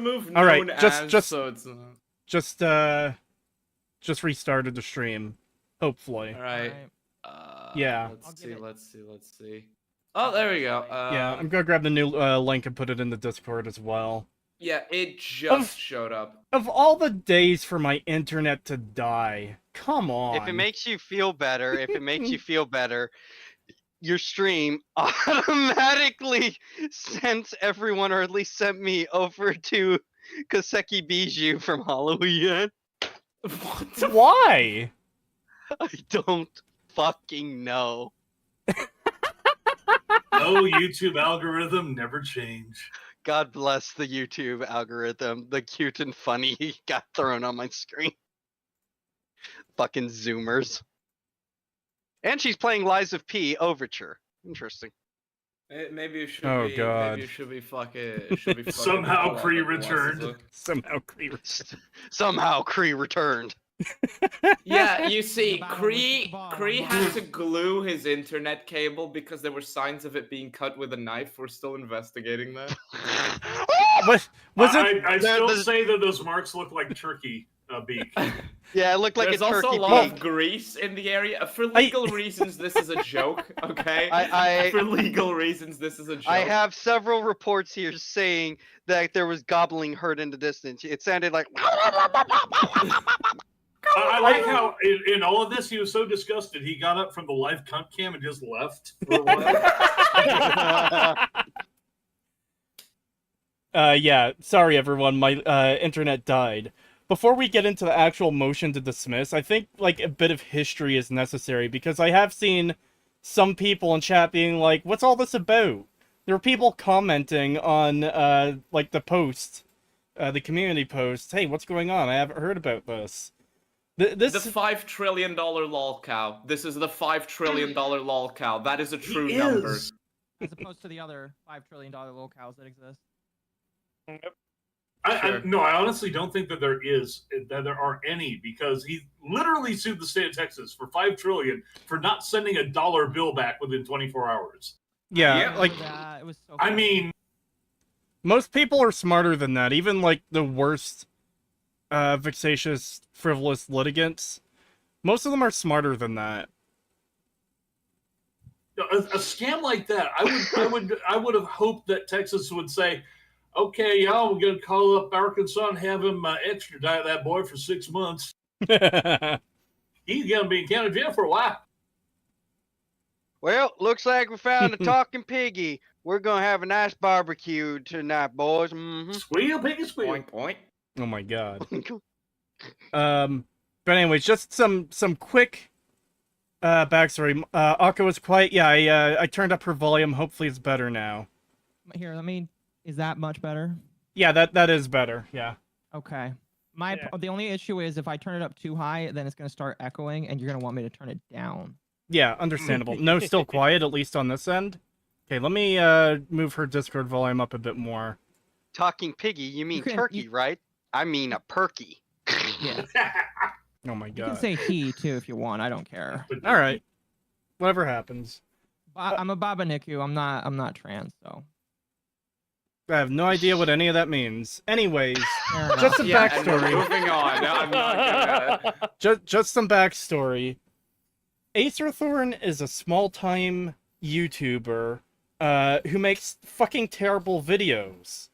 remove All right, known just so it's not... just restarted the stream. Hopefully. All right. Yeah. Let's see. Oh, there we go. Yeah, I'm gonna grab the new link and put it in the Discord as well. Yeah, it just showed up. Of all the days for my internet to die, come on. If it makes you feel better, your stream automatically sends everyone, or at least sent me, over to Kaseki Bijou from Halloween. What? Why? I don't fucking know. No YouTube algorithm, never change. God bless the YouTube algorithm. The cute and funny got thrown on my screen. Fucking Zoomers. And she's playing Lies of P Overture. Interesting. Maybe it should Oh, be. God. Maybe it should be fucking. Somehow Kree returned. Somehow Kree returned. Somehow Kree returned. Yeah, you see, Kree had to glue his internet cable because there were signs of it being cut with a knife. We're still investigating that. I still say that those marks look like turkey beak. Yeah, it looked like There's a turkey also a lot beak. of grease in the area. For legal reasons, this is a joke, okay? For legal reasons, this is a joke. I have several reports here saying that there was gobbling heard in the distance. It sounded like... I like how in all of this he was so disgusted he got up from the live cunt cam and just left for a while. Yeah, sorry everyone, my internet died. Before we get into the actual motion to dismiss, I think like a bit of history is necessary because I have seen some people in chat being like, "What's all this about?" There were people commenting on like the post, the community post. Hey, what's going on? I haven't heard about this. The $5 trillion lol cow. This is the $5 trillion lol cow. That is a true number. As opposed to the other $5 trillion lol cows that exist. No, I honestly don't think that there are any, because he literally sued the state of Texas for $5 trillion for not sending a dollar bill back within 24 hours. Yeah, like it was so I mean, most people are smarter than that. Even like the worst vexatious, frivolous litigants, most of them are smarter than that. A scam like that, I would have hoped that Texas would say, "Okay, y'all, we're gonna call up Arkansas and have him extradite that boy for 6 months. He's gonna be in county jail for a while." Well, looks like we found a talking piggy. We're gonna have a nice barbecue tonight, boys. Squeal, piggy, squeal. Point, point. Oh my god. But anyways, just some quick backstory. Akko was quiet. Yeah, I turned up her volume. Hopefully it's better now. Here, is that much better? Yeah, that is better. Yeah. Okay. The only issue is if I turn it up too high, then it's gonna start echoing, and you're gonna want me to turn it down. Yeah, understandable. No, still quiet, at least on this end. Okay, let me move her Discord volume up a bit more. Talking piggy, you mean turkey, right? I mean a perky. Yeah. Oh my You god. can say he too if you want. I don't care. All right. Whatever happens. I'm a Baba Niku. I'm not trans, so. I have no idea what any of that means. Anyways, Fair enough. just some backstory. Moving on. I'm not gonna... Just some backstory. Acerthorn is a small-time YouTuber who makes fucking terrible videos,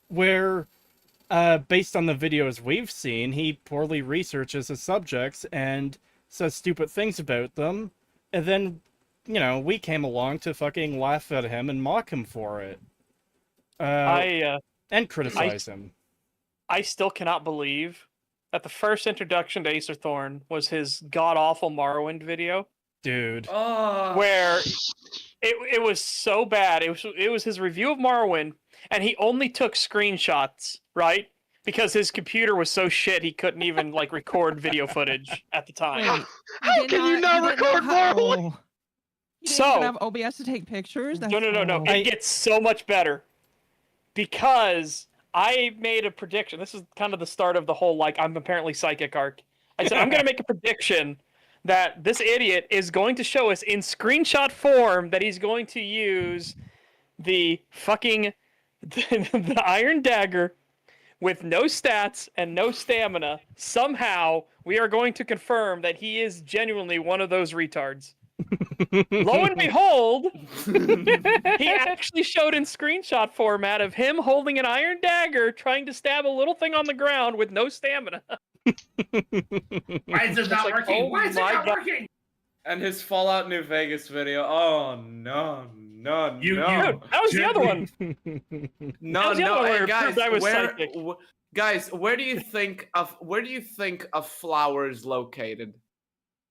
where, based on the videos we've seen, he poorly researches his subjects and says stupid things about them, and then, you know, we came along to fucking laugh at him and mock him for it. And criticize him. I still cannot believe that the first introduction to Acerthorn was his god-awful Morrowind video. Dude. Where it was so bad. It was his review of Morrowind, and he only took screenshots, right? Because his computer was so shit he couldn't even like record video footage at the time. How can you not record Morrowind? You didn't even have OBS to take pictures? No. It gets so much better. Because I made a prediction. This is kind of the start of the whole, like, I'm apparently psychic arc. I said, I'm going to make a prediction that this idiot is going to show us in screenshot form that he's going to use the fucking, the Iron Dagger, with no stats and no stamina, somehow we are going to confirm that he is genuinely one of those retards. Lo and behold, he actually showed in screenshot format of him holding an iron dagger trying to stab a little thing on the ground with no stamina. Why is this not like, working? oh Why is it my not God. working? And his Fallout New Vegas video. Oh no, no, You- no. Dude, that was the other one. No, That was the no, other one where it guys, proved I was where, psychic. guys, where do you think a flower is located?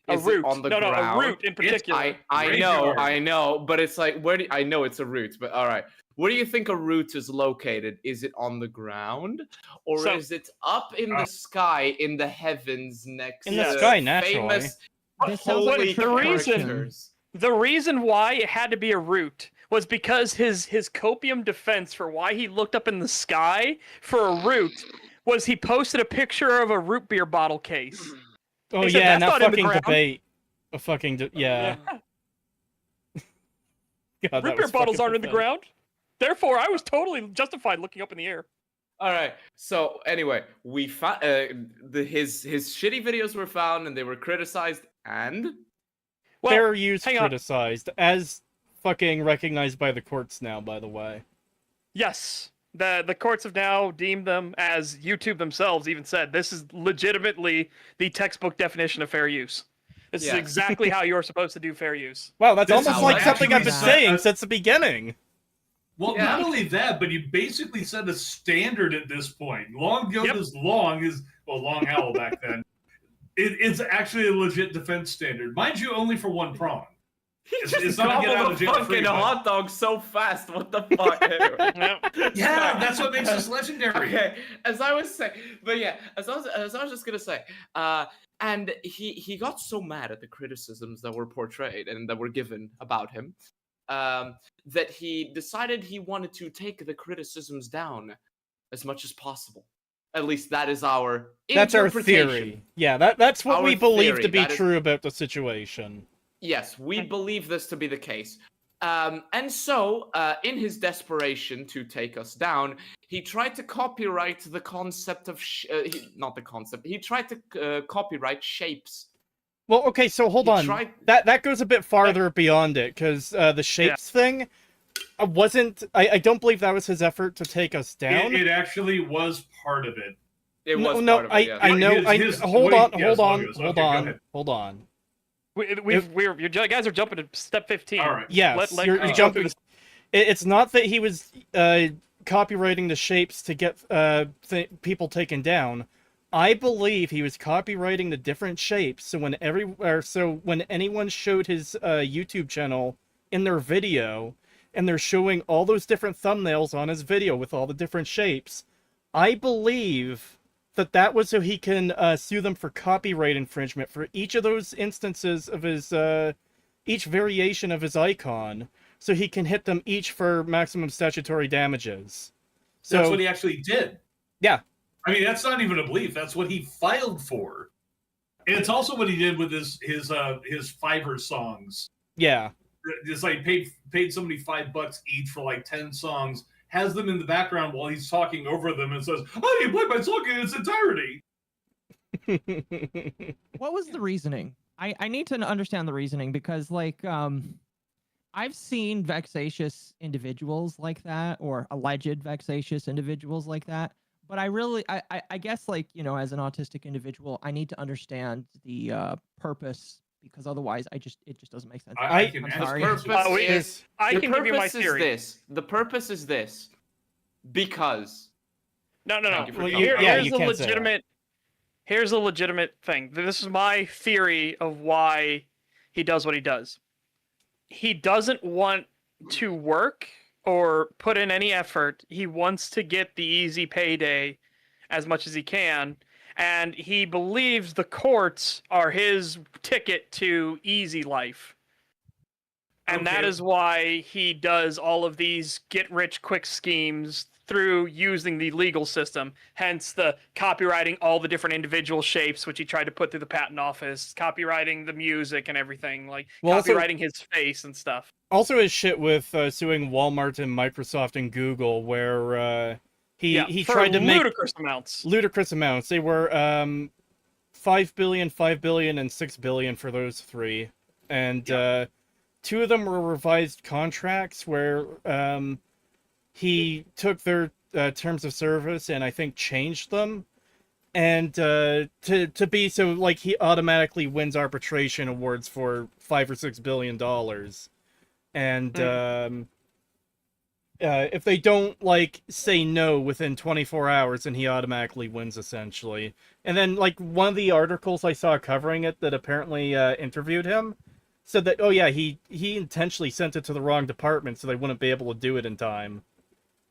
A Is it root. on the No, ground? a root in particular. I know, but it's like I know it's a root, but all right. Where do you think a root is located? Is it on the ground, or So- is it up in the sky, in the heavens, next In to the sky, naturally. famous This sounds like a holy the reason- characters? The reason why it had to be a root was because his copium defense for why he looked up in the sky for a root was he posted a picture of a root beer bottle case. Oh He said, yeah, and "That's that not in the fucking ground." debate. A fucking yeah. God, that Root beer was bottles fucking aren't in the pathetic. ground. Therefore, I was totally justified looking up in the air. All right. So anyway, we found his shitty videos were found and they were criticized and Well, Fair use hang on. criticized, as fucking recognized by the courts now, by the way. yes, the courts have now deemed them, as YouTube themselves even said, this is legitimately the textbook definition of fair use. This is Yes. exactly how you're supposed to do fair use. Wow, that's This almost is like something I've been actually saying that- since the beginning. Well, Yeah. not only that, but you basically set a standard at this point. Long ago, Yep. this long is long howl back then. It's actually a legit defense standard, mind you, only for one prong. It's not a get out of jail free. fucking but- hot dog so fast. What the fuck? Anyway. Yep. Yeah, that's what makes this legendary. Okay, as I was saying, but yeah, as I was just gonna say, and he got so mad at the criticisms that were portrayed and that were given about him, that he decided he wanted to take the criticisms down as much as possible. At least that is our That's our interpretation. theory. Yeah, that's what Our we believe theory, to be that is- true about the situation. Yes, we believe this to be the case. And so, in his desperation to take us down, he tried to copyright the concept of... not the concept. He tried to copyright shapes. Well, okay, so hold He on. tried- That goes a bit farther beyond it, because the shapes thing wasn't... I don't believe that was his effort to take us down. It actually was part of it. It was no, part of it, yes. I know. His- hold wait, on, yes, hold on, logos. hold Okay, go on, ahead. hold on. You guys are jumping to step 15. All right. Yes, Let you're Chris go jumping. through this. It's not that he was copywriting the shapes to get people taken down. I believe he was copywriting the different shapes, so when anyone showed his YouTube channel in their video, and they're showing all those different thumbnails on his video with all the different shapes, I believe that was so he can sue them for copyright infringement for each of those instances of his each variation of his icon, so he can hit them each for maximum statutory damages. So That's what he actually did. Yeah. I mean, that's not even a belief. That's what he filed for. And it's also what he did with his Fiverr songs. yeah. It's like paid somebody $5 each for like 10 songs, has them in the background while he's talking over them, and says, "Oh, you play my song in its entirety." What was the reasoning? I need to understand the reasoning, because like I've seen vexatious individuals like that, or alleged vexatious individuals like that, but I guess, like, you know, as an autistic individual, I need to understand the purpose, because otherwise it just doesn't make sense. I can I'm answer sorry. this. Purpose Oh, is... I the can give you my purpose is theory. this. The purpose is this. Because... No. Thank you for Well, coming. Here's you a can't say that. legitimate. Here's a legitimate thing. This is my theory of why he does what he does. He doesn't want to work or put in any effort. He wants to get the easy payday as much as he can, and he believes the courts are his ticket to easy life. And that Okay. is why he does all of these get-rich-quick schemes through using the legal system, hence the copywriting all the different individual shapes, which he tried to put through the patent office, copywriting the music and everything, like Well, also- copywriting his face and stuff. Also his shit with suing Walmart and Microsoft and Google, where He for tried to make ludicrous amounts. ludicrous amounts. They were 5 billion, 5 billion, and 6 billion for those three. And two of them were revised contracts where he took their terms of service and I think changed them. And to be so like he automatically wins arbitration awards for $5 or $6 billion. And if they don't like say no within 24 hours, then he automatically wins essentially. And then like one of the articles I saw covering it that apparently interviewed him said that he intentionally sent it to the wrong department so they wouldn't be able to do it in time.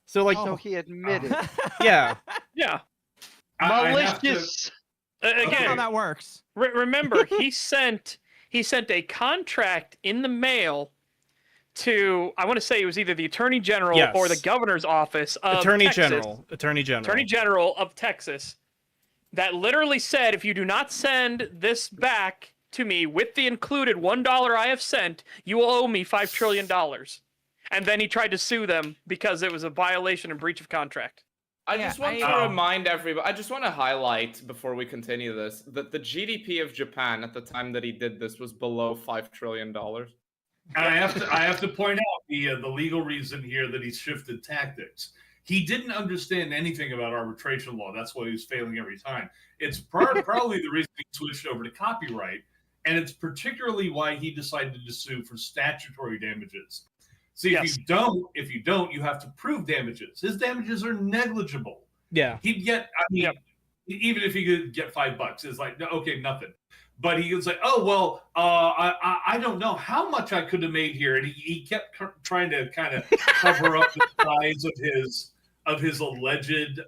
So like So he admitted. yeah. Malicious. That's how Again, that works. remember he sent a contract in the mail to, I want to say it was either the Attorney General or the Governor's Office of Attorney Texas. Attorney General of Texas, that literally said, if you do not send this back to me with the included $1 I have sent, you will owe me $5 trillion. And then he tried to sue them because it was a violation and breach of contract. I just want to remind everybody, I just want to highlight before we continue this, that the GDP of Japan at the time that he did this was below $5 trillion. And I have to point out the legal reason here that he's shifted tactics. He didn't understand anything about arbitration law. That's why he was failing every time. It's probably the reason he switched over to copyright, and it's particularly why he decided to sue for statutory damages. See, if you don't, you have to prove damages. His damages are negligible. Yeah. He'd get, even if he could get $5, it's like, okay, nothing. But he was like, oh, well, I don't know how much I could have made here. And he kept trying to kind of cover up the size of his alleged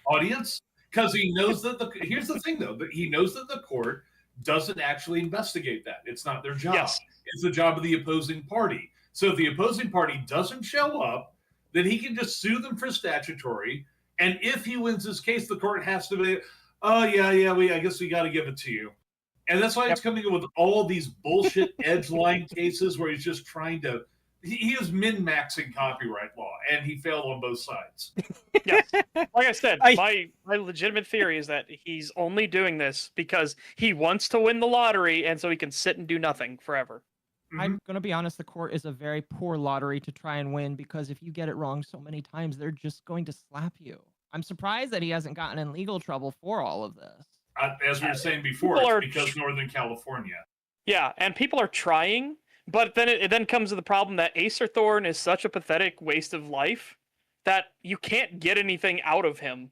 audience. Because he knows that here's the thing, though, that he knows that the court doesn't actually investigate that. It's not their job. Yes. It's the job of the opposing party. So if the opposing party doesn't show up, then he can just sue them for statutory. And if he wins his case, the court has to be, I guess we got to give it to you. And that's why it's coming in with all these bullshit edge line cases where he's just trying to, he is min-maxing copyright law, and he failed on both sides. Yes. Like I said, my legitimate theory is that he's only doing this because he wants to win the lottery, and so he can sit and do nothing forever. I'm going to be honest, the court is a very poor lottery to try and win, because if you get it wrong so many times, they're just going to slap you. I'm surprised that he hasn't gotten in legal trouble for all of this. As we were saying before, it's because Northern California. Yeah, and people are trying, but then it then comes to the problem that Acerthorn is such a pathetic waste of life that you can't get anything out of him.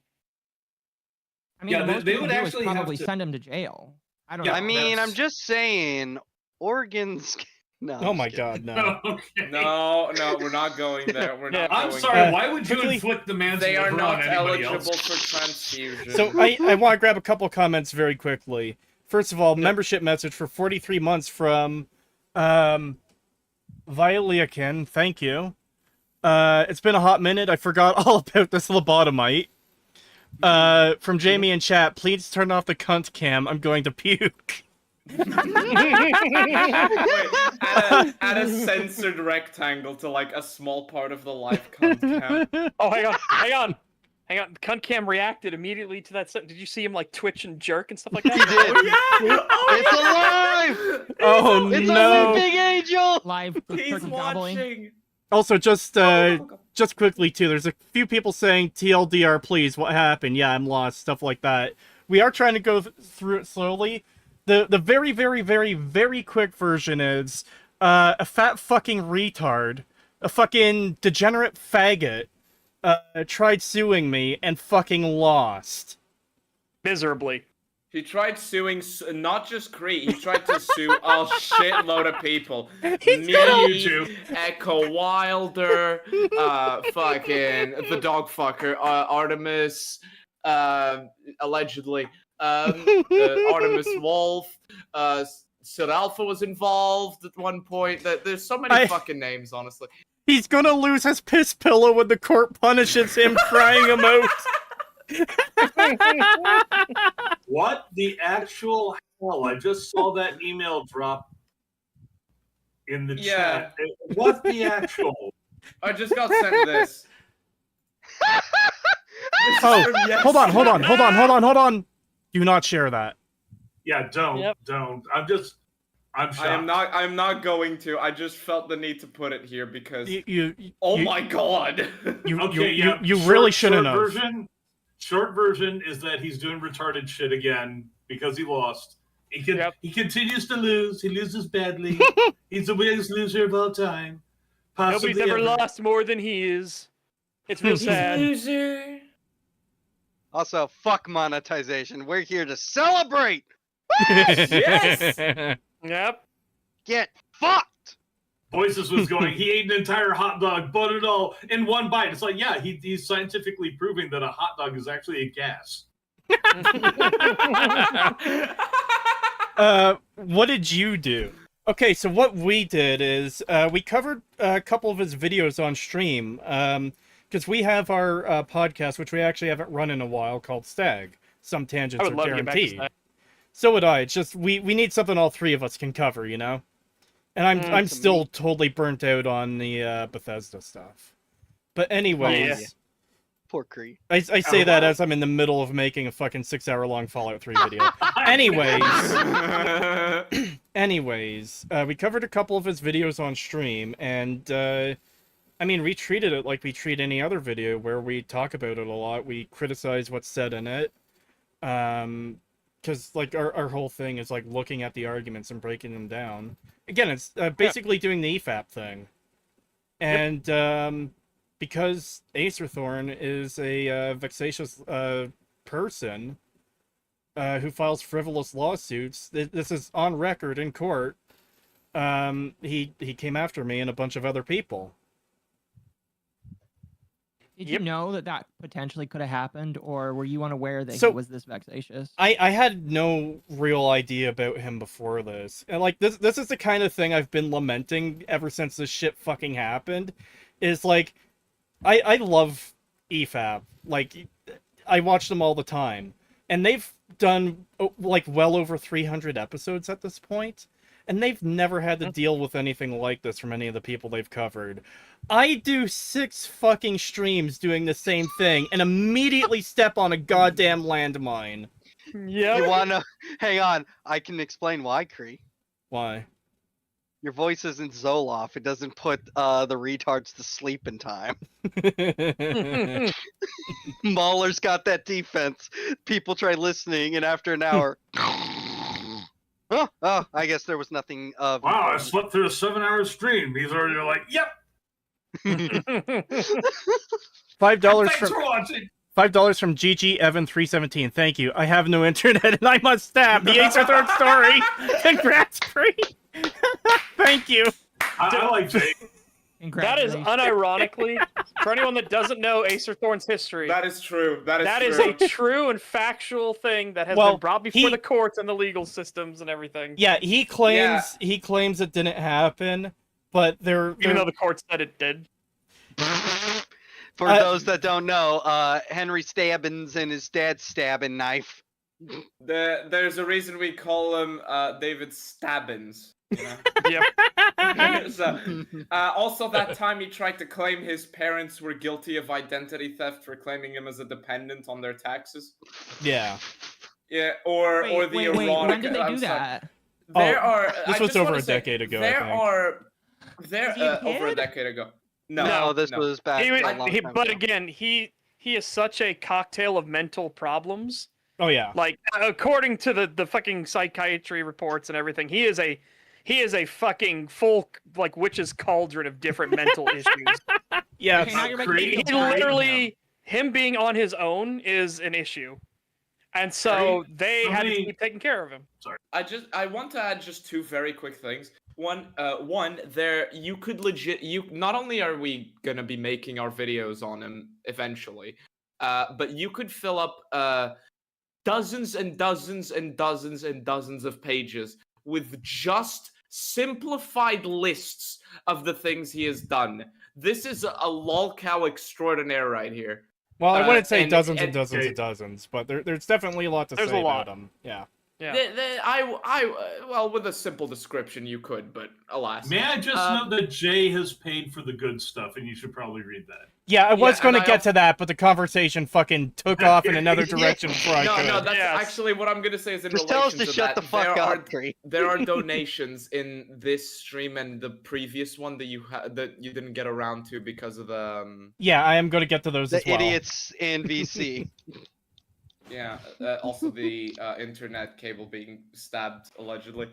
I mean, they would actually probably send him to jail. I don't know. I mean, I'm just saying, organs. No. Oh my God, no. Okay. No, we're not going there. We're not. I'm going sorry. there. Why would you inflict the man's They are liver not on anybody eligible else? for transfusion. So I want to grab a couple comments very quickly. First of all, membership message for 43 months from Violiakin. Thank you. It's been a hot minute. I forgot all about this lobotomite. From Jamie in chat, please turn off the cunt cam. I'm going to puke. Wait, add a censored rectangle to like a small part of the live cunt cam. Oh, hang on. The cunt cam reacted immediately to that. Did you see him like twitch and jerk and stuff like that? He did. It's alive! Oh It's no! only Big Angel! Live He's turkey gobbling. watching. Also, just quickly too, there's a few people saying TLDR, please. What happened? Yeah, I'm lost. Stuff like that. We are trying to go through it slowly. The very, very, very, very quick version is a fat fucking retard, a fucking degenerate faggot, tried suing me and fucking lost. Miserably. He tried suing not just Cree, he tried to sue a shitload of people. Me, Echo Wilder, fucking the dog fucker, Artemis, allegedly, Artemis Wolf, Sir Alpha was involved at one point. There's so many fucking names, honestly. He's gonna lose his piss pillow when the court punishes him, crying him out. What the actual hell? I just saw that email drop in the chat. What the actual? I just got sent this. Oh, from yesterday. hold on. Do not share that. Yeah, don't. Yep. I'm shocked. I'm not going to. I just felt the need to put it here because You my god. you really shouldn't have. Short version is that he's doing retarded shit again because he lost. He continues to lose. He loses badly. He's the biggest loser of all time. Possibly Nobody's ever ever. lost more than he is. It's real sad. Loser. Also, fuck monetization. We're here to celebrate. Yes. Yep. Get fucked. Voices was going, he ate an entire hot dog, but it all in one bite. It's like, yeah, he's scientifically proving that a hot dog is actually a gas. What did you do? Okay, so what we did is we covered a couple of his videos on stream because we have our podcast, which we actually haven't run in a while, called Stag. Some tangents I are would love to get back to guaranteed. that. So would I. It's just we need something all three of us can cover, you know. And I'm still totally burnt out on the Bethesda stuff. But anyways. Yeah. Poor Cree. I say that as I'm in the middle of making a fucking 6-hour-long Fallout 3 video. Anyways, we covered a couple of his videos on stream, and I mean, we treated it like we treat any other video where we talk about it a lot. We criticize what's said in it, because like our whole thing is like looking at the arguments and breaking them down. Again, it's basically doing the EFAP thing, and because Acerthorn is a vexatious person who files frivolous lawsuits, this is on record in court. He came after me and a bunch of other people. Did you know that potentially could have happened, or were you unaware that So- he was this vexatious? I had no real idea about him before this. And like this is the kind of thing I've been lamenting ever since this shit fucking happened. Is like I love EFAB. Like I watch them all the time. And they've done like well over 300 episodes at this point, and they've never had to deal with anything like this from any of the people they've covered. I do 6 fucking streams doing the same thing and immediately step on a goddamn landmine. Yep. You wanna hang on? I can explain why, Cree. Why? Your voice isn't Zoloft. It doesn't put the retards to sleep in time. Mauler's got that defense. People try listening, and after an hour, oh, I guess there was nothing. Wow, I slept through a 7-hour stream. He's already like, yep. $5 Thanks from for watching. $5 from GG Evan 317. Thank you. I have no internet and I must stab the Acerthorn story. Congrats, Cree. Thank you. I like Jake. That is unironically, for anyone that doesn't know Acerthorn's history, That is true. that is a true and factual thing that has Well, been brought before the courts and the legal systems and everything. Yeah, he claims it didn't happen, but Even though the court said it did. For those that don't know, Henry Stabbins and his dad's stabbing knife. There's a reason we call him David Stabbins. You know? Yep. So, also, that time he tried to claim his parents were guilty of identity theft for claiming him as a dependent on their taxes. Yeah. Yeah, or the wait, erotic. when did they do that? There are. This I was just over wanna a say, decade ago, I There think. are. Was he a Over a kid? decade ago. No, this no. was back. He, a long time but ago. again, he is such a cocktail of mental problems. Oh yeah. Like according to the fucking psychiatry reports and everything, he is a fucking full like witch's cauldron of different mental issues. Yeah. Okay, now you're making me He feel bad. literally, him being on his own is an issue, and so they had to keep taking care of him. I want to add just 2 very quick things. One, there you could not only are we gonna be making our videos on him eventually, but you could fill up dozens and dozens and dozens and dozens of pages with just simplified lists of the things he has done. This is a lolcow extraordinaire right here. Well, I wouldn't say and- dozens and and- dozens and dozens, but there's definitely a lot to There's say a lot. about him. Yeah. Well, with a simple description, you could, but alas. May I just note that Jay has paid for the good stuff, and you should probably read that. Yeah, I was going to and get to that, but the conversation fucking took off in another direction before I could. No, that's actually what I'm going to say is in Just relation tell us to to shut that, the fuck up, Cree. there are donations in this stream and the previous one that you didn't get around to because of the... Yeah, I am going to get to those The as well. idiots in VC. Yeah, also the internet cable being stabbed, allegedly.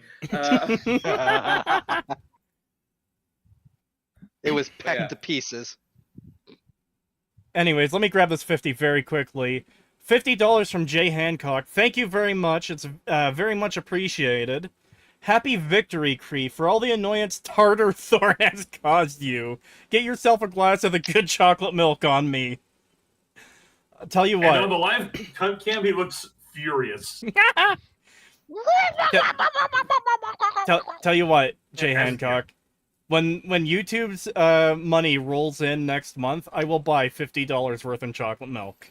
It was pecked yeah. to pieces. Anyways, let me grab this 50 very quickly. $50 from Jay Hancock. Thank you very much. It's very much appreciated. Happy victory, Cree, for all the annoyance Tartar Thorn has caused you. Get yourself a glass of the good chocolate milk on me. I'll tell you what. And on the live cam, he looks furious. Tell you what, Jay Hancock. When YouTube's money rolls in next month, I will buy $50 worth in chocolate milk.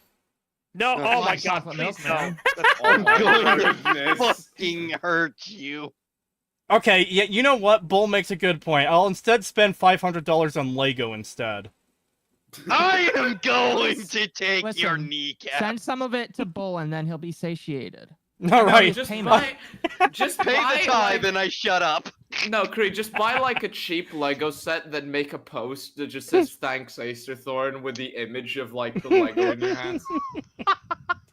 No, oh my god, chocolate milk, please no. man. I'm going to goodness. fucking hurt you. Okay, yeah, you know what? Bull makes a good point. I'll instead spend $500 on Lego instead. I am going to take Listen, your kneecap. Send some of it to Bull, and then he'll be satiated. All right. Just Payment. Pay buy, the time like, and I shut up. No, Creed, just buy like a cheap Lego set, then make a post that just says "Thanks, Acerthorn" with the image of like the Lego in your hands.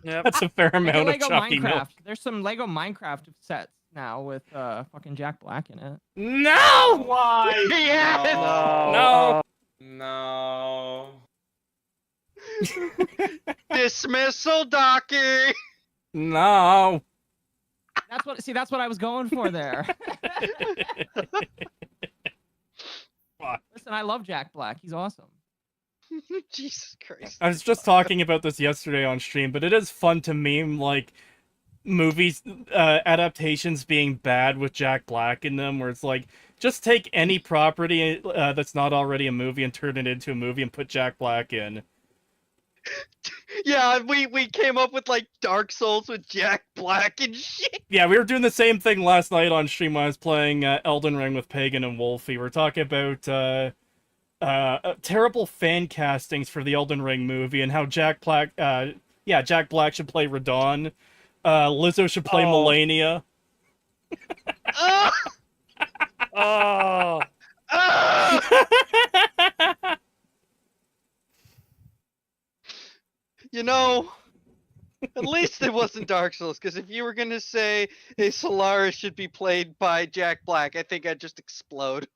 Yep. That's a fair Like a amount of Lego chalky Minecraft. milk. There's some Lego Minecraft sets now with fucking Jack Black in it. No! Why? Yes! No! No. Dismissal, Docky! No! That's what I was going for there. Listen, I love Jack Black. He's awesome. Jesus Christ. I was just talking about this yesterday on stream, but it is fun to meme, like, movies, adaptations being bad with Jack Black in them, where it's like, just take any property that's not already a movie and turn it into a movie and put Jack Black in. Yeah, we came up with like Dark Souls with Jack Black and shit. Yeah, we were doing the same thing last night on stream when I was playing Elden Ring with Pagan and Wolfie. We're talking about terrible fan castings for the Elden Ring movie and how Jack Black should play Radon. Lizzo should play Melania. Oh. You know, at least it wasn't Dark Souls, because if you were going to say a Solaris should be played by Jack Black, I think I'd just explode.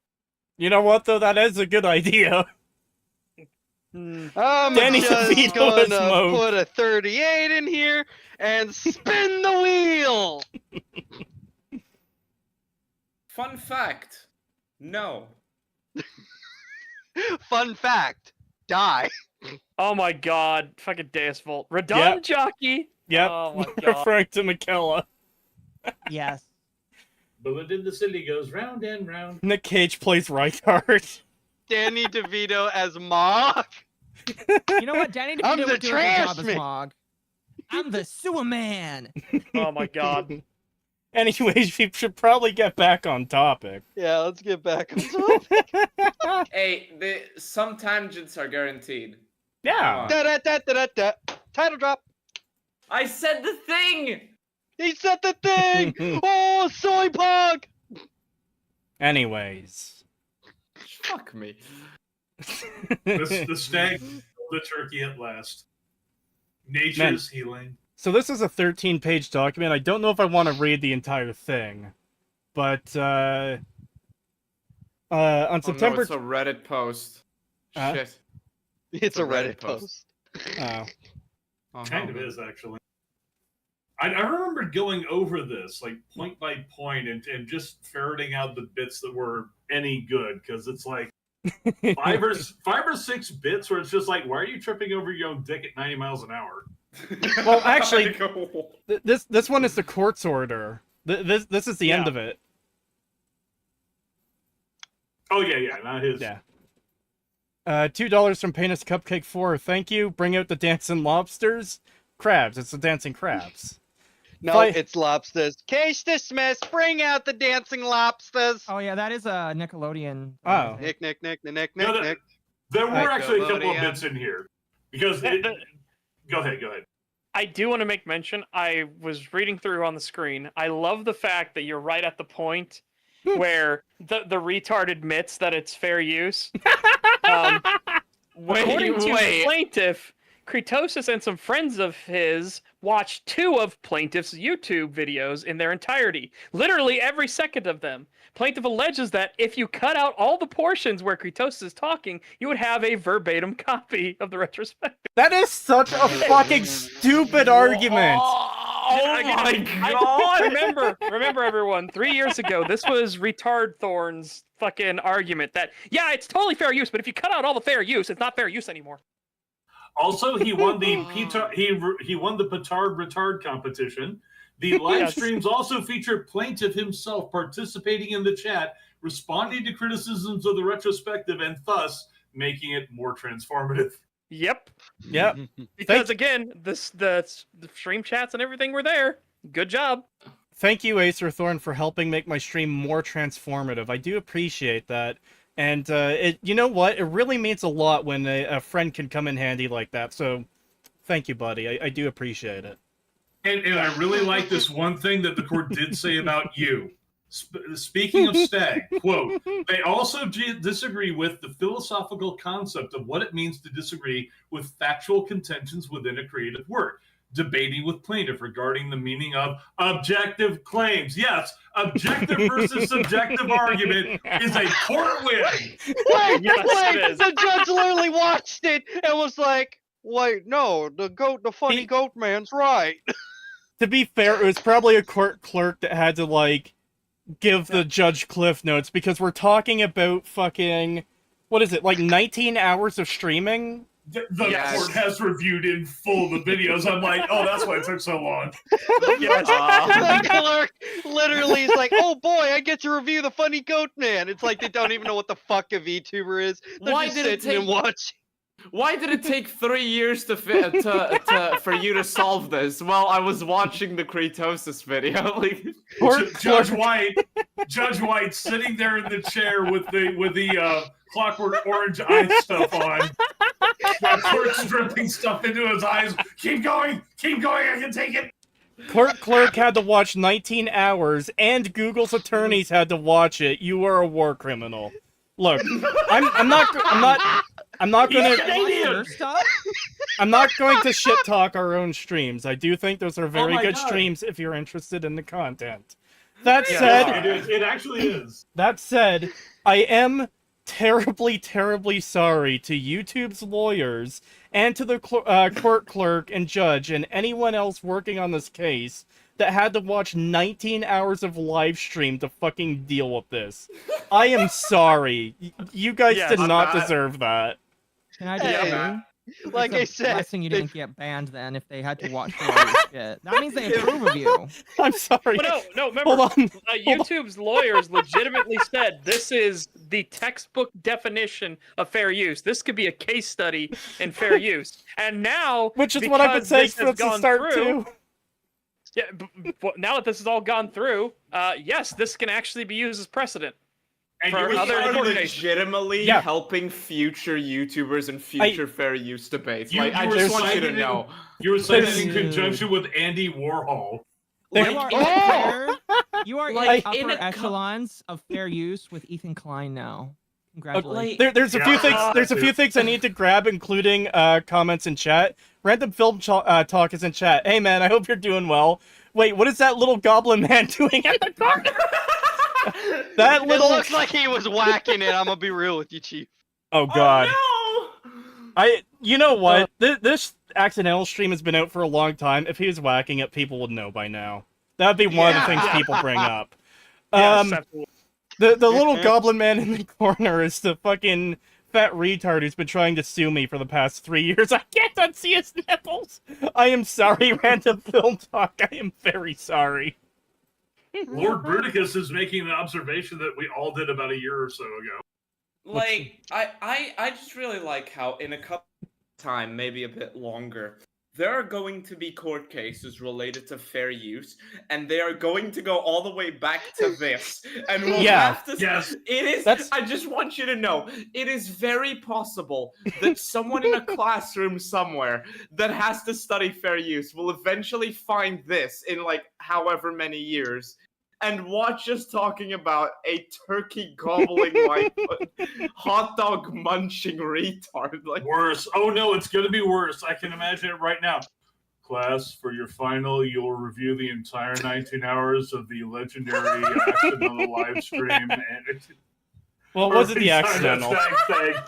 You know what, though? That is a good idea. I'm Danny just DeVito is gonna Mo. put a 38 in here and spin the wheel! Fun fact. No. Fun fact, die. Oh my god, fucking Deus Volt. Radon Yep. jockey? Yep, Oh my god. referring to McKella. Yes. Bullet in the city goes round and round. Nick Cage plays Reinhardt. Danny DeVito as Mog. You know what? Danny I'm DeVito the would do a good job as trash man. Mog. I'm the sewer man. Oh my god. Anyways, we should probably get back on topic. Yeah, let's get back on topic. Hey, some tangents are guaranteed. Yeah. Da-da-da-da-da-da. Title drop. I said the thing! He said the thing! Oh, soy pog! Anyways. Fuck me. The stag killed the turkey at last. Nature's healing. So this is a 13-page document. I don't know if I want to read the entire thing. But, on September... No, it's a Reddit post. Shit. It's a Reddit post. Oh. Kind of is, actually. I remember going over this, like, point by point, and just ferreting out the bits that were any good, because it's like 5 or 6 bits where it's just like, why are you tripping over your own dick at 90 miles an hour? Well, actually, this one is the court's order. This is the end of it. Oh, yeah, not his. Yeah. $2 from Penis Cupcake 4. Thank you. Bring out the dancing lobsters. Crabs. It's the dancing crabs. No, it's lobsters. Case dismissed. Bring out the dancing lobsters. Oh yeah, that is a Nickelodeon. Oh. Nick. No, there were actually a couple of Nickelodeon. bits in here because. Go ahead. I do want to make mention. I was reading through on the screen. I love the fact that you're right at the point where the retard admits that it's fair use. According to plaintiff, Kretosis and some friends of his watched 2 of plaintiff's YouTube videos in their entirety, literally every second of them. Plaintiff alleges that if you cut out all the portions where Kretosis is talking, you would have a verbatim copy of the retrospective. That is such a fucking stupid argument. Oh my god! Remember everyone, 3 years ago, this was Retard Thorn's fucking argument that, yeah, it's totally fair use, but if you cut out all the fair use, it's not fair use anymore. Also, he won the he won the Petard Retard competition. The live streams also feature plaintiff himself participating in the chat, responding to criticisms of the retrospective, and thus making it more transformative. Yep. Thank Because again, the stream chats and everything were there. Good job. Thank you, Acerthorn, for helping make my stream more transformative. I do appreciate that. And you know what? It really means a lot when a friend can come in handy like that. So, thank you, buddy. I do appreciate it. And I really like this one thing that the court did say about you. Speaking of Stag, quote, they also disagree with the philosophical concept of what it means to disagree with factual contentions within a creative work. Debating with plaintiff regarding the meaning of objective claims. Yes, objective versus subjective argument is a court win. Wait, the judge literally watched it and was like, wait, no, the funny goat man's right. To be fair, it was probably a court clerk that had to, like, give the judge cliff notes, because we're talking about fucking, what is it, like 19 hours of streaming? The court has reviewed in full the videos. I'm like, oh, that's why it took so long. The clerk literally is like, oh boy, I get to review the funny goat man. It's like they don't even know what the fuck a VTuber is. They're Why just did it sitting and take- watching. Why did it take 3 years for you to solve this? Well, I was watching the Kretosis video. Like, Judge White sitting there in the chair with the Clockwork Orange eye stuff on. The clerk's dripping stuff into his eyes. Keep going, I can take it. Clerk had to watch 19 hours, and Google's attorneys had to watch it. You are a war criminal. Look, I'm not going to shit talk our own streams. I do think those are very good streams if you're interested in the content. That said, it actually is. That said, I am terribly, terribly sorry to YouTube's lawyers and to the court clerk and judge and anyone else working on this case that had to watch 19 hours of live stream to fucking deal with this. I am sorry. You guys did not deserve that. Can I just say, like I said, blessing you didn't get banned then if they had to watch the lawyer's shit. That means they approve of you. I'm sorry. But no, remember, Hold on. YouTube's lawyers legitimately said this is the textbook definition of fair use. This could be a case study in fair use. And now, which is what I've been saying since the start too. Yeah, but now that this has all gone through, yes, this can actually be used as precedent. And for you other are organizations. legitimately helping future YouTubers and future fair use debates. Like, I just want you to know. You were saying that in conjunction with Andy Warhol. You are like upper echelons of fair use with Ethan Klein now. Congratulations. There's a few things. There's a few things I need to grab, including comments in chat. Random Film Talk is in chat. Hey man, I hope you're doing well. Wait, what is that little goblin man doing in the corner? That little. It looks like he was whacking it. I'm gonna be real with you, Chief. Oh God. Oh, no! You know what? This accidental stream has been out for a long time. If he was whacking it, people would know by now. That'd be one of the things people bring up. Yes, absolutely. The little goblin man in the corner is the fucking fat retard who's been trying to sue me for the past 3 years. I can't unsee his nipples. I am sorry, Random Film Talk. I am very sorry. Lord Bruticus is making an observation that we all did about a year or so ago. Like, I just really like how in a couple of time, maybe a bit longer, there are going to be court cases related to fair use, and they are going to go all the way back to this. And we'll Yeah. have to. Yes. It is. That's- I just want you to know, it is very possible that someone in a classroom somewhere that has to study fair use will eventually find this in like however many years. And watch us talking about a turkey gobbling like hot dog munching retard. Like Worse. Oh no, it's gonna be worse. I can imagine it right now. Class, for your final, you'll review the entire 19 hours of the legendary action on the live stream. And Well, it wasn't the accidental. Thanks.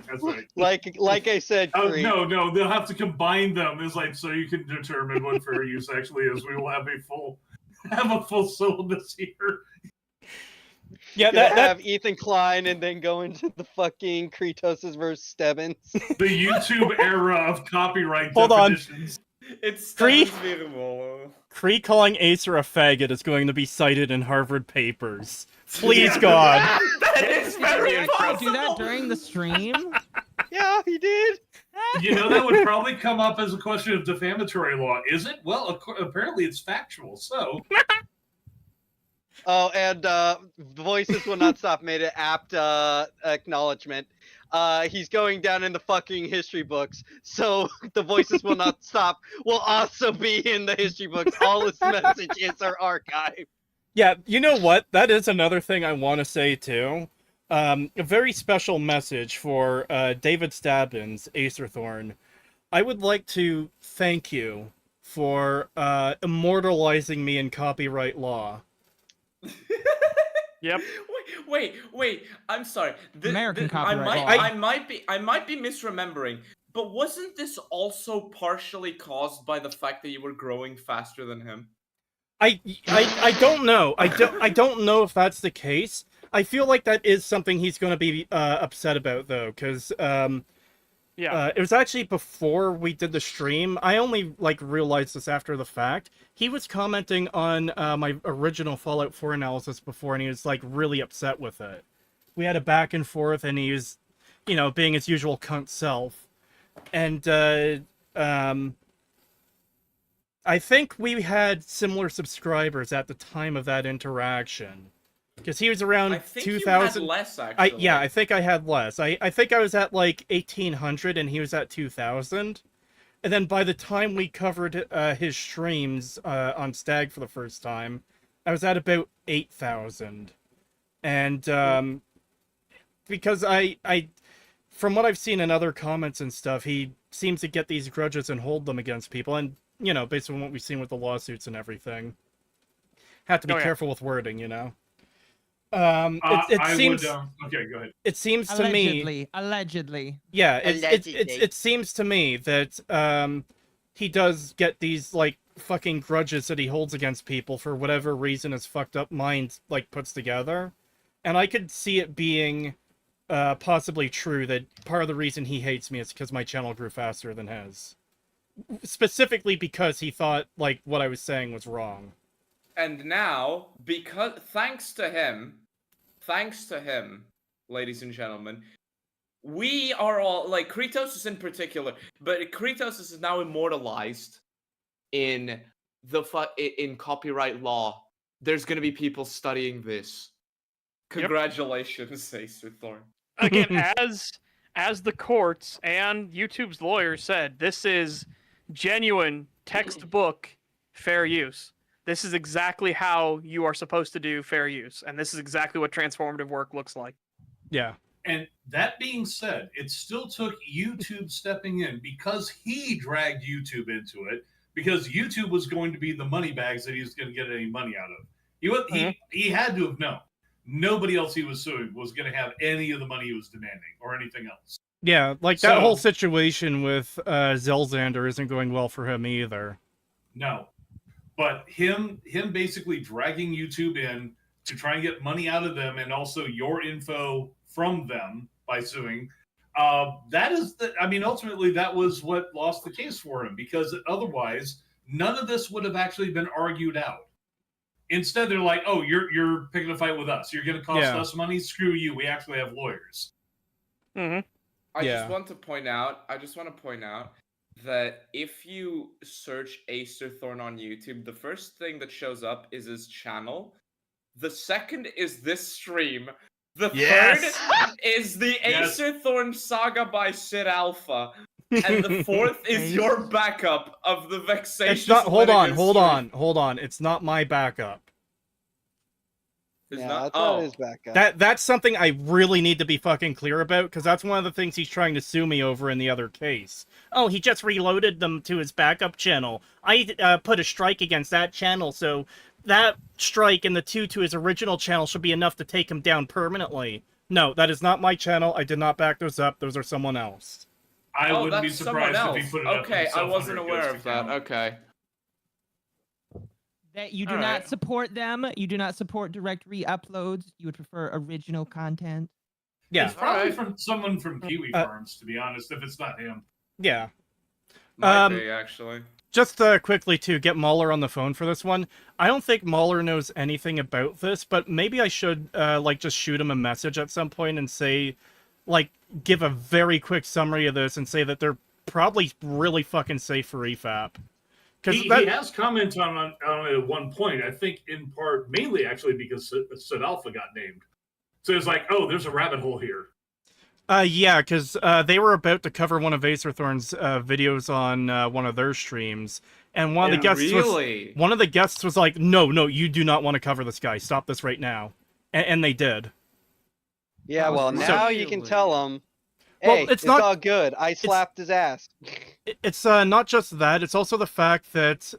That's right. Like I said, Oh Creed, no, they'll have to combine them. It's like so you can determine what fair use actually is. We will have a full syllabus here. Yeah, gonna that have Ethan Klein and then go into the fucking Kratos versus Stebbins. The YouTube era of copyright Hold on. definitions. it's Kree? terrible. Kree calling Acer a faggot is going to be cited in Harvard papers. Please, Yeah. God. That is very Did I possible. do that during the stream? Yeah, he did. You know, that would probably come up as a question of defamatory law. Is it? Well, apparently it's factual. So, Oh, and Voices Will Not Stop made an apt acknowledgement. He's going down in the fucking history books, so the Voices Will Not Stop will also be in the history books. All his messages are archived. Yeah, you know what? That is another thing I want to say too. A very special message for David Stabbins, Acerthorn. I would like to thank you for immortalizing me in copyright law. Yep. Wait. I'm sorry. American copyright law. I might be misremembering, but wasn't this also partially caused by the fact that you were growing faster than him? I don't know. I don't know if that's the case. I feel like that is something he's going to be upset about though, because Yeah. it was actually before we did the stream. I only like realized this after the fact. He was commenting on my original Fallout 4 analysis before, and he was like really upset with it. We had a back and forth, and he was, being his usual cunt self. And I think we had similar subscribers at the time of that interaction. Because he was around I think 2000. you had less actually. I think I had less. I think I was at like 1800 and he was at 2000. And then by the time we covered his streams on Stag for the first time, I was at about 8,000. And because I from what I've seen in other comments and stuff, he seems to get these grudges and hold them against people. And, based on what we've seen with the lawsuits and everything, have to be careful with wording, It seems. okay, go ahead. It seems to me. Allegedly. Yeah, Allegedly. it seems to me that he does get these like fucking grudges that he holds against people for whatever reason his fucked up mind like puts together, and I could see it being possibly true that part of the reason he hates me is because my channel grew faster than his, specifically because he thought like what I was saying was wrong. And now, because thanks to him, ladies and gentlemen, we are all like Kratos in particular, but Kratos is now immortalized in in copyright law. There's gonna be people studying this. Congratulations, Acerthorn. Again, as the courts and YouTube's lawyers said, this is genuine textbook fair use. This is exactly how you are supposed to do fair use, and this is exactly what transformative work looks like. Yeah. And that being said, it still took YouTube stepping in because he dragged YouTube into it, because YouTube was going to be the money bags that he was going to get any money out of. He had to have known. Nobody else he was suing was going to have any of the money he was demanding or anything else. Yeah, like that whole situation with Zelzander isn't going well for him either. No. But him basically dragging YouTube in to try and get money out of them and also your info from them by suing, ultimately that was what lost the case for him, because otherwise none of this would have actually been argued out. Instead, they're like, oh, you're picking a fight with us. You're going to cost us money? Screw you. We actually have lawyers. Mm-hmm. I just want to point out that if you search Acerthorn on YouTube, the first thing that shows up is his channel. The second is this stream. The Yes! third is the Yes. Acerthorn saga by Sid Alpha. And the fourth is your backup of the Vexatious. It's not. Hold on. Litigant Hold stream. on. Hold on. It's not my backup. It's Yeah, not. I thought Oh, it was backup. That's something I really need to be fucking clear about, because that's one of the things he's trying to sue me over in the other case. Oh, he just reloaded them to his backup channel. I put a strike against that channel, so that strike and the 2 to his original channel should be enough to take him down permanently. No, that is not my channel. I did not back those up. Those are someone else. I oh, wouldn't be that's someone surprised else. if he put it up Okay, I himself wasn't under a aware ghost of that. account. Okay. That you do All not right. support them. You do not support direct re-uploads. You would prefer original content. Yeah, It's probably Alright. from someone from Kiwi Uh, Farms, to be honest, if it's not him. yeah. Might be, actually. Just quickly to get Mahler on the phone for this one. I don't think Mahler knows anything about this, but maybe I should like just shoot him a message at some point and say, like, give a very quick summary of this and say that they're probably really fucking safe for EFAP. He has commented on it at one point, I think in part, mainly actually because Sid Alpha got named. So it's like, oh, there's a rabbit hole here. Yeah, because they were about to cover one of Acerthorn's videos on one of their streams, and one of the guests Really? one of the guests was like, "No, you do not want to cover this guy. Stop this right now," and they did. Yeah, well, So- now you can tell him, hey, Well, it's not- all good. I slapped his ass. It's not just that. It's also the fact that,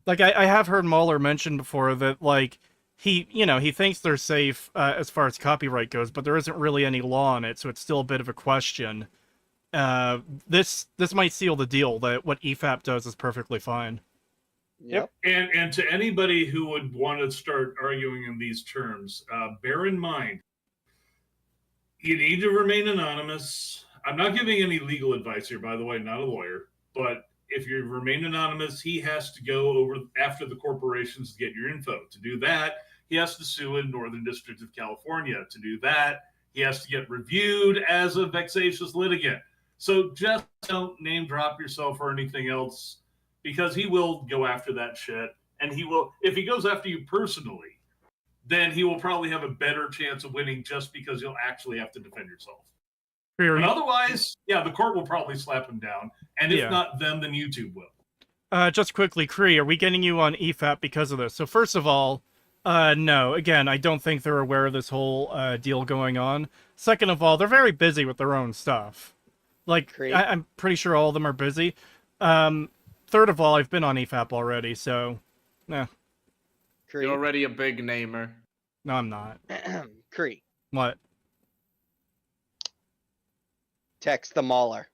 like I have heard Mahler mention before that, like, he thinks they're safe as far as copyright goes, but there isn't really any law on it, so it's still a bit of a question. This might seal the deal that what EFAP does is perfectly fine. Yep. And to anybody who would want to start arguing in these terms, bear in mind, you need to remain anonymous. I'm not giving any legal advice here, by the way, not a lawyer. But if you remain anonymous, he has to go over after the corporations to get your info. To do that, he has to sue in Northern District of California. To do that, he has to get reviewed as a vexatious litigant. So just don't name drop yourself or anything else, because he will go after that shit. And he will, if he goes after you personally, then he will probably have a better chance of winning just because you'll actually have to defend yourself. But otherwise, yeah, the court will probably slap him down. And if not them, then YouTube will. Just quickly, Kree, are we getting you on EFAP because of this? So first of all, no. Again, I don't think they're aware of this whole deal going on. Second of all, they're very busy with their own stuff. Like, I'm pretty sure all of them are busy. Third of all, I've been on EFAP already, so, nah. You're already a big namer. No, I'm not. Cree, What? text the Mauler.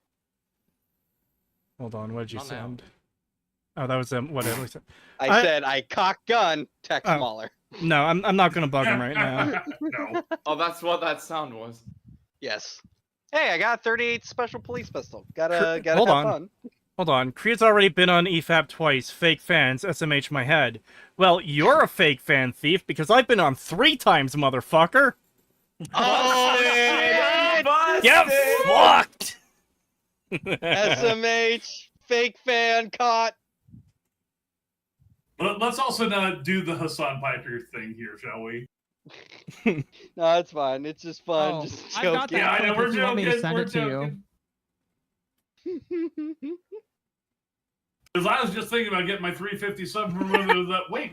Hold on, what did you Not now. send? Oh, that was what I said. I said, I cock gun, text Oh. Mauler. No, I'm not gonna bug him right now. No. Oh, that's what that sound was. Yes. Hey, I got a 38 special police pistol. Gotta Hold have on. fun. Hold on, Kree's already been on EFAP twice. Fake fans, SMH my head. Well, you're a fake fan thief because I've been on 3 times, motherfucker. Oh, shit! Get fucked! SMH, fake fan caught. But let's also not do the Hassan Piper thing here, shall we? No, it's fine. It's just fun. Oh, just I've got joking. that. Yeah, I know, If we're you want me to joking. send We're it to you. joking. Because I was just thinking about getting my 357 from one of the... Wait.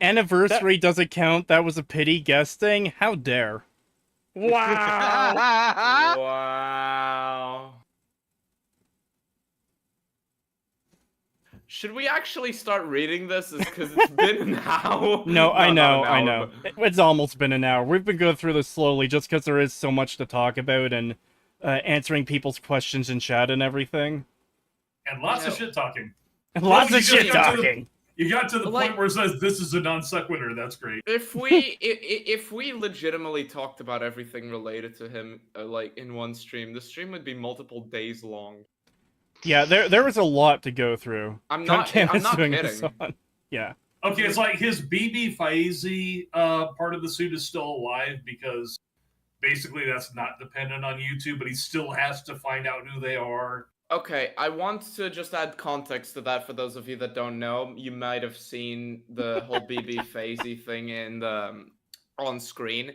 Anniversary doesn't count. That was a pity guesting. How dare? Wow. Wow. Should we actually start reading this? Because it's been an hour. No, I Not know, an I hour, know. but- It's almost been an hour. We've been going through this slowly just because there is so much to talk about and answering people's questions in chat and everything. And lots of Yeah. shit talking. And lots you of just shit got to the- talking. You got to the But, point like- where it says this is a non sequitur. That's great. If we legitimately talked about everything related to him, like in one stream, the stream would be multiple days long. Yeah, there was a lot to go through. I'm not Candace doing kidding. this on- Yeah. Okay, it's like his BB Faizi part of the suit is still alive because basically that's not dependent on YouTube, but he still has to find out who they are. Okay, I want to just add context to that for those of you that don't know. You might have seen the whole BB Faizi thing in the on screen.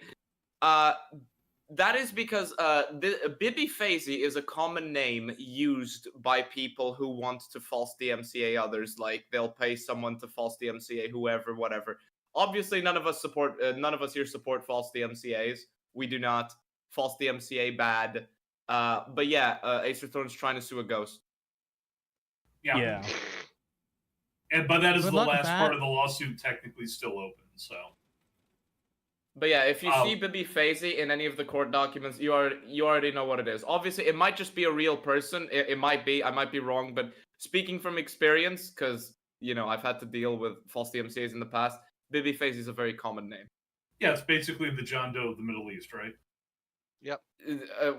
That is because BB Faizi is a common name used by people who want to false DMCA others. Like they'll pay someone to false DMCA whoever, whatever. Obviously, none of us here support false DMCAs. We do not. False DMCA bad. But yeah, Acerthorn's trying to sue a ghost. Yeah. But that is Good the luck with last that. part of the lawsuit technically still open, so. But yeah, if you see BB Faizi in any of the court documents, you already know what it is. Obviously, it might just be a real person. It might be. I might be wrong, but speaking from experience, because I've had to deal with false DMCAs in the past. BB Faizi is a very common name. Yeah, it's basically the John Doe of the Middle East, right? Yep.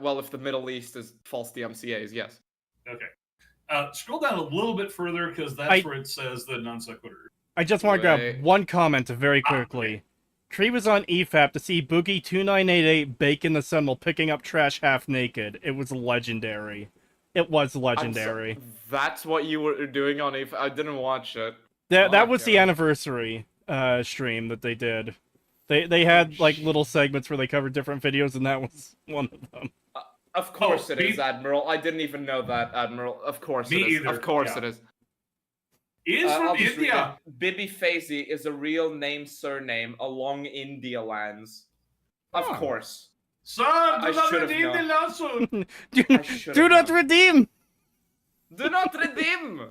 Well, if the Middle East is false DMCAs, yes. Okay. Scroll down a little bit further because that's where it says the non sequitur. I just want to grab one comment very quickly. Okay. Tree was on EFAP to see Boogie 2988 bake in the sun while picking up trash half naked. It was legendary. It was legendary. That's what you were doing on EFAP? I didn't watch it. That was the anniversary stream that they did. They had like little segments where they covered different videos, and that was one of them. Of course it is, Admiral. I didn't even know that, Admiral. Of course it is. Either. Of course it is. He is from India. BB Faizi is a real name surname along India lands. Of course. Sir, do not redeem the lawsuit. Do not redeem. Do not redeem.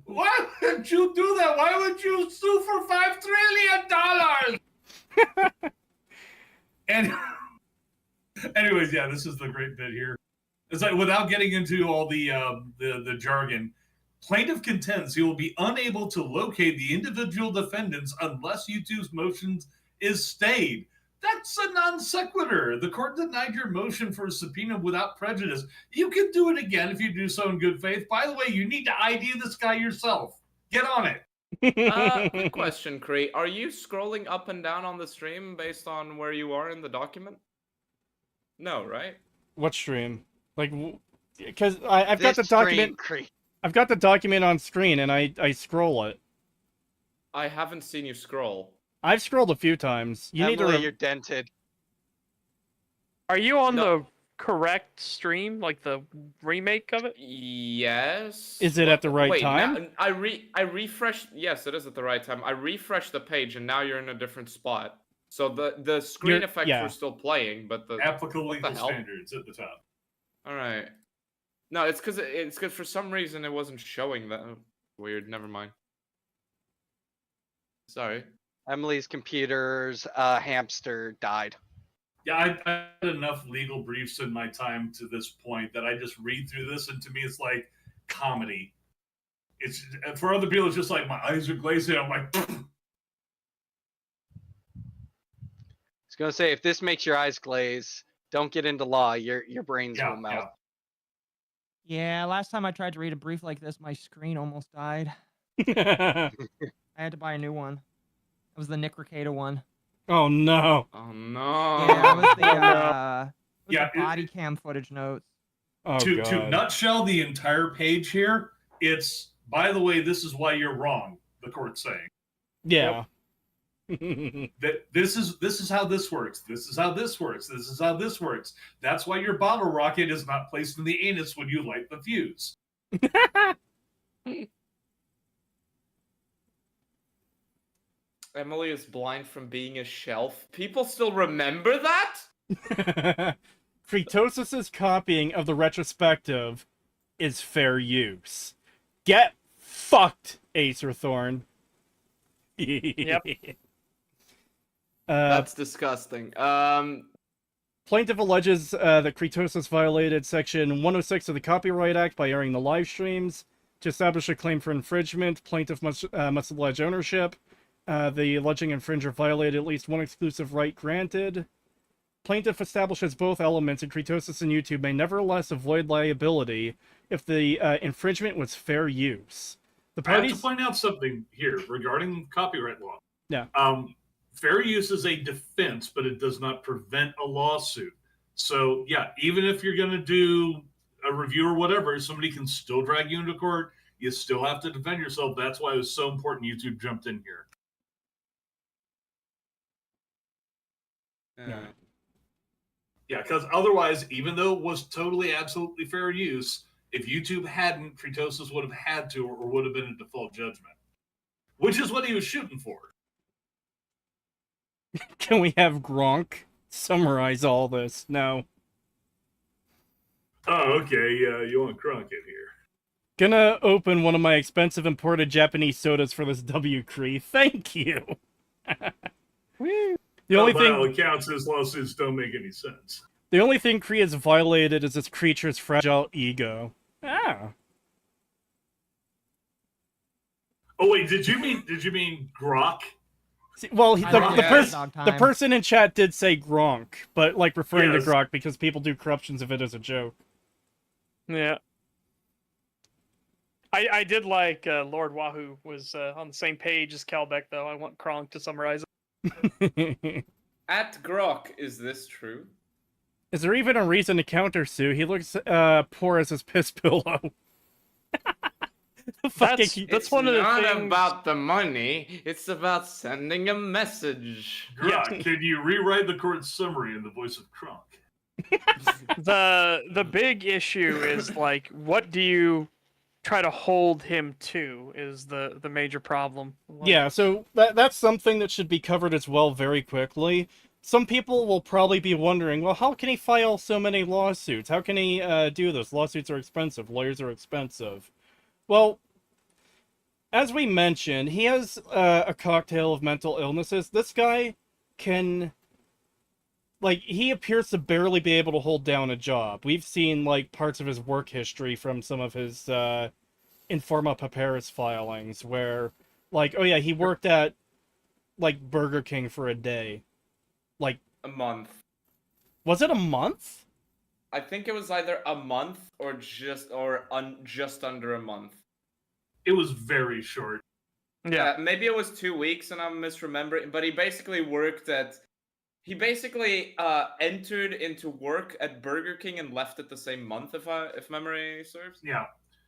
Why would you do that? Why would you sue for $5 trillion? And anyways, yeah, this is the great bit here. It's like without getting into all the jargon, plaintiff contends he will be unable to locate the individual defendants unless YouTube's motions is stayed. That's a non sequitur. The court denied your motion for a subpoena without prejudice. You can do it again if you do so in good faith. By the way, you need to ID this guy yourself. Get on it. Quick question, Cree. Are you scrolling up and down on the stream based on where you are in the document? No, right? What stream? Like, because I've got the This document. stream, I've got the document on screen, and I scroll it. I haven't seen you scroll. I've scrolled a few times. You need Emily, to. you're dented. Are you on No. the correct stream, like the remake of it? Yes. Is it at the right Wait, time? now, I refreshed. Yes, it is at the right time. I refreshed the page, and now you're in a different spot. So the screen effects were still playing, but the Applicable legal hell? standards at the top. all right. No, it's because for some reason it wasn't showing that. Weird. Never mind. Sorry. Emily's computer's hamster died. Yeah, I had enough legal briefs in my time to this point that I just read through this, and to me, it's like comedy. It's for other people, it's just like my eyes are glazing. I'm like, I was gonna say, if this makes your eyes glaze, don't get into law. Your brains will melt. Yeah, last time I tried to read a brief like this, my screen almost died. I had to buy a new one. It was the Nick Ricada one. Oh no! Oh no! Yeah, it was the body it- cam footage notes. Oh to god! nutshell the entire page here, it's, by the way, this is why you're wrong. The court's saying Yeah. that this is how this works. This is how this works. This is how this works. That's why your bottle rocket is not placed in the anus when you light the fuse. Emily is blind from being a shelf. People still remember that? Kretosis's copying of the retrospective is fair use. Get fucked, Acerthorn. Yep. That's disgusting. Plaintiff alleges that Kretosis violated Section 106 of the Copyright Act by airing the live streams. To establish a claim for infringement, plaintiff must allege ownership. The alleging infringer violated at least one exclusive right granted. Plaintiff establishes both elements, and Kretosis and YouTube may nevertheless avoid liability if the infringement was fair use. The I have parties... to point out something here regarding copyright law. Yeah. fair use is a defense, but it does not prevent a lawsuit. So, yeah, even if you're going to do a review or whatever, somebody can still drag you into court. You still have to defend yourself. That's why it was so important YouTube jumped in here. Yeah, because otherwise, even though it was totally, absolutely fair use, if YouTube hadn't, Fritosis would have had to or would have been a default judgment, which is what he was shooting for. Can we have Gronk summarize all this? No. Oh, okay. Yeah, you want Kronk in here. Gonna open one of my expensive imported Japanese sodas for this W Cree. Thank you. The only by thing all accounts, his lawsuits don't make any sense. The only thing Cree has violated is this creature's fragile ego. Ah. Oh wait, did you mean Grok? See, well, Dog the time. person in chat did say Gronk, but like referring Yes. to Grok because people do corruptions of it as a joke. Yeah. I did like Lord Wahoo was on the same page as Kelbeck, though. I want Kronk to summarize it. At Grok, is this true? Is there even a reason to counter Sue? He looks poor as his piss pillow. That's It's one of the not things. about the money. It's about sending a message. Grok, Yeah. can you rewrite the court summary in the voice of Kronk? The big issue is like, what do you try to hold him to? Is the major problem. Yeah, so that's something that should be covered as well very quickly. Some people will probably be wondering, well, how can he file so many lawsuits? How can he do this? Lawsuits are expensive. Lawyers are expensive. Well, as we mentioned, he has a cocktail of mental illnesses. This guy can... Like, he appears to barely be able to hold down a job. We've seen, like, parts of his work history from some of his Informa Papyrus filings where, like, oh yeah, he worked at, like, Burger King for a day. Like, A month. was it a month? I think it was either a month or just under a month. It was very short. Yeah. Maybe it was 2 weeks and I'm misremembering, but he basically entered into work at Burger King and left it the same month, if memory serves. Yeah.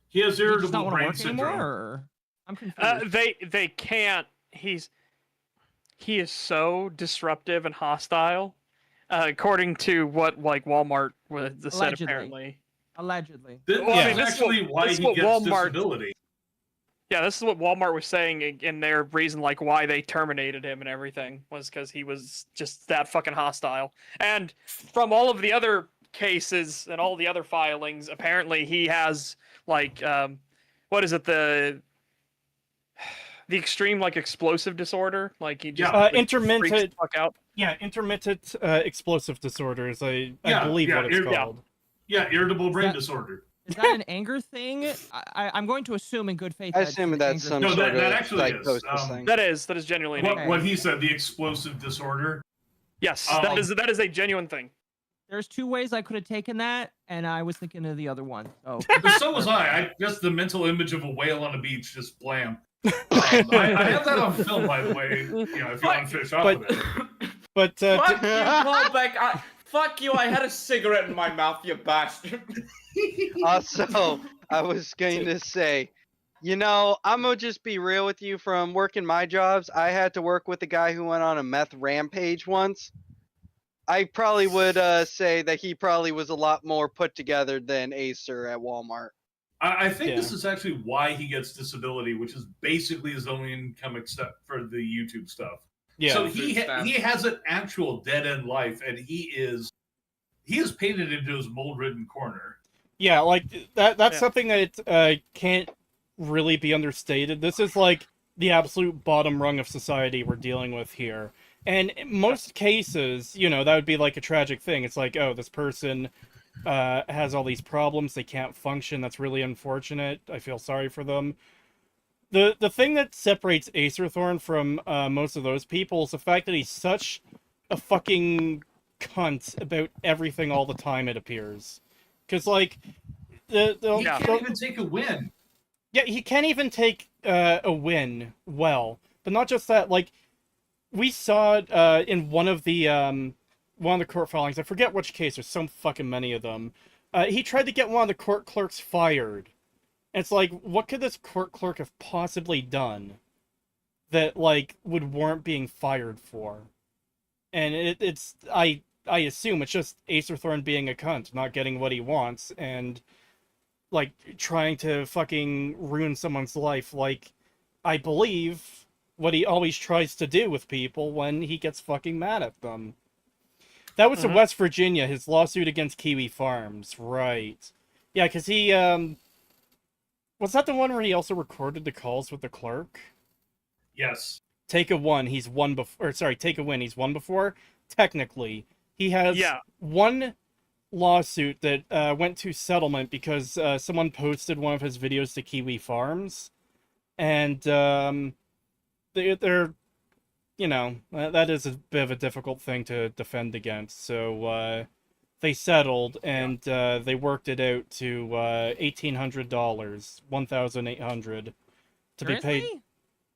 He has Do you just not irritable want to brain work anymore? syndrome. Or... I'm confused. They can't. He is so disruptive and hostile, according to what like Walmart said Allegedly. apparently. Allegedly. This Well, I is mean, this is actually what- why this is he what gets Walmart- disability. Yeah, this is what Walmart was saying in their reason, like why they terminated him and everything, was because he was just that fucking hostile. And from all of the other cases and all the other filings, apparently he has like what is it, the extreme like explosive disorder, like he just Yeah. like, Intermittent- freaks the fuck out. Yeah, intermittent explosive disorders, I believe what it's called. Yeah, irritable brain That- disorder. Is that an anger thing? I'm going to assume in good faith. I that's assume an that's anger some thing. No, sort that of actually is. psychosis thing. That is genuinely an anger. What he said, the explosive disorder. Yes, Um, that is a genuine thing. There's two ways I could have taken that, and I was thinking of the other one. So So was I. Just the mental image of a whale on a beach, just blam. I have that on film, by the way. You know, if you want to finish off with it. But Fuck you, Callback! Fuck you! I had a cigarette in my mouth, you bastard. Also, I was going to say, you know, I'm gonna just be real with you. From working my jobs, I had to work with a guy who went on a meth rampage once. I probably would say that he probably was a lot more put together than Acer at Walmart. I think Yeah. this is actually why he gets disability, which is basically his only income except for the YouTube stuff. yeah, So Food stamps. he has an actual dead end life, and he is painted into his mold ridden corner. yeah, like that's Yeah. something that can't really be understated. This is like the absolute bottom rung of society we're dealing with here. And in most cases, you know, that would be like a tragic thing. It's like, oh, this person has all these problems, they can't function, that's really unfortunate, I feel sorry for them. The thing that separates Acerthorn from most of those people is the fact that he's such a fucking cunt about everything all the time, it appears. Because, like, He Yeah. can't even take a win. yeah, he can't even take a win well. But not just that, like, we saw it in one of the court filings. I forget which case. There's so fucking many of them. He tried to get one of the court clerks fired. And it's like, what could this court clerk have possibly done that, like, would warrant being fired for? And I assume it's just Acerthorn being a cunt, not getting what he wants, and, like, trying to fucking ruin someone's life, like, I believe what he always tries to do with people when he gets fucking mad at them. That was in West Virginia, his lawsuit against Kiwi Farms, right. Yeah, because he, was that the one where he also recorded the calls with the clerk? Yes. Take a win, he's won before. Technically, he has one lawsuit that went to settlement because someone posted one of his videos to Kiwi Farms, and they're you know, that is a bit of a difficult thing to defend against. So they settled, and they worked it out to $1,800, $1,800 to be paid.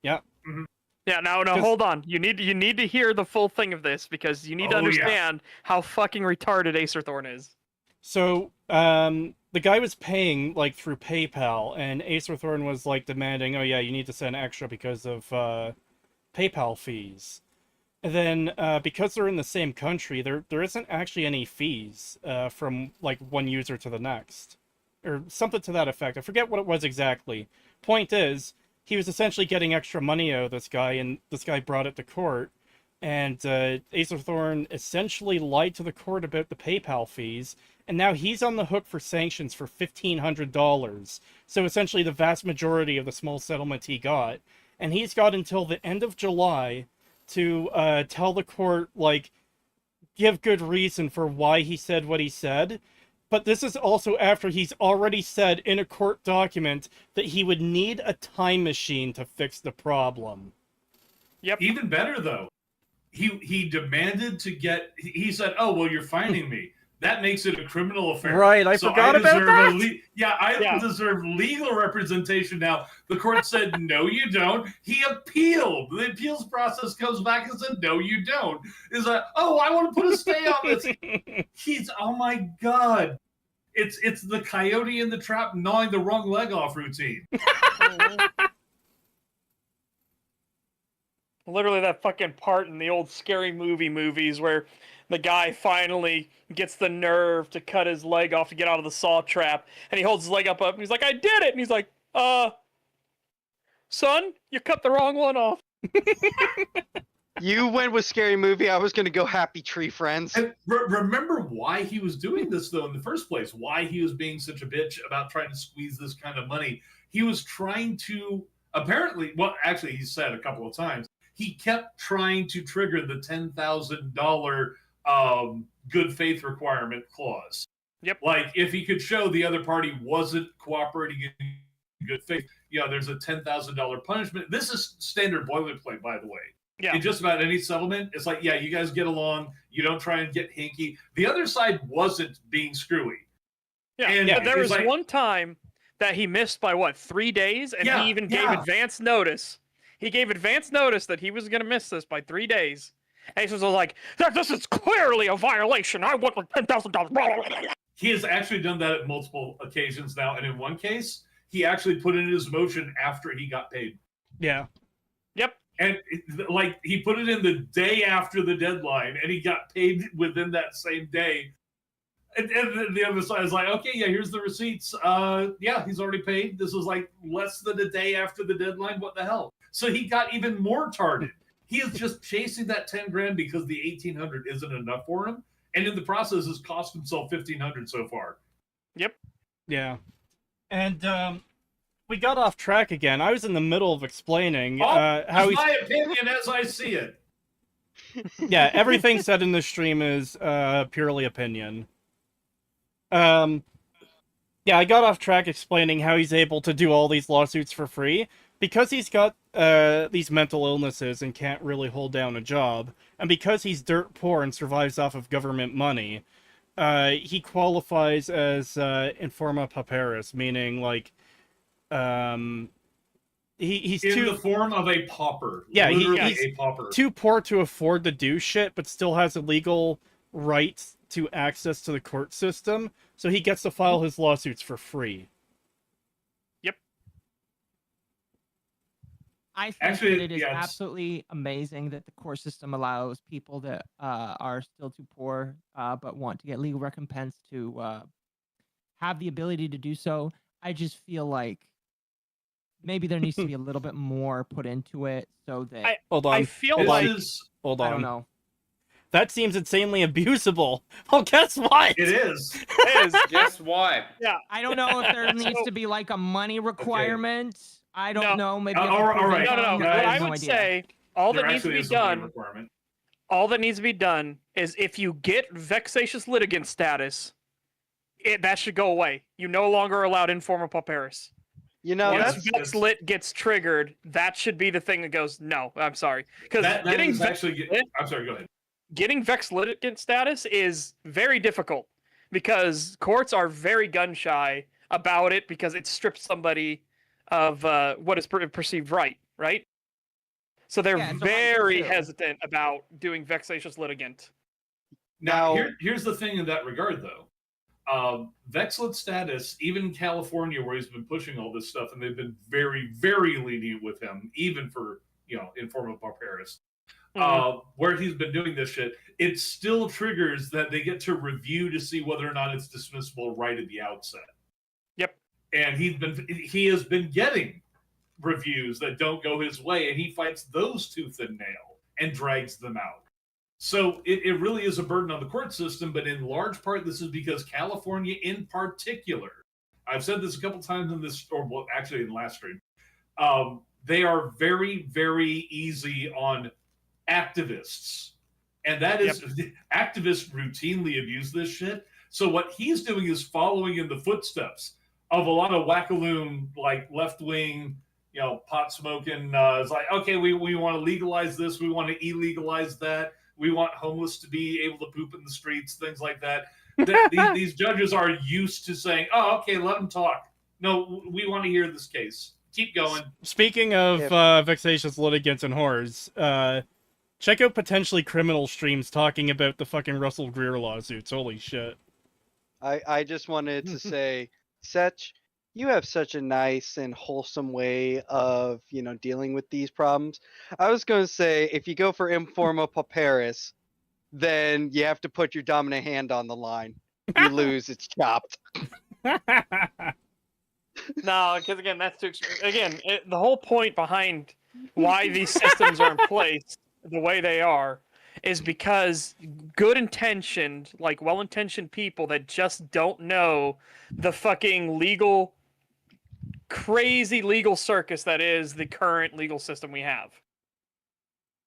Yeah. Mm-hmm. Yeah. Now, hold on. You need to hear the full thing of this because you need to understand how fucking retarded Acerthorn is. So, the guy was paying like through PayPal, and Acerthorn was like demanding, "Oh yeah, you need to send extra because of PayPal fees." And then because they're in the same country, there isn't actually any fees from like one user to the next, or something to that effect. I forget what it was exactly. Point is, he was essentially getting extra money out of this guy, and this guy brought it to court. And Acerthorn essentially lied to the court about the PayPal fees, and now he's on the hook for sanctions for $1,500. So essentially the vast majority of the small settlement he got. And he's got until the end of July to tell the court, like, give good reason for why he said what he said. But this is also after he's already said in a court document that he would need a time machine to fix the problem. Yep. Even better, though. He demanded to get... He said, oh, well, you're fining me. That makes it a criminal affair. Right, I forgot about that. I deserve legal representation now. The court said, no, you don't. He appealed. The appeals process comes back and said, no, you don't. Is like, oh, I want to put a stay on this. Oh my God. It's the coyote in the trap gnawing the wrong leg off routine. Literally that fucking part in the old scary movies where the guy finally gets the nerve to cut his leg off to get out of the saw trap, and he holds his leg up, and he's like, I did it! And he's like, son, you cut the wrong one off. You went with scary movie, I was gonna go Happy Tree Friends. And remember why he was doing this, though, in the first place? Why he was being such a bitch about trying to squeeze this kind of money? He was trying to, apparently, well, actually, he said a couple of times, he kept trying to trigger the $10,000 good faith requirement clause. Yep. Like, if he could show the other party wasn't cooperating in good faith, there's a $10,000 punishment. This is standard boilerplate, by the way. Yeah. In just about any settlement, it's like, you guys get along. You don't try and get hinky. The other side wasn't being screwy. Yeah, and there was one time that he missed by, 3 days? And he even gave advance notice. He gave advance notice that he was going to miss this by 3 days. And he was like, this is clearly a violation. I want $10,000. He has actually done that at multiple occasions now. And in one case, he actually put in his motion after he got paid. Yeah. Yep. And he put it in the day after the deadline, and he got paid within that same day. And the other side is like, okay, here's the receipts. He's already paid. This was like less than a day after the deadline. What the hell? So he got even more tarded. He is just chasing that $10,000 because the $1,800 isn't enough for him, and in the process has cost himself $1,500 so far. Yep. Yeah. And we got off track again. I was in the middle of explaining how he's... my opinion as I see it. Yeah, everything said in this stream is purely opinion. I got off track explaining how he's able to do all these lawsuits for free because he's got these mental illnesses and can't really hold down a job, and because he's dirt poor and survives off of government money, he qualifies as informa pauperis, meaning like he's in too the form of a pauper. Yeah, Literally he's a pauper. too poor to afford to do shit, but still has a legal right to access to the court system, so he gets to file his lawsuits for free. I think Actually, that it is yeah, it's- absolutely amazing that the court system allows people that are still too poor but want to get legal recompense to have the ability to do so. I just feel like maybe there needs to be a little bit more put into it so that Hold on. I feel This like is Hold I on. don't know. That seems insanely abusable. Well, guess what? it is. it is. Guess what? Yeah. I don't know if there needs So- to be like a money requirement. I don't know. Maybe all you have to prove right. No, no, no. income. Guys, What have I no would idea. say, all There that needs to actually be is a money done, requirement. all that needs to be done is if you get vexatious litigant status, that should go away. You no longer are allowed informal pauperis. You know, Yeah, Once that's VexLit gets triggered, that should be the thing that goes, no, I'm sorry. Because That getting is actually. Vex- I'm sorry. Go ahead. getting vex litigant status is very difficult because courts are very gun shy about it because it strips somebody of what is perceived right? So they're Yeah, it's a right very too. hesitant about doing vexatious litigant. Now, Now- here's the thing in that regard, though. Vexlet status, even in California, where he's been pushing all this stuff, and they've been very, very lenient with him, even for informal pauperis. Where he's been doing this shit, it still triggers that they get to review to see whether or not it's dismissible right at the outset. Yep. And he has been getting reviews that don't go his way, and he fights those tooth and nail and drags them out. So it really is a burden on the court system, but in large part, this is because California in particular, I've said this a couple times in this, or well, actually in the last stream, they are very, very easy on activists. And that is, activists routinely abuse this shit. So what he's doing is following in the footsteps of a lot of wackaloon, like left-wing, pot smoking. It's like, okay, we want to legalize this. We want to illegalize that. We want homeless to be able to poop in the streets, things like that. These judges are used to saying, oh, okay, let them talk. No, we want to hear this case. Keep going. Speaking of vexatious litigants and whores, check out potentially criminal streams talking about the fucking Russell Greer lawsuits. Holy shit. I just wanted to say, Setch, you have such a nice and wholesome way of, dealing with these problems. I was going to say, if you go for informal pauperis, then you have to put your dominant hand on the line. You lose, it's chopped. No, because again, that's too extreme. Again, the whole point behind why these systems are in place the way they are is because good-intentioned, like well-intentioned people that just don't know the fucking crazy legal circus that is the current legal system we have.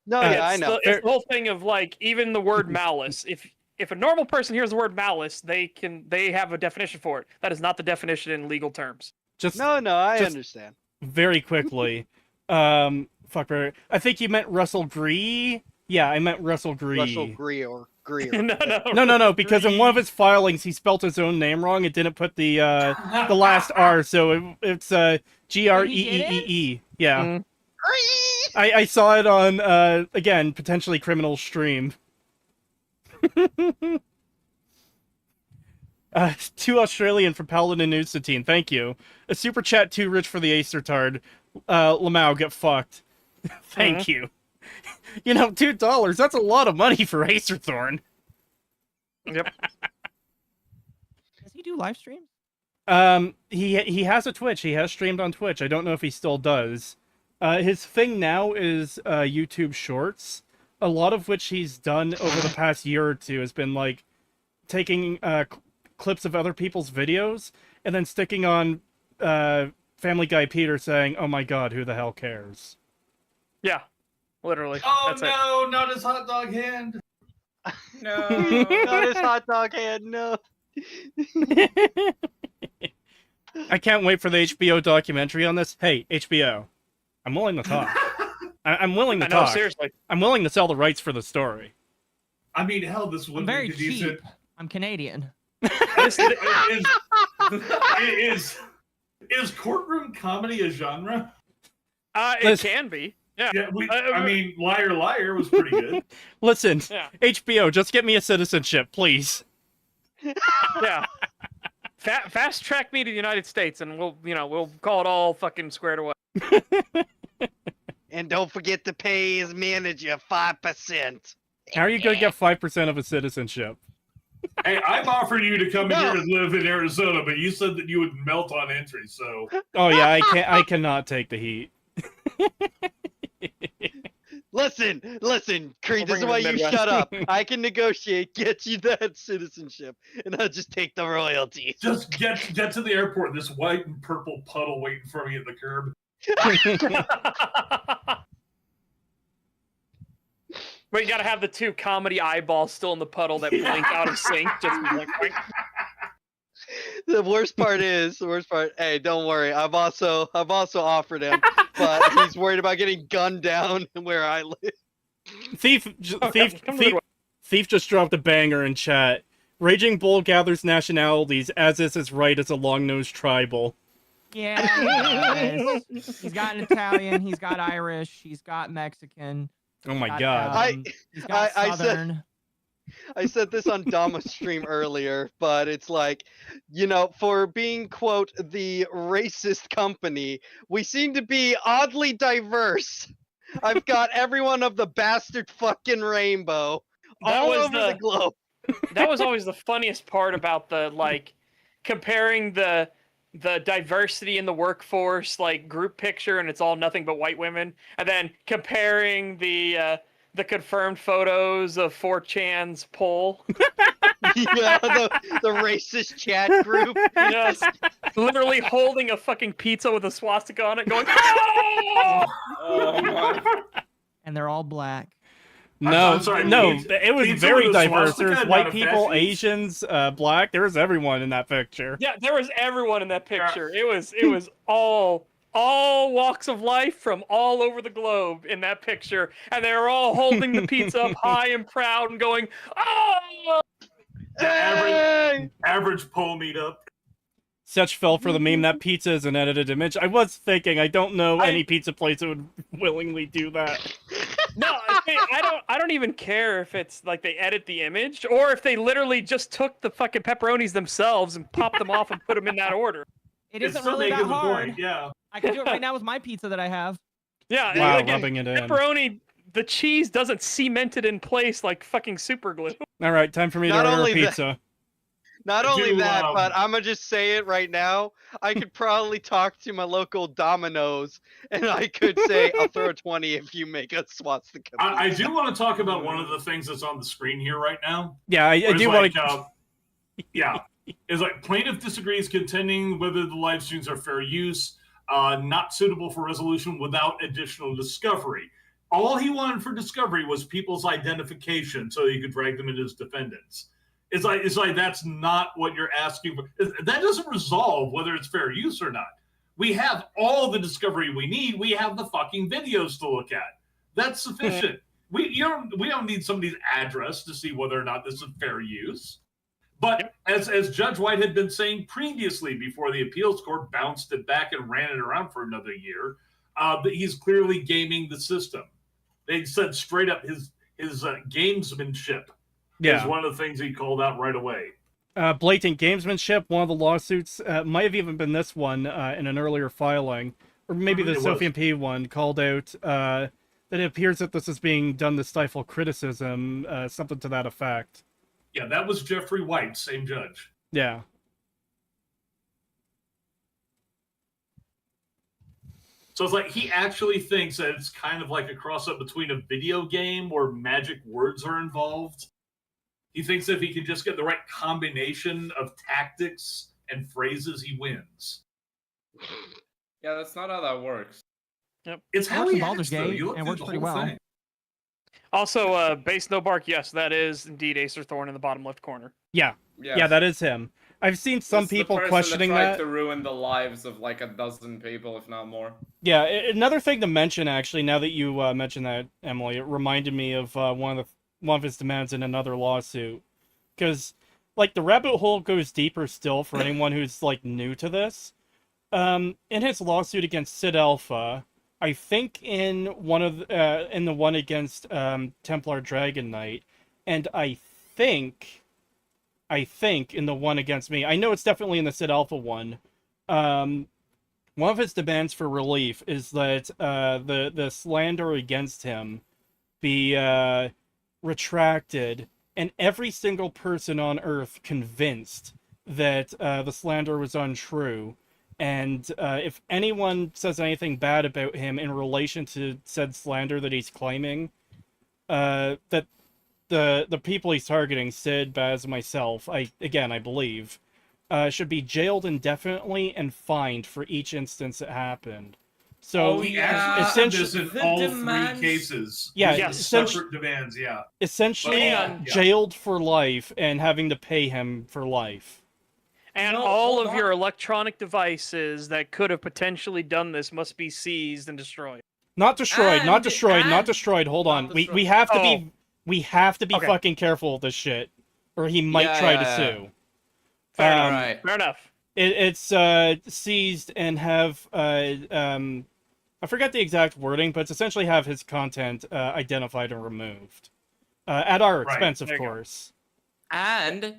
No, yeah, I know. It's the whole thing of like even the word malice. If a normal person hears the word malice, they have a definition for it. That is not the definition in legal terms. No, I understand. Very quickly. I think you meant Russell Greer. Yeah, I meant Russell Greer. Russell Greer. No, because in one of his filings he spelt his own name wrong. It didn't put the last R, so it's Greee. Yeah. Mm. I saw it on again, potentially criminal stream. 2 Australian from Paladin Newsatine, thank you. A super chat too rich for the Acerthorn. Lamau, get fucked. Thank you. $2, that's a lot of money for Acerthorn. Yep. Does he do live streams? He has a Twitch. He has streamed on Twitch. I don't know if he still does. His thing now is YouTube Shorts, a lot of which he's done over the past year or two has been like taking clips of other people's videos and then sticking on Family Guy Peter saying, "Oh my God, who the hell cares?" Yeah, literally. Oh That's no, not his hot dog hand. No. Not his hot dog hand, no. I can't wait for the HBO documentary on this. Hey, HBO, I'm willing to talk. I'm willing to I know, talk. seriously. I'm willing to sell the rights for the story. I mean, hell, this I'm would very be decent. cheap. I'm Canadian. Is courtroom comedy a genre? It can be. Yeah. Yeah, I mean, Liar Liar was pretty good. Listen, Yeah. HBO, just get me a citizenship, please. Yeah. Fast track me to the United States, and we'll call it all fucking squared away. And don't forget to pay his manager 5%. How are you gonna get 5% of a citizenship? Hey, I've offered you to come No. here and live in Arizona, but you said that you would melt on entry, so... Oh yeah, I cannot take the heat. Listen, Creed, this is bring why him to you Midwest. shut up. I can negotiate, get you that citizenship, and I'll just take the royalties. Just get to the airport, this white and purple puddle waiting for me at the curb. But you gotta have the two comedy eyeballs still in the puddle that blink out of sync. Just blink, blink. The worst part, hey, don't worry. I've also offered him, but he's worried about getting gunned down where I live. Thief just dropped a banger in chat. Raging Bull gathers nationalities, as is his right as a long-nosed tribal. Yeah, he's got an Italian, he's got Irish, he's got Mexican. Oh my got, god. He's got Southern. I said this on Dama's stream earlier, but it's like, for being, quote, the racist company, we seem to be oddly diverse. I've got everyone of the bastard fucking rainbow all over the globe. That was always the funniest part about the, comparing the diversity in the workforce, group picture, and it's all nothing but white women, and then comparing the confirmed photos of 4chan's poll. Yeah, the racist chat group. Yes, literally holding a fucking pizza with a swastika on it, going, "Oh!" Oh my. And they're all black. No, I'm sorry, no, pizza- it was pizza very with a diverse. There was swastika, white not a people, fascist? Asians, black. There was everyone in that picture. Yeah, there was everyone in that picture. It was all walks of life from all over the globe in that picture, and they were all holding the pizza up high and proud and going, "Oh!" Hey! Average poll meetup. Such fell for the meme that pizza is an edited image. I was thinking, I don't know any pizza place that would willingly do that. No, I don't even care if it's like they edit the image or if they literally just took the fucking pepperonis themselves and popped them off and put them in that order. It It's isn't still really that making the hard. point, yeah. I can do it right now with my pizza that I have. Yeah, Wow, again, rubbing it in. pepperoni, the cheese doesn't cement it in place like fucking super glue. All right, time for me Not to order only a that- pizza. Not only that, um, but I'm gonna just say it right now. I could probably talk to my local Domino's, and I could say, "I'll throw a 20 if you make a swastika." I do want to talk about one of the things that's on the screen here right now. Yeah, I It's do like, want to. yeah. It's like plaintiff disagrees contending whether the live streams are fair use, not suitable for resolution without additional discovery. All he wanted for discovery was people's identification so he could drag them into his defendants. It's like that's not what you're asking for. That doesn't resolve whether it's fair use or not. We have all the discovery we need. We have the fucking videos to look at. That's sufficient. We don't need somebody's address to see whether or not this is fair use. But as Judge White had been saying previously, before the appeals court bounced it back and ran it around for another year, that he's clearly gaming the system. They said straight up his gamesmanship is one of the things he called out right away. Blatant gamesmanship. One of the lawsuits might have even been this one in an earlier filing, or maybe the Sophie P one, called out that it appears that this is being done to stifle criticism, something to that effect. Yeah, that was Jeffrey White, same judge. Yeah. So it's like he actually thinks that it's kind of like a cross-up between a video game where magic words are involved. He thinks that if he can just get the right combination of tactics and phrases, he wins. Yeah, that's not how that works. Yep. It's I how watched he the Baldur's acts, though. Gate, You look and through works the pretty whole well. thing. Also, base no bark, yes, that is indeed Acerthorn in the bottom left corner. Yeah, that is him. I've seen some It's the people person questioning that tried that. to ruin the lives of like a dozen people, if not more. Yeah, another thing to mention, actually, now that you mentioned that, Emily, it reminded me of one of his demands in another lawsuit. Because, like, the rabbit hole goes deeper still for anyone who's, like, new to this. In his lawsuit against Sid Alpha, I think in the one against Templar Dragon Knight, and I think in the one against me. I know it's definitely in the Sid Alpha one. One of his demands for relief is that the slander against him be retracted, and every single person on Earth convinced that the slander was untrue. And if anyone says anything bad about him in relation to said slander that he's claiming, that the people he's targeting, Sid, Baz, myself, I believe, should be jailed indefinitely and fined for each instance it happened. So We actually did this in the all demands- 3 cases. Yeah, These are yes. separate demands. Yeah. essentially And- jailed for life and having to pay him for life. And No, all hold of your on. electronic devices that could have potentially done this must be seized and destroyed. Not destroyed, not And- destroyed, not and- destroyed. Hold not on. We destroyed. have to Oh. be Okay. fucking careful with this shit, or he might Yeah, try yeah, to yeah. sue. Fair Um, enough. Right. Fair enough. It's seized and have I forget the exact wording, but it's essentially have his content identified and removed at our Right, expense, of there you go. course. And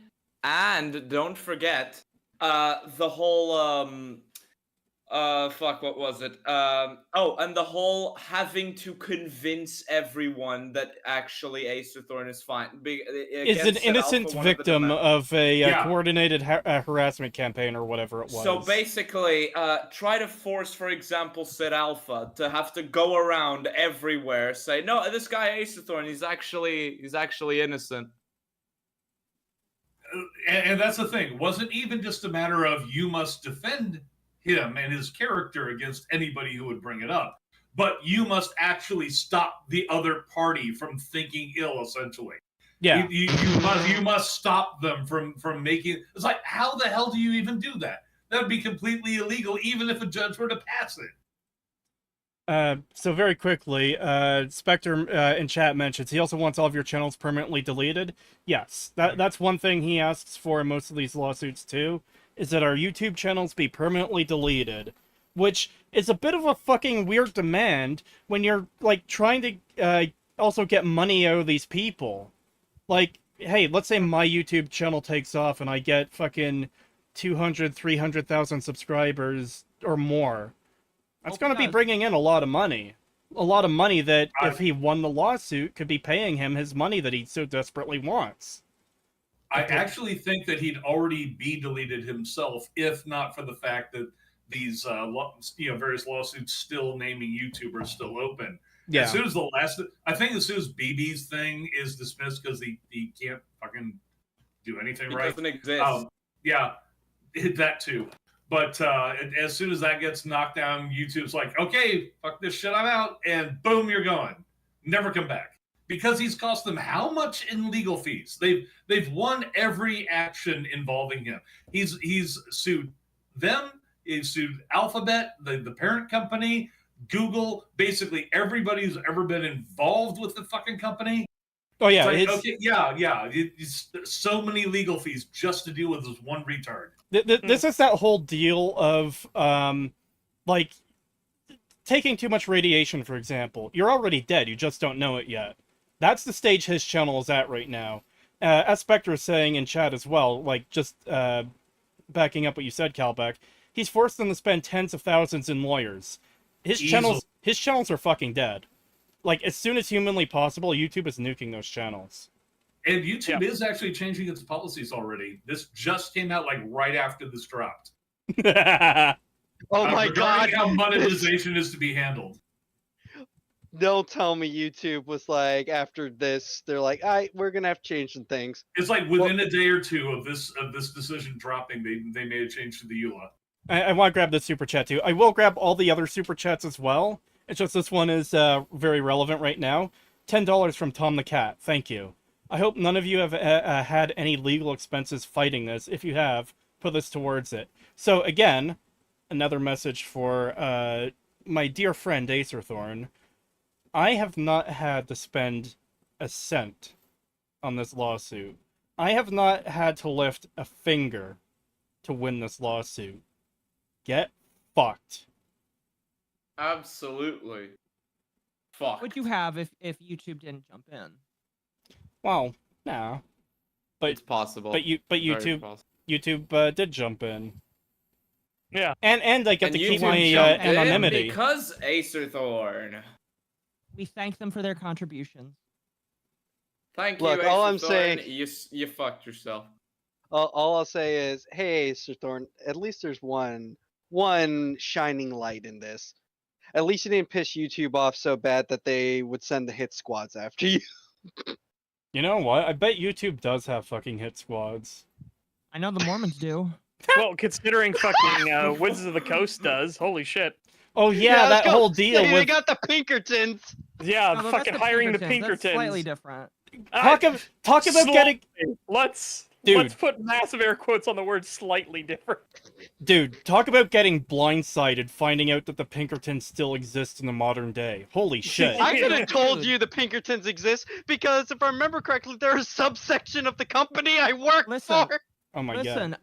don't forget the whole fuck, what was it? And the whole having to convince everyone that actually Acerthorn is fine. Is an innocent victim of a Yeah. coordinated harassment campaign or whatever it was. So basically, try to force, for example, Sid Alpha to have to go around everywhere, say, no, this guy Acerthorn, he's actually innocent. And that's the thing. It wasn't even just a matter of you must defend him and his character against anybody who would bring it up, but you must actually stop the other party from thinking ill, essentially. yeah. You must stop them from making. It's like, how the hell do you even do that? That would be completely illegal, even if a judge were to pass it. So very quickly, Spectre in chat mentions he also wants all of your channels permanently deleted. Yes, that's one thing he asks for in most of these lawsuits too, is that our YouTube channels be permanently deleted, which is a bit of a fucking weird demand when you're like trying to also get money out of these people. Like, hey, let's say my YouTube channel takes off and I get fucking 200, 300,000 subscribers or more. That's going to be bringing in a lot of money. A lot of money that, if he won the lawsuit, could be paying him his money that he so desperately wants. I actually think that he'd already be deleted himself, if not for the fact that these various lawsuits still naming YouTubers still open. Yeah. As soon as I think as soon as BB's thing is dismissed because he can't fucking do anything It right. doesn't exist. Yeah, that too. But as soon as that gets knocked down, YouTube's like, okay, fuck this shit, I'm out, and boom, you're gone. Never come back. Because he's cost them how much in legal fees? They've won every action involving him. He's sued them. He's sued Alphabet, the parent company, Google, basically everybody who's ever been involved with the fucking company. Oh yeah, It's like, okay, yeah. It's so many legal fees just to deal with this one retard. This is that whole deal of like taking too much radiation, for example. You're already dead. You just don't know it yet. That's the stage his channel is at right now. As Spectre is saying in chat as well, like just backing up what you said, Calbeck, he's forced them to spend tens of thousands in lawyers. His channels are fucking dead. Like, as soon as humanly possible, YouTube is nuking those channels. And YouTube is actually changing its policies already. This just came out like right after this dropped. Oh my god! Regarding how monetization is to be handled. Don't tell me YouTube was like, after this, they're like, we're gonna have to change some things. It's like within a day or two of this decision dropping, they made a change to the EULA. I want to grab the super chat too. I will grab all the other super chats as well. It's just this one is very relevant right now. $10 from Tom the Cat. Thank you. I hope none of you have had any legal expenses fighting this. If you have, put this towards it. So again, another message for my dear friend Acerthorn. I have not had to spend a cent on this lawsuit. I have not had to lift a finger to win this lawsuit. Get fucked. Absolutely. Fuck. Would you have if YouTube didn't jump in? Well, no. But It's possible. but Very YouTube possible. YouTube did jump in. Yeah. And I get And to keep YouTube my jumped in anonymity. because Acerthorn. We thank them for their contributions. Thank Look, you, all I'm Acerthorn. saying- You fucked yourself. All I'll say is, hey, Acerthorn, at least there's one shining light in this. At least you didn't piss YouTube off so bad that they would send the hit squads after you. You know what? I bet YouTube does have fucking hit squads. I know the Mormons do. Well, considering fucking Wizards of the Coast does, holy shit. Oh yeah, I was that gonna whole deal say, with they got the Pinkertons. Yeah, No, that's fucking hiring the Pinkertons. That's slightly different. talk about getting Let's Dude. put massive air quotes on the word slightly different. Dude, talk about getting blindsided finding out that the Pinkertons still exist in the modern day. Holy shit. I could have told you the Pinkertons exist because if I remember correctly, they're a subsection of the company I work Listen. for. Oh my god. Listen,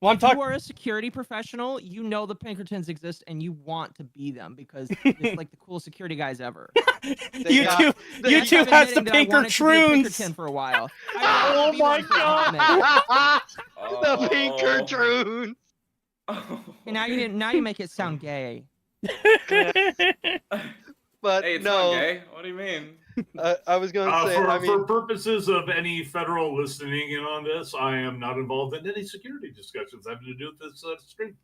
Well, I'm you talking are a security professional. You know the Pinkertons exist, and you want to be them because it's like the coolest security guys ever. YouTube they- YouTube I'm has the admitting that I wanted to be a Pinkertons. Pinkerton for a while. I wanted to Oh be my one for a hot minute. The Pinkertons. And now you make it sound gay. But Hey, it's no, not gay. What do you mean? I was going to say, For, I mean, for purposes of any federal listening in on this, I am not involved in any security discussions having to do with this stream.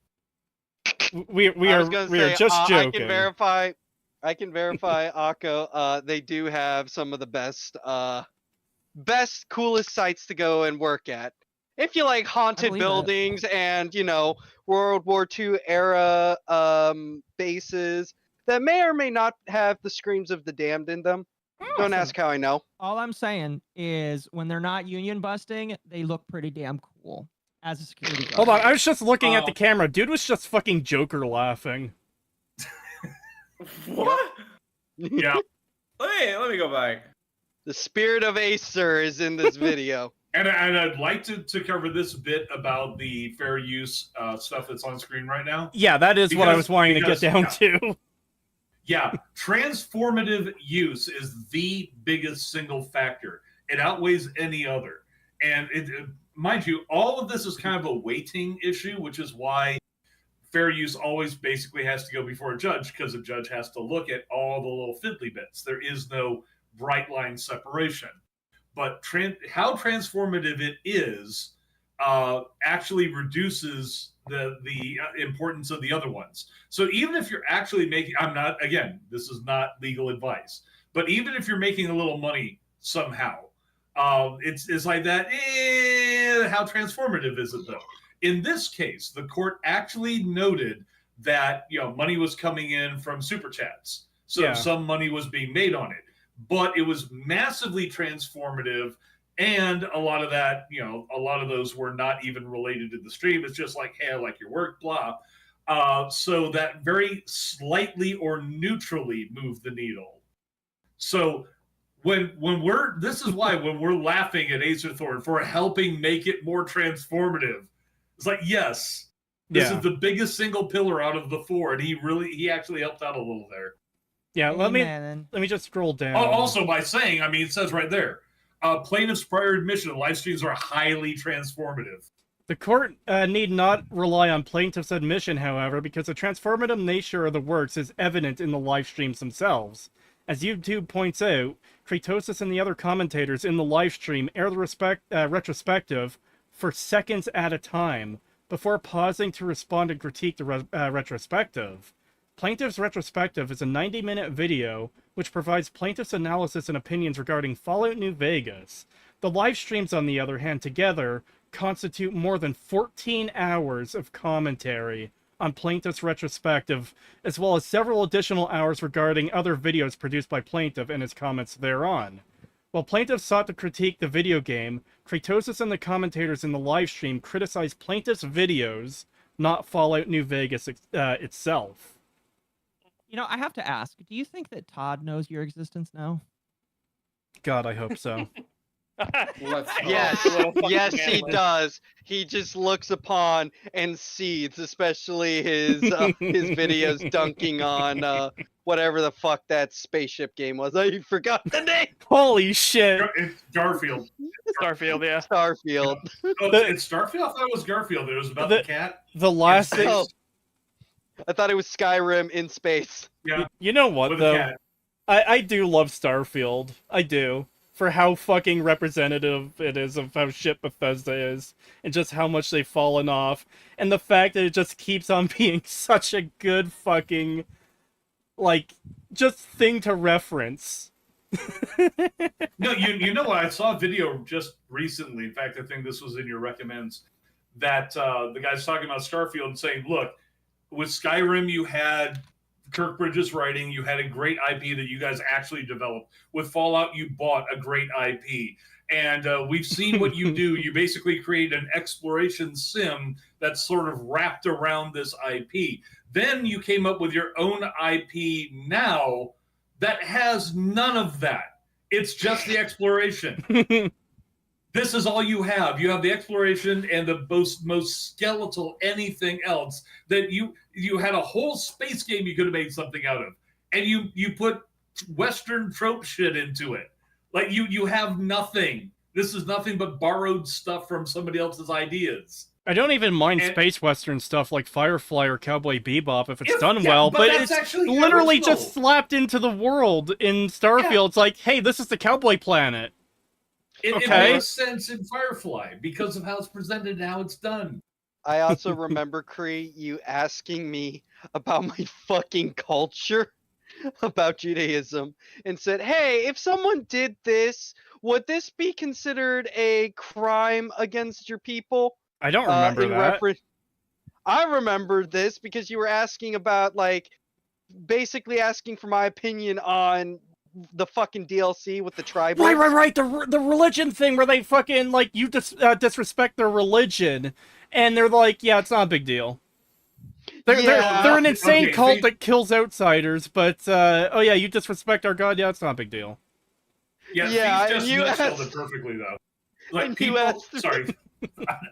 we I are was gonna say, just joking. I can verify, Akko. They do have some of the best, coolest sites to go and work at. If you like haunted believe it. buildings and World War II era bases that may or may not have the screams of the damned in them. Don't ask how I know. All I'm saying is when they're not union busting, they look pretty damn cool as a security guard. Hold on, I was just looking at the camera. Dude was just fucking Joker laughing. What? Yeah. Let me go back. The spirit of Acer is in this video. And I'd like to cover this bit about the fair use stuff that's on screen right now. Yeah, that is what I was wanting to get down to. Yeah, transformative use is the biggest single factor. It outweighs any other. And mind you, all of this is kind of a weighting issue, which is why fair use always basically has to go before a judge, because a judge has to look at all the little fiddly bits. There is no bright line separation. But how transformative it is actually reduces the importance of the other ones. So even if you're actually making, this is not legal advice, but even if you're making a little money somehow, it's like that. How transformative is it though? In this case, the court actually noted that money was coming in from Superchats, so some money was being made on it, but it was massively transformative. And a lot of that, a lot of those were not even related to the stream. It's just like, hey, I like your work, blah. So that very slightly or neutrally moved the needle. So this is why when we're laughing at Acerthorn for helping make it more transformative, it's like, yes, this is the biggest single pillar out of the four, and he actually helped out a little there. Yeah, let Amen. me just scroll down. Also, by saying, it says right there, plaintiff's prior admission and live streams are highly transformative. The court need not rely on plaintiff's admission, however, because the transformative nature of the works is evident in the live streams themselves. As YouTube points out, Kratosis and the other commentators in the live stream air the retrospective for seconds at a time, before pausing to respond and critique the retrospective. Plaintiff's retrospective is a 90-minute video which provides plaintiff's analysis and opinions regarding Fallout New Vegas. The live streams, on the other hand, together constitute more than 14 hours of commentary on plaintiff's retrospective, as well as several additional hours regarding other videos produced by plaintiff and his comments thereon. While plaintiff sought to critique the video game, Kratosis and the commentators in the live stream criticized plaintiff's videos, not Fallout New Vegas itself. I have to ask, do you think that Todd knows your existence now? God, I hope so. Let's go. Yes, Little fucking yes, he animal. does. He just looks upon and seethes, especially his videos dunking on whatever the fuck that spaceship game was. I forgot the name. Holy shit! It's Garfield. Starfield, yeah. Starfield. Oh, it's Starfield? I thought it was Garfield. It was about the cat. The last thing, Oh, I thought it was Skyrim in space. Yeah, you know what with a though? cat. I do love Starfield. I do. For how fucking representative it is of how shit Bethesda is, and just how much they've fallen off, and the fact that it just keeps on being such a good fucking, like, just thing to reference. No, you know what? I saw a video just recently. In fact, I think this was in your recommends. That the guy's talking about Starfield and saying, look, with Skyrim, you had Kirk Bridges writing, you had a great IP that you guys actually developed. With Fallout, you bought a great IP. And we've seen what you do. You basically create an exploration sim that's sort of wrapped around this IP. Then you came up with your own IP now that has none of that. It's just the exploration. This is all you have. You have the exploration and the most skeletal anything else that you had a whole space game you could have made something out of. And you put Western trope shit into it. Like you have nothing. This is nothing but borrowed stuff from somebody else's ideas. I don't even mind space western stuff like Firefly or Cowboy Bebop if it's done yeah, well, but that's it's actually literally original. just slapped into the world in Starfield. Yeah. It's like, hey, this is the cowboy planet. It Okay. makes sense in Firefly because of how it's presented and how it's done. I also remember, Kree, you asking me about my fucking culture, about Judaism, and said, hey, if someone did this, would this be considered a crime against your people? I don't remember that. I remember this because you were asking about, like, basically asking for my opinion on the fucking DLC with the tribal. Right. The religion thing where they fucking, like, you disrespect their religion, and they're like, yeah, it's not a big deal. They're an insane cult that kills outsiders, but, oh yeah, you disrespect our god, yeah, it's not a big deal. Yeah, just nutshelled it perfectly, though. Like, people, sorry.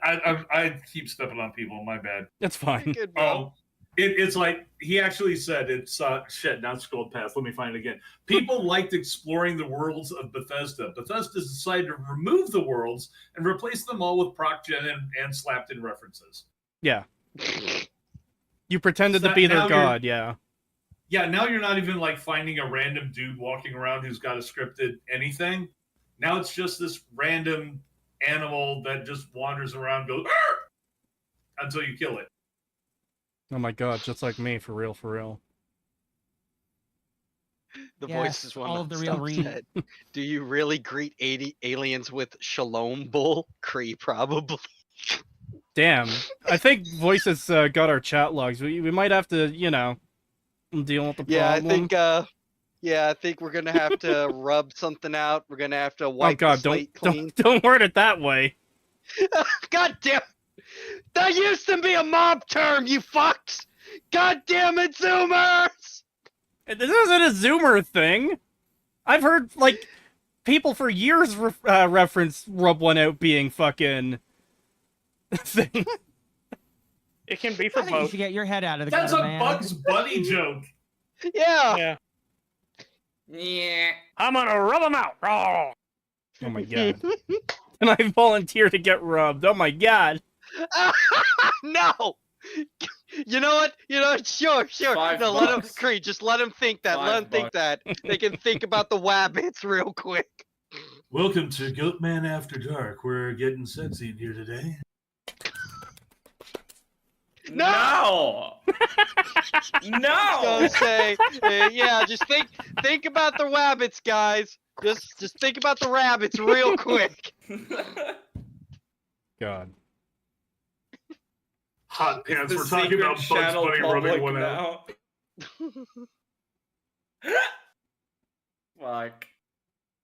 I keep stepping on people, my bad. That's fine. Good, bro. It's like, he actually said, it's, shit, now it's scrolled past, let me find it again. People liked exploring the worlds of Bethesda. Bethesda decided to remove the worlds and replace them all with proc gen and slapped in references. Yeah. You pretended to be their god, yeah. Yeah, now you're not even, like, finding a random dude walking around who's got a scripted anything. Now it's just this random animal that just wanders around and goes, "Arr!" until you kill it. Oh my god, just like me, for real, for real. The Yes, voice is one all of the real said, do you really greet aliens with Shalom Bull? Kree, probably. Damn. I think Voices got our chat logs. We might have to, you know, deal with the problem. I think we're gonna have to rub something out. We're gonna have to wipe the slate clean. Don't word it that way. God damn! That used to be a mob term, you fucks! God damn it, Zoomers! This isn't a Zoomer thing. I've heard, like, people for years reference Rub One Out being fucking thing. It can be for I think you both. should get your head out of the That's gutter, a man. Bugs Bunny joke. Yeah! Yeah. I'm gonna rub them out. Oh. Oh my god. And I volunteer to get rubbed. Oh my god. No! You know what? Sure. $5. No, let him, Kree, just let him think that. Let him $5. think that. They can think about the wabbits real quick. Welcome to Goatman After Dark. We're getting sexy in here today. No! No! So say, yeah, just think about the rabbits, guys. Just think about the rabbits real quick. God. Hot pants. The We're talking secret about Bugs channel Bunny rubbing public one out. now. Fuck.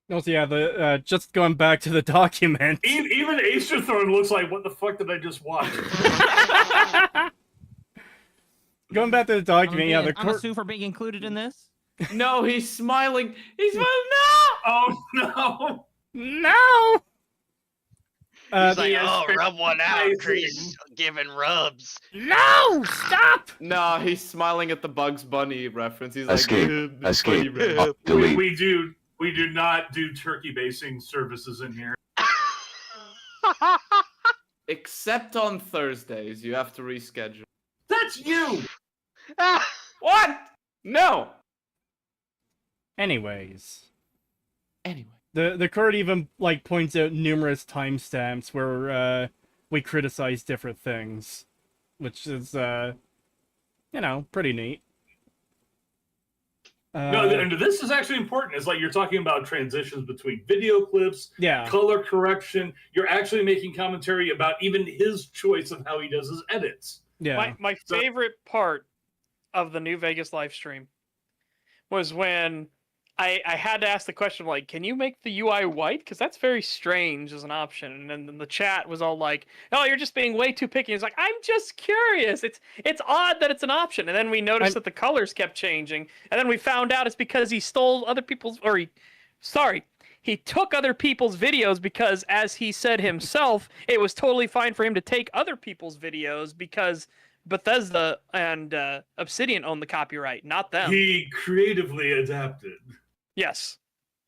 No, so yeah, the just going back to the document. Even Acerthorn looks like, what the fuck did I just watch? Going back to the document, yeah, the I'm gonna court. sue for being included in this. No, he's smiling. He's smiling. Oh no! No! He's like, He has oh, been rub one out. amazing. Chris giving rubs. No! Stop! No, he's smiling at the Bugs Bunny reference. He's like, Escape. "Bunny Escape. rub." Delete. We do not do turkey basing services in here. Except on Thursdays, you have to reschedule. That's you. What? No. Anyways. Anyway. The card even like points out numerous timestamps where we criticize different things, which is pretty neat. No, and this is actually important. It's like you're talking about transitions between video clips, yeah, color correction. You're actually making commentary about even his choice of how he does his edits. yeah. My favorite part of the New Vegas live stream was when I had to ask the question, like, can you make the UI white? Because that's very strange as an option. And then the chat was all like, oh, you're just being way too picky. It's like, I'm just curious. It's odd that it's an option. And then we noticed that the colors kept changing. And then we found out it's because he stole other people's, he took other people's videos because, as he said himself, it was totally fine for him to take other people's videos because Bethesda and Obsidian own the copyright, not them. He creatively adapted. Yes,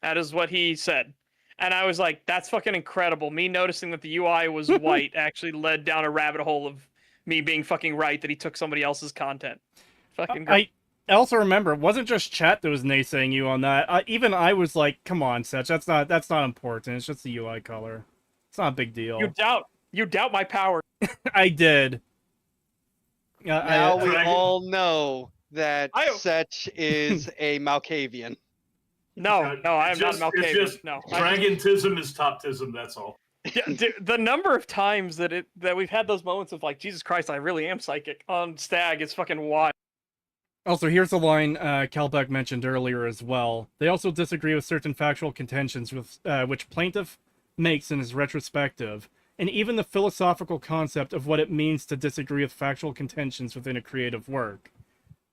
that is what he said. And I was like, that's fucking incredible. Me noticing that the UI was white actually led down a rabbit hole of me being fucking right that he took somebody else's content. Fucking great. I also remember, it wasn't just chat that was naysaying you on that. Even I was like, come on, Setch, that's not important. It's just the UI color. It's not a big deal. You doubt my power. I did. Now we all know that I- Setch is a Malkavian. No, I am not Malkavian. It's just No, Dragontism is toptism. That's all. the number of times that we've had those moments of like, Jesus Christ, I really am psychic on Stag is fucking wild. Also, here's a line Kelbeck mentioned earlier as well. They also disagree with certain factual contentions with which plaintiff makes in his retrospective, and even the philosophical concept of what it means to disagree with factual contentions within a creative work.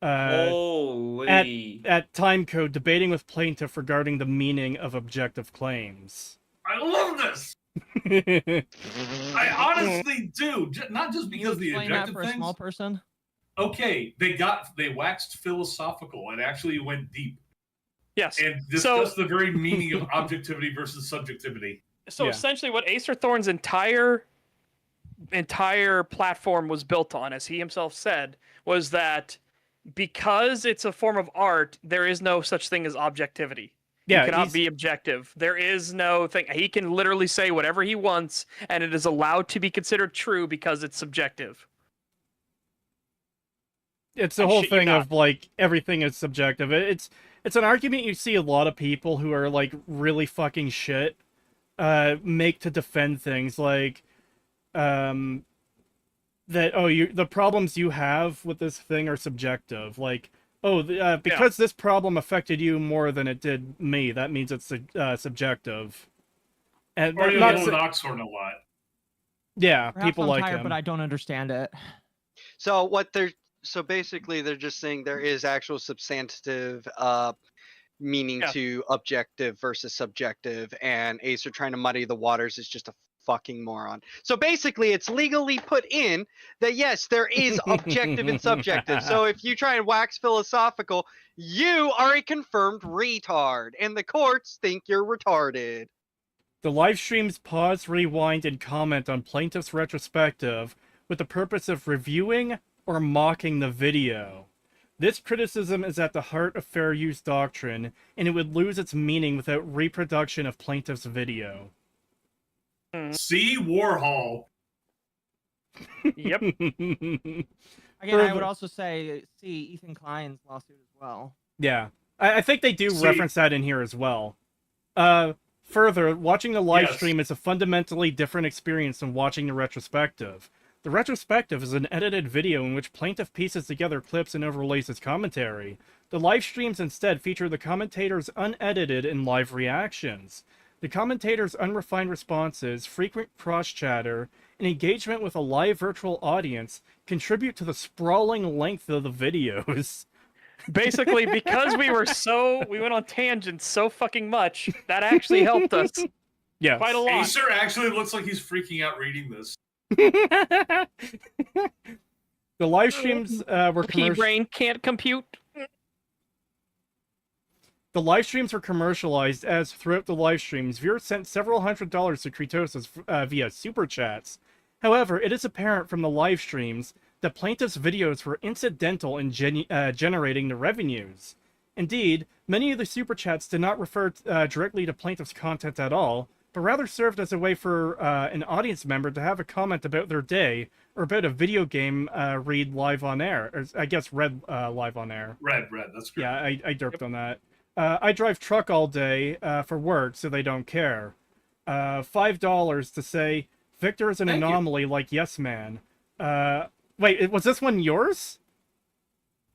Holy. At Timecode, debating with plaintiff regarding the meaning of objective claims. I love this. I honestly do. Not just because the Explain that objective for a things. small person. Okay, they waxed philosophical and actually went deep Yes. and discussed the very meaning of objectivity versus subjectivity. So Yeah. essentially what Acerthorn's entire platform was built on, as he himself said, was that because it's a form of art, there is no such thing as objectivity. Yeah, You cannot be objective. There is no thing. He can literally say whatever he wants, and it is allowed to be considered true because it's subjective. It's the I whole shit you thing not. of like everything is subjective. It's an argument you see a lot of people who are like really fucking shit make to defend things like the problems you have with this thing are subjective. Like, because this problem affected you more than it did me, that means it's subjective. And Or you not know, s- Oxhorn a lot. yeah, Perhaps people I'm like tired, him. but I don't understand it. So basically they're just saying there is actual substantive meaning Yeah. to objective versus subjective, and Acer trying to muddy the waters is just a fucking moron. So basically it's legally put in that yes, there is objective and subjective. So if you try and wax philosophical, you are a confirmed retard, and the courts think you're retarded. The live streams pause, rewind, and comment on plaintiff's retrospective with the purpose of reviewing or mocking the video. This criticism is at the heart of fair use doctrine, and it would lose its meaning without reproduction of plaintiff's video. See Warhol. Yep. Again, I Further- would also say see Ethan Klein's lawsuit as well. Yeah. I think they do See- reference that in here as well. Further, watching the live Yes. stream is a fundamentally different experience than watching the retrospective. The retrospective is an edited video in which plaintiff pieces together clips and overlays his commentary. The live streams instead feature the commentator's unedited and live reactions. The commentator's unrefined responses, frequent cross-chatter, and engagement with a live virtual audience contribute to the sprawling length of the videos. Basically, because we went on tangents so fucking much, that actually helped us. Yes. Quite a lot. Acer actually looks like he's freaking out reading this. The live streams were Pea brain can't compute. The live streams were commercialized as throughout the live streams, viewers sent several $100s to Kritosis via Superchats. However, it is apparent from the live streams that plaintiffs' videos were incidental in generating the revenues. Indeed, many of the Superchats did not refer directly to plaintiffs' content at all, but rather served as a way for an audience member to have a comment about their day, or about a video game read live on air. Or, I guess read live on air. Red, that's great. Yeah, I derped on that. I drive truck all day for work, so they don't care. $5 to say, Victor is an anomaly like Yes Man. Wait, was this one yours?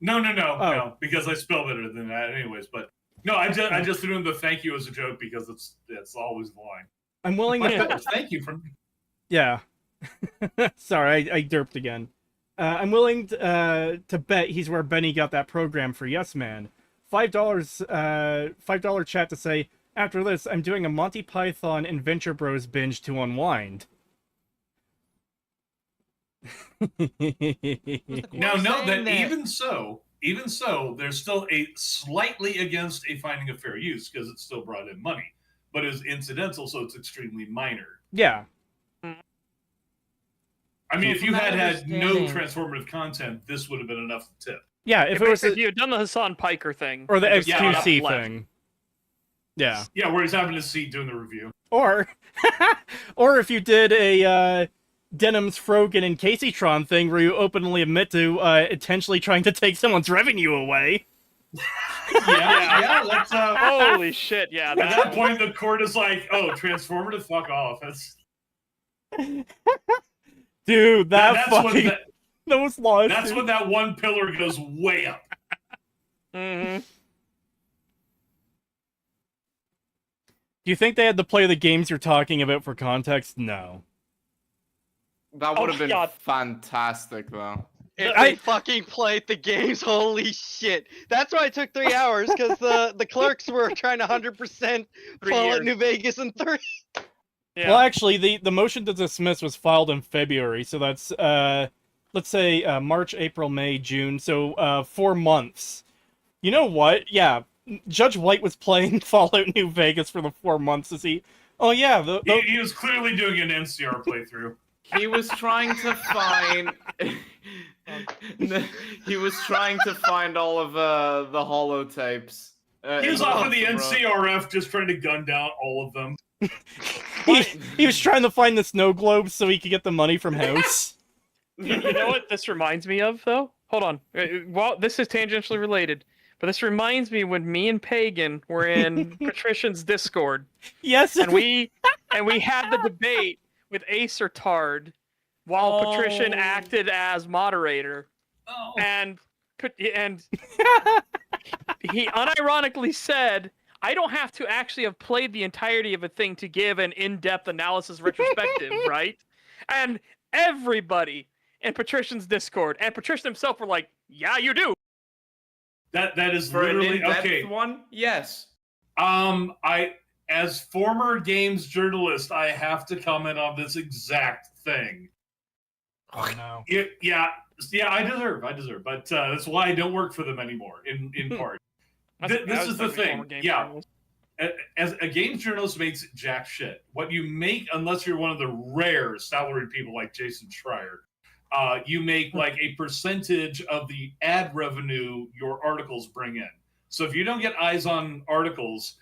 No, because I spell better than that anyways, but no, I just threw in the thank you as a joke because it's always the line. I'm willing to... Thank you from... Yeah. Sorry, I derped again. I'm willing to bet he's where Benny got that program for Yes Man. $5 chat to say, after this, I'm doing a Monty Python and Venture Bros binge to unwind. Now, note that even so, there's still a slightly against a finding of fair use because it still brought in money, but it's incidental, so it's extremely minor. Yeah. I mean, if you had no transformative content, this would have been enough to tip. Yeah, if you had done the Hassan Piker thing. Or the XQC thing. Yeah. Yeah, where he's having a seat doing the review. Or if you did a Denim's Frogan and Caseytron thing where you openly admit to intentionally trying to take someone's revenue away. Yeah, that's holy shit, yeah. At that point, the court is like, oh, transformative, fuck off. That's... Dude, that's fucking... Those laws. That's when that one pillar goes way up. Mm-hmm. Do you think they had to play the games you're talking about for context? No. That would have been fantastic, though. If they fucking played the games, holy shit. That's why it took 3 hours, because the clerks were trying to 100% Fallout New Vegas in 3. Yeah. Well, actually, the motion to dismiss was filed in February, so that's, let's say, March, April, May, June, so 4 months. You know what? Yeah, Judge White was playing Fallout New Vegas for the 4 months, is he? Oh, yeah. He was clearly doing an NCR playthrough. He was trying to find... he was trying to find all of the holotapes. He was off of the NCRF just trying to gun down all of them. he was trying to find the snow globes so he could get the money from House. You know what this reminds me of, though? Hold on. Well, this is tangentially related, but this reminds me when me and Pagan were in Patrician's Discord. Yes, and we had the debate with Acerthorn while Patrician acted as moderator, and he unironically said, I don't have to actually have played the entirety of a thing to give an in-depth analysis retrospective, right? And everybody in Patrician's Discord and Patrician himself were like, yeah, you do. That is For literally an in-depth okay. one? Yes. As former games journalist, I have to comment on this exact thing. Oh no. Yeah, I deserve, but that's why I don't work for them anymore. In part, this is the thing. Yeah, as a games journalist makes jack shit. What you make, unless you're one of the rare salaried people like Jason Schreier, you make like a percentage of the ad revenue your articles bring in. So if you don't get eyes on articles,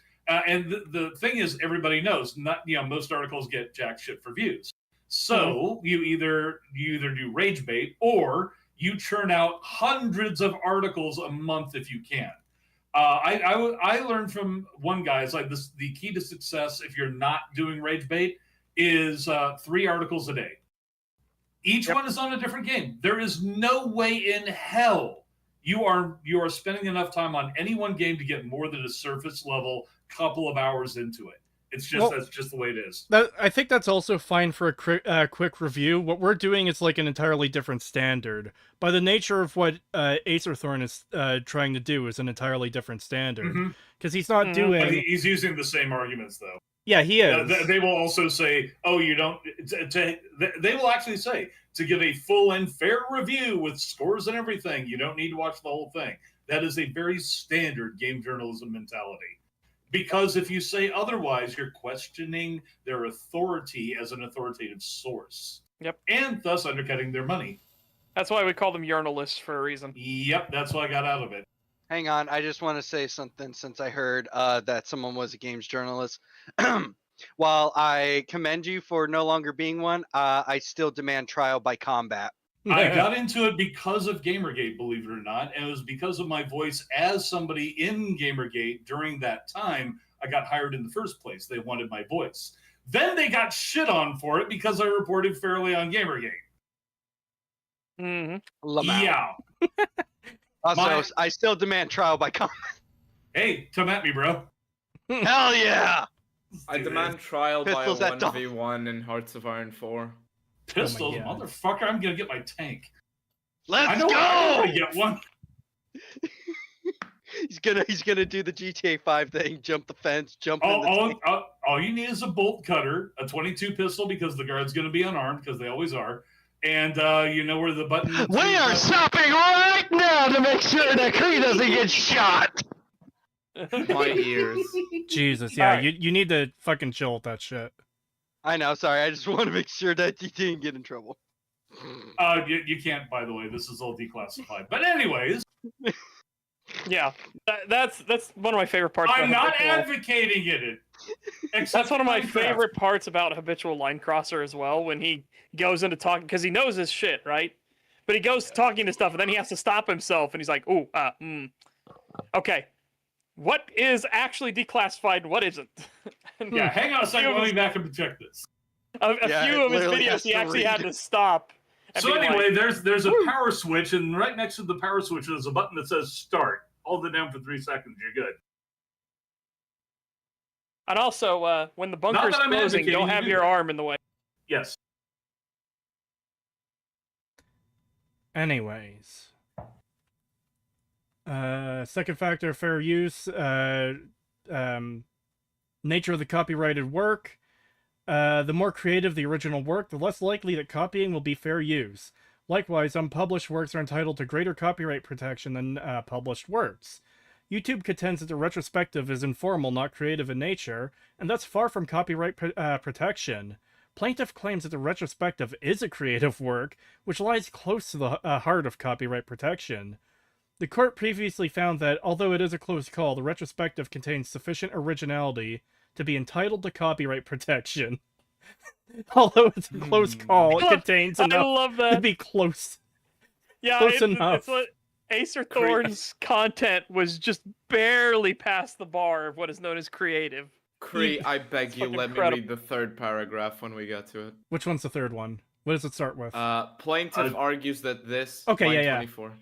and the thing is, everybody knows most articles get jack shit for views. So you either do rage bait or you churn out hundreds of articles a month if you can. I learned from one guy, it's like this: the key to success if you're not doing rage bait is 3 articles a day. Each one is on a different game. There is no way in hell you are spending enough time on any one game to get more than a surface level couple of hours into it. It's just Well- that's just the way it is. I think that's also fine for a quick review. What we're doing is like an entirely different standard. By the nature of what Acerthorn is trying to do is an entirely different standard. Mhm. Because he's not Mhm. doing... But he's using the same arguments, though. Yeah, he is. They will also say, "Oh, you don't." They will actually say to give a full and fair review with scores and everything. You don't need to watch the whole thing. That is a very standard game journalism mentality. Because if you say otherwise, you're questioning their authority as an authoritative source. Yep. And thus undercutting their money. That's why we call them journalists for a reason. Yep, that's what I got out of it. Hang on, I just want to say something since I heard that someone was a games journalist. While I commend you for no longer being one, I still demand trial by combat. I got into it because of Gamergate, believe it or not, and it was because of my voice as somebody in Gamergate during that time. I got hired in the first place. They wanted my voice. Then they got shit on for it because I reported fairly on Gamergate. Mm-hmm. Yeah. Also, I still demand trial by combat. Hey, come at me, bro. Hell yeah! I demand trial by a Pistols at dawn. 1v1 in Hearts of Iron 4. Pistols, God. motherfucker! I'm gonna get my tank. Let's I know go! I'm gonna get one. He's gonna do the GTA 5 thing, jump the fence, jump in the tank. All you need is a bolt cutter, a 22 pistol because the guard's gonna be unarmed because they always are, and you know where the button. We are stopping right now to make sure that Cree doesn't get shot. My ears. Jesus, yeah, Alright. you need to fucking chill with that shit. I know, sorry, I just want to make sure that you didn't get in trouble. You can't, by the way. This is all declassified. But anyways, Yeah, that's one of my favorite parts. I'm about not habitual- advocating it. That's one of my Minecraft. favorite parts about Habitual Line Crosser as well. When he goes into talking, because he knows his shit, right? But he goes talking to stuff, and then he has to stop himself, and he's like, "Ooh, okay, what is actually declassified? What isn't?" And Yeah, hang on a second. few of Let me his- back and check this. a Yeah, few it of his literally videos, has he to actually had read. to stop. And So be like, anyway, there's a power switch, and right next to the power switch there's a button that says start. Hold it down for 3 seconds. You're good. and also, when the bunker's that I'm closing, advocating don't you have do your that. arm in the way. Yes. Anyways. Second factor, fair use. Nature of the copyrighted work. The more creative the original work, the less likely that copying will be fair use. Likewise, unpublished works are entitled to greater copyright protection than published works. YouTube contends that the retrospective is informal, not creative in nature, and thus far from copyright protection. Plaintiff claims that the retrospective is a creative work, which lies close to the heart of copyright protection. The court previously found that, although it is a close call, the retrospective contains sufficient originality to be entitled to copyright protection. Although it's a close call, it contains I enough love to that. be close. Yeah, Close enough. It's what Acerthorn's content was just barely past the bar of what is known as creative. Cree, I beg It's you, fucking let incredible. me read the third paragraph when we get to it. Which one's the third one? What does it start with? Plaintiff argues that this. Okay, line yeah. 24.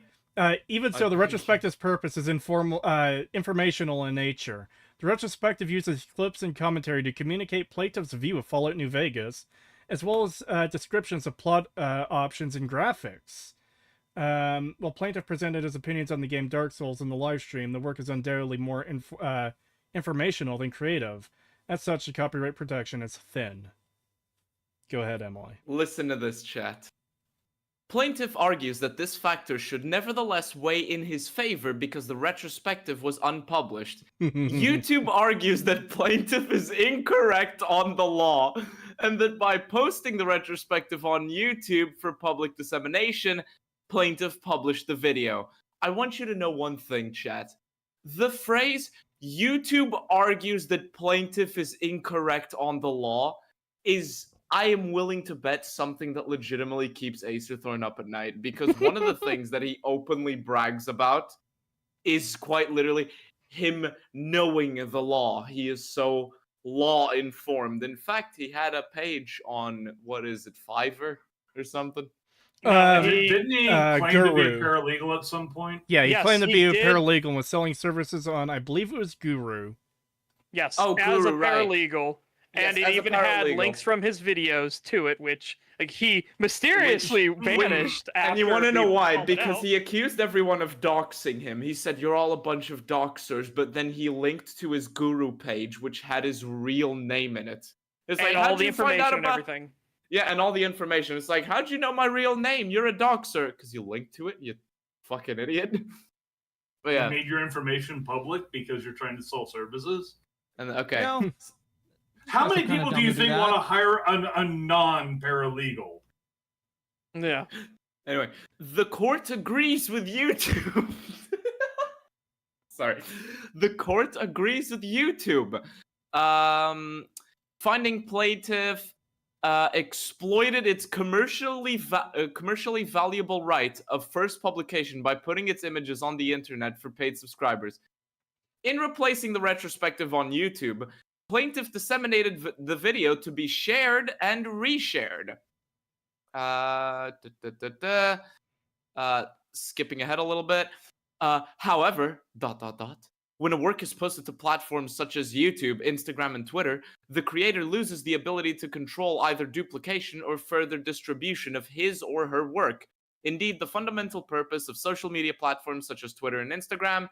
Even so, the retrospective's purpose is informational in nature. The retrospective uses clips and commentary to communicate plaintiff's view of Fallout New Vegas, as well as descriptions of plot options and graphics. While plaintiff presented his opinions on the game Dark Souls in the live stream, the work is undoubtedly more informational than creative. As such, the copyright protection is thin. Go ahead, Emily. Listen to this, chat. Plaintiff argues that this factor should nevertheless weigh in his favor because the retrospective was unpublished. YouTube argues that plaintiff is incorrect on the law, and that by posting the retrospective on YouTube for public dissemination, plaintiff published the video. I want you to know one thing, chat. The phrase, YouTube argues that plaintiff is incorrect on the law, is, I am willing to bet, something that legitimately keeps Acerthorn up at night, because one of the things that he openly brags about is quite literally him knowing the law. He is so law informed. In fact, he had a page on, what is it, Fiverr or something? Didn't he claim to be a Guru. paralegal at some point? Yeah, he Yes, claimed to he be a did. paralegal and was selling services on, I believe it was Guru. Yes, Oh, as a Guru, right. paralegal, and Yes, it as a even had paralegal. links from his videos to it, which like he mysteriously vanished after. And you want to know we why? called it Because out. he accused everyone of doxing him. He said, you're all a bunch of doxers, but then he linked to his Guru page, which had his real name in it. It's and like, all how'd the you find out information and about... everything. Yeah, and all the information. It's like, how'd you know my real name? You're a doxer. Because you linked to it, you fucking idiot. But You yeah, made your information public because you're trying to sell services. and okay. No. How Also many kinda people dumb do you to do think that. want to hire a non-paralegal? Yeah. Anyway, the court agrees with YouTube. Sorry. The court agrees with YouTube. Finding plaintiff exploited its commercially valuable right of first publication by putting its images on the internet for paid subscribers. In replacing the retrospective on YouTube, plaintiff disseminated the video to be shared and reshared. Skipping ahead a little bit. However, ... when a work is posted to platforms such as YouTube, Instagram, and Twitter, the creator loses the ability to control either duplication or further distribution of his or her work. Indeed, the fundamental purpose of social media platforms such as Twitter and Instagram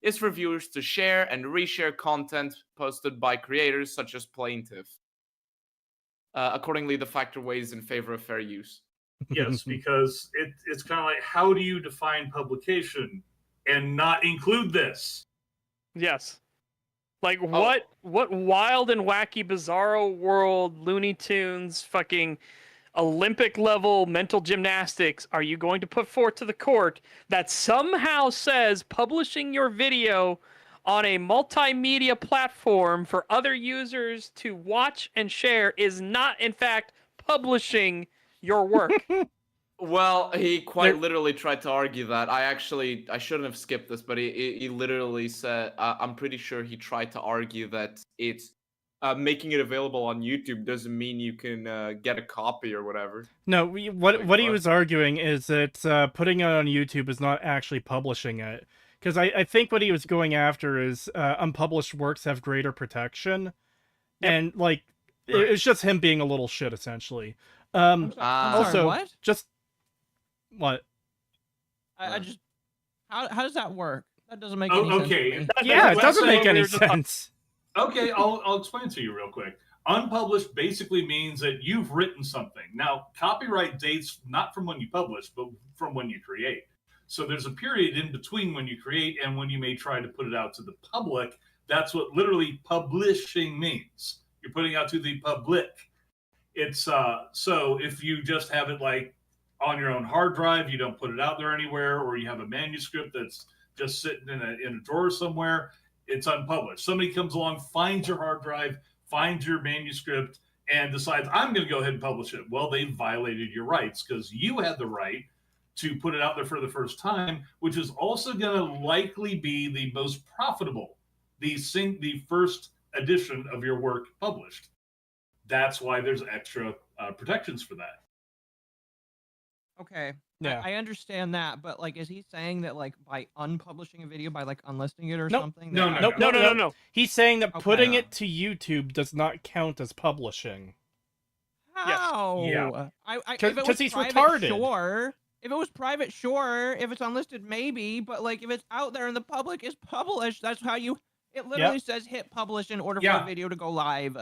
is for viewers to share and reshare content posted by creators such as plaintiff. Accordingly, the factor weighs in favor of fair use. Yes, because it's kind of like, how do you define publication and not include this? Yes. Like what wild and wacky bizarro world Looney Tunes fucking Olympic level mental gymnastics are you going to put forth to the court that somehow says publishing your video on a multimedia platform for other users to watch and share is not in fact publishing your work? Well, he quite literally tried to argue that. I shouldn't have skipped this, but he literally said, I'm pretty sure he tried to argue that it's making it available on YouTube doesn't mean you can get a copy or whatever. No, what he was arguing is that putting it on YouTube is not actually publishing it. Because I think what he was going after is unpublished works have greater protection. Yep. And, like, it's just him being a little shit, essentially. I'm sorry, Also, what? just... What? I just how does that work? That doesn't make Oh, any sense. okay. To me. Yeah, it Well, doesn't so make we any were just talking- sense. Okay, I'll explain to you real quick. Unpublished basically means that you've written something. Now, copyright dates not from when you publish, but from when you create. So there's a period in between when you create and when you may try to put it out to the public. That's what literally publishing means. You're putting out to the public. It's so if you just have it like on your own hard drive, you don't put it out there anywhere, or you have a manuscript that's just sitting in a drawer somewhere, it's unpublished. Somebody comes along, finds your hard drive, finds your manuscript, and decides, I'm going to go ahead and publish it. Well, they violated your rights because you had the right to put it out there for the first time, which is also going to likely be the most profitable, the first edition of your work published. That's why there's extra protections for that. Okay. Yeah. I understand that, but like, is he saying that like by unpublishing a video, by like unlisting it or Nope. something? No, that- No. He's saying that Okay. putting it to YouTube does not count as publishing. How? Yeah. If it 'Cause was he's private, retarded. Sure. If it was private, sure. If it's unlisted, maybe. But like, if it's out there in the public, it's published. That's how you. It literally says hit publish in order for Yeah. a video to go live.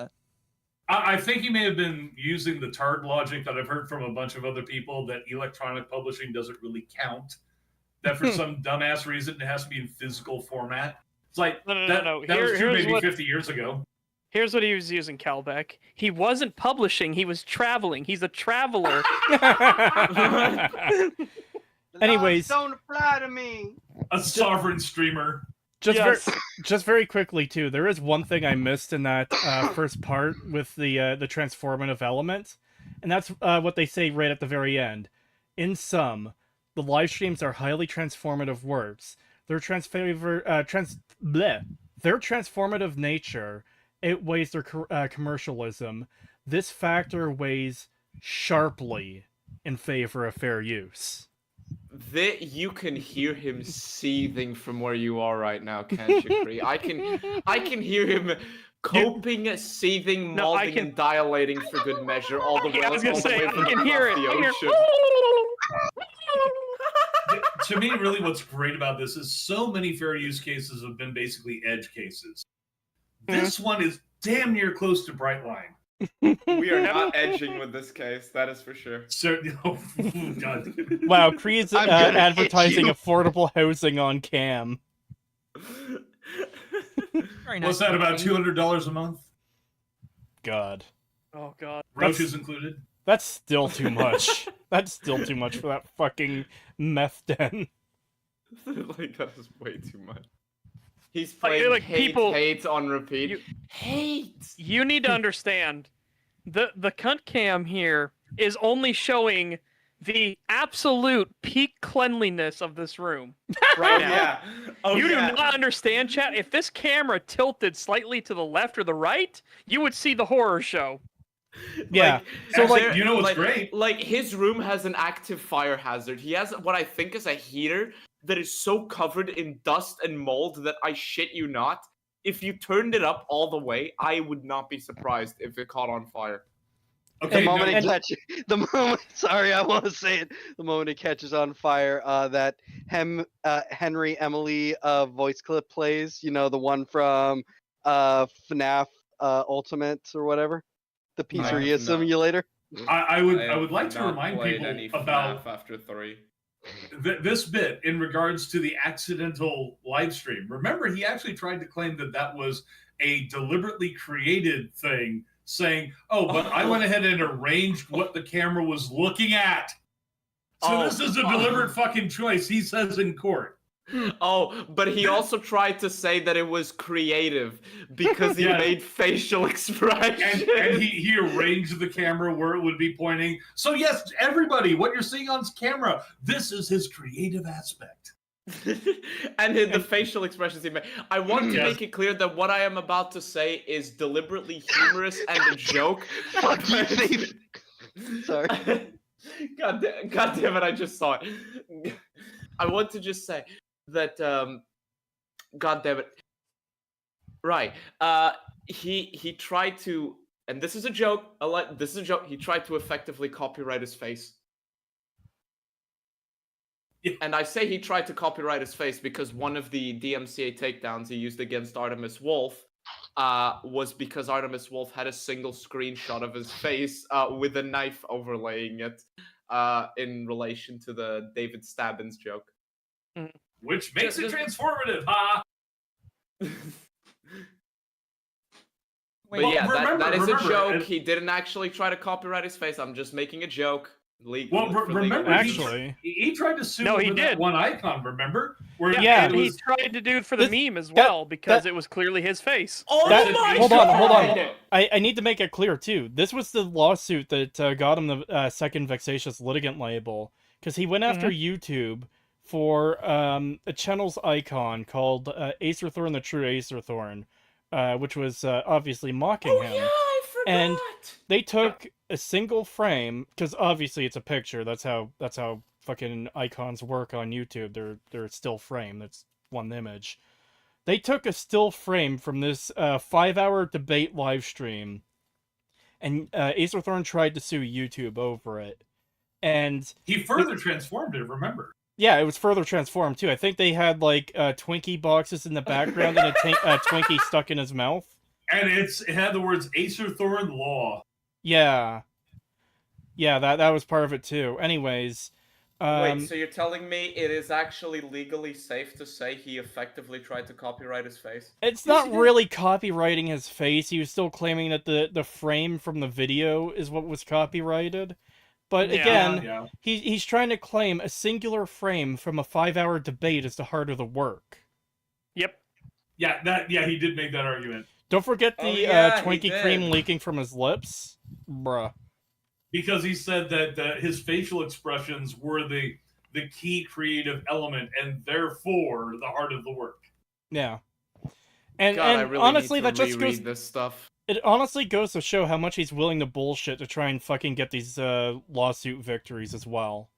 I think he may have been using the TARD logic that I've heard from a bunch of other people that electronic publishing doesn't really count. That for some dumbass reason it has to be in physical format. It's like No. that was true Here's maybe what- 50 years ago. Here's what he was using, Calbeck. He wasn't publishing, he was traveling. He's a traveler. Anyways. Laws don't apply to me. A sovereign streamer. Just very quickly too, there is one thing I missed in that first part with the transformative element, and that's what they say right at the very end. In sum, the live streams are highly transformative works. Their transformative nature outweighs their commercialism. This factor weighs sharply in favor of fair use. You can hear him seething from where you are right now, can't you, Kree? I can hear him coping, seething, No, I molding, can- and dilating for good measure, all the way, I was gonna all the say, way I from can hear it. across the I hear ocean. To me, really, what's great about this is so many fair use cases have been basically edge cases. This one is damn near close to Brightline. We are not edging with this case, that is for sure. So, oh, God. Wow, Kree's I'm gonna hit advertising you. affordable housing on cam. Very What's nice that, about looking. $200 a month? God. Oh god. Roaches included? That's still too much. That's still too much for that fucking meth den. Like, that is way too much. He's Like, playing like, people- hate on repeat. you- Hate! You need to understand, the cunt cam here is only showing the absolute peak cleanliness of this room right now. Yeah. Oh, You yeah. do not understand, chat. If this camera tilted slightly to the left or the right, you would see the horror show. Yeah. So, like, there- you know what's great? Like, his room has an active fire hazard. He has what I think is a heater that is so covered in dust and mold that I shit you not, if you turned it up all the way, I would not be surprised if it caught on fire. Okay, The moment now- it catches, sorry, I want to say it. The moment it catches on fire, that Henry Emily voice clip plays. You know, the one from FNAF Ultimate or whatever, the pizzeria have not. simulator. I would like to not remind played people any about FNAF after 3. this bit in regards to the accidental live stream. Remember, he actually tried to claim that that was a deliberately created thing, saying, "Oh, but I went ahead and arranged what the camera was looking at." So this is a deliberate fucking choice, he says in court. Oh, but he also tried to say that it was creative because he Yeah. made facial expressions. And he arranged the camera where it would be pointing. So yes, everybody, what you're seeing on camera, this is his creative aspect. And the facial expressions he made. I want to Yes. make it clear that what I am about to say is deliberately humorous and a joke. Fuck you, thief. Sorry. God damn it, I just saw it. I want to just say that, God damn it. Right. He tried to, and this is a joke, this is a joke, he tried to effectively copyright his face. Yeah. And I say he tried to copyright his face because one of the DMCA takedowns he used against Artemis Wolf was because Artemis Wolf had a single screenshot of his face with a knife overlaying it in relation to the David Stabbins joke. Which makes it Just- transformative, huh? But Wait, yeah, that is a remember, joke. and- He didn't actually try to copyright his face. I'm just making a joke. Well, For legal remember, reasons. Actually, he tried to sue No, he over that did. one icon, remember? Where Yeah. it He was, tried to do it for the This- meme as well because that- it was clearly his face. Oh That- my hold god! on. I need to make it clear too. This was the lawsuit that got him the second Vexatious Litigant label, because he went after YouTube for a channel's icon called Acerthorn, the True Acerthorn, which was obviously mocking Oh him. yeah, I forgot. And they took a single frame, because obviously it's a picture. That's how fucking icons work on YouTube. They're a still frame. That's one image. They took a still frame from this 5-hour debate live stream, and Acerthorn tried to sue YouTube over it. And he further transformed it, remember? yeah, it was further transformed too. I think they had like Twinkie boxes in the background and a Twinkie stuck in his mouth. And it had the words Acerthorn Law. Yeah, that was part of it too. Anyways, Wait, so you're telling me it is actually legally safe to say he effectively tried to copyright his face? it's not really copywriting his face. He was still claiming that the frame from the video is what was copyrighted. But Yeah. again, Yeah. he's trying to claim a singular frame from a 5-hour debate is the heart of the work. Yep. Yeah, he did make that argument. Don't forget Oh, the yeah, he Twinkie cream did. leaking from his lips. Bruh. Because he said that his facial expressions were the key creative element and therefore the heart of the work. Yeah. And, God, I and really honestly, need to that just reread goes. this stuff. It honestly goes to show how much he's willing to bullshit to try and fucking get these lawsuit victories as well.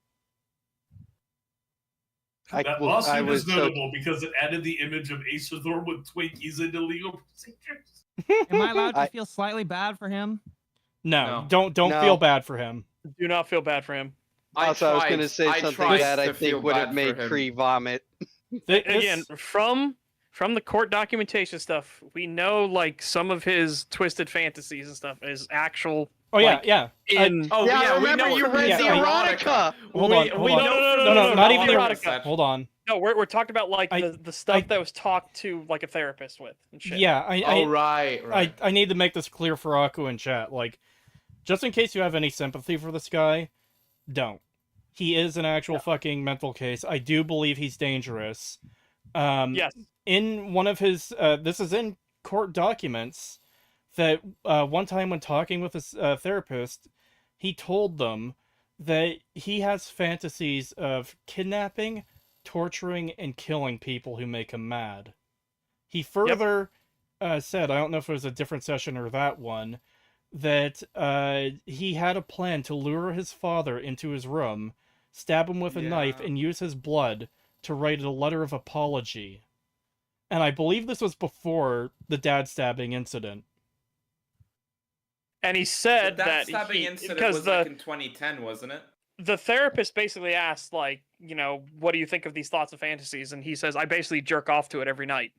That lawsuit is notable because it added the image of Acerthorn with Twinkies into legal procedures. Am I allowed to I- feel slightly bad for him? No, No. don't No. feel bad for him. Do not feel bad for him. Also, I was going to say something tried that I to think feel would have bad made for him. Kree vomit. Again, from the court documentation stuff, we know like some of his twisted fantasies and stuff is actual. Oh yeah, like, yeah. In Oh Yeah, we remember know you from read his the erotica. erotica. Hold on, hold on. No, not even the erotica. Hold on. No, we're talking about like I- the stuff I- that was talked to like a therapist with and shit. Yeah, Right. I need to make this clear for Aku in chat. Like, just in case you have any sympathy for this guy, don't. He is an actual fucking mental case. I do believe he's dangerous. Yes. In one of his, this is in court documents, that one time when talking with his therapist, he told them that he has fantasies of kidnapping, torturing, and killing people who make him mad. He further said, I don't know if it was a different session or that one, that he had a plan to lure his father into his room, stab him with a knife, Yeah. and use his blood to write a letter of apology. And I believe this was before the dad stabbing incident. And he said That that stabbing incident because was like in 2010, wasn't it? the therapist basically asked, like, you know, what do you think of these thoughts and fantasies? And he says, I basically jerk off to it every night.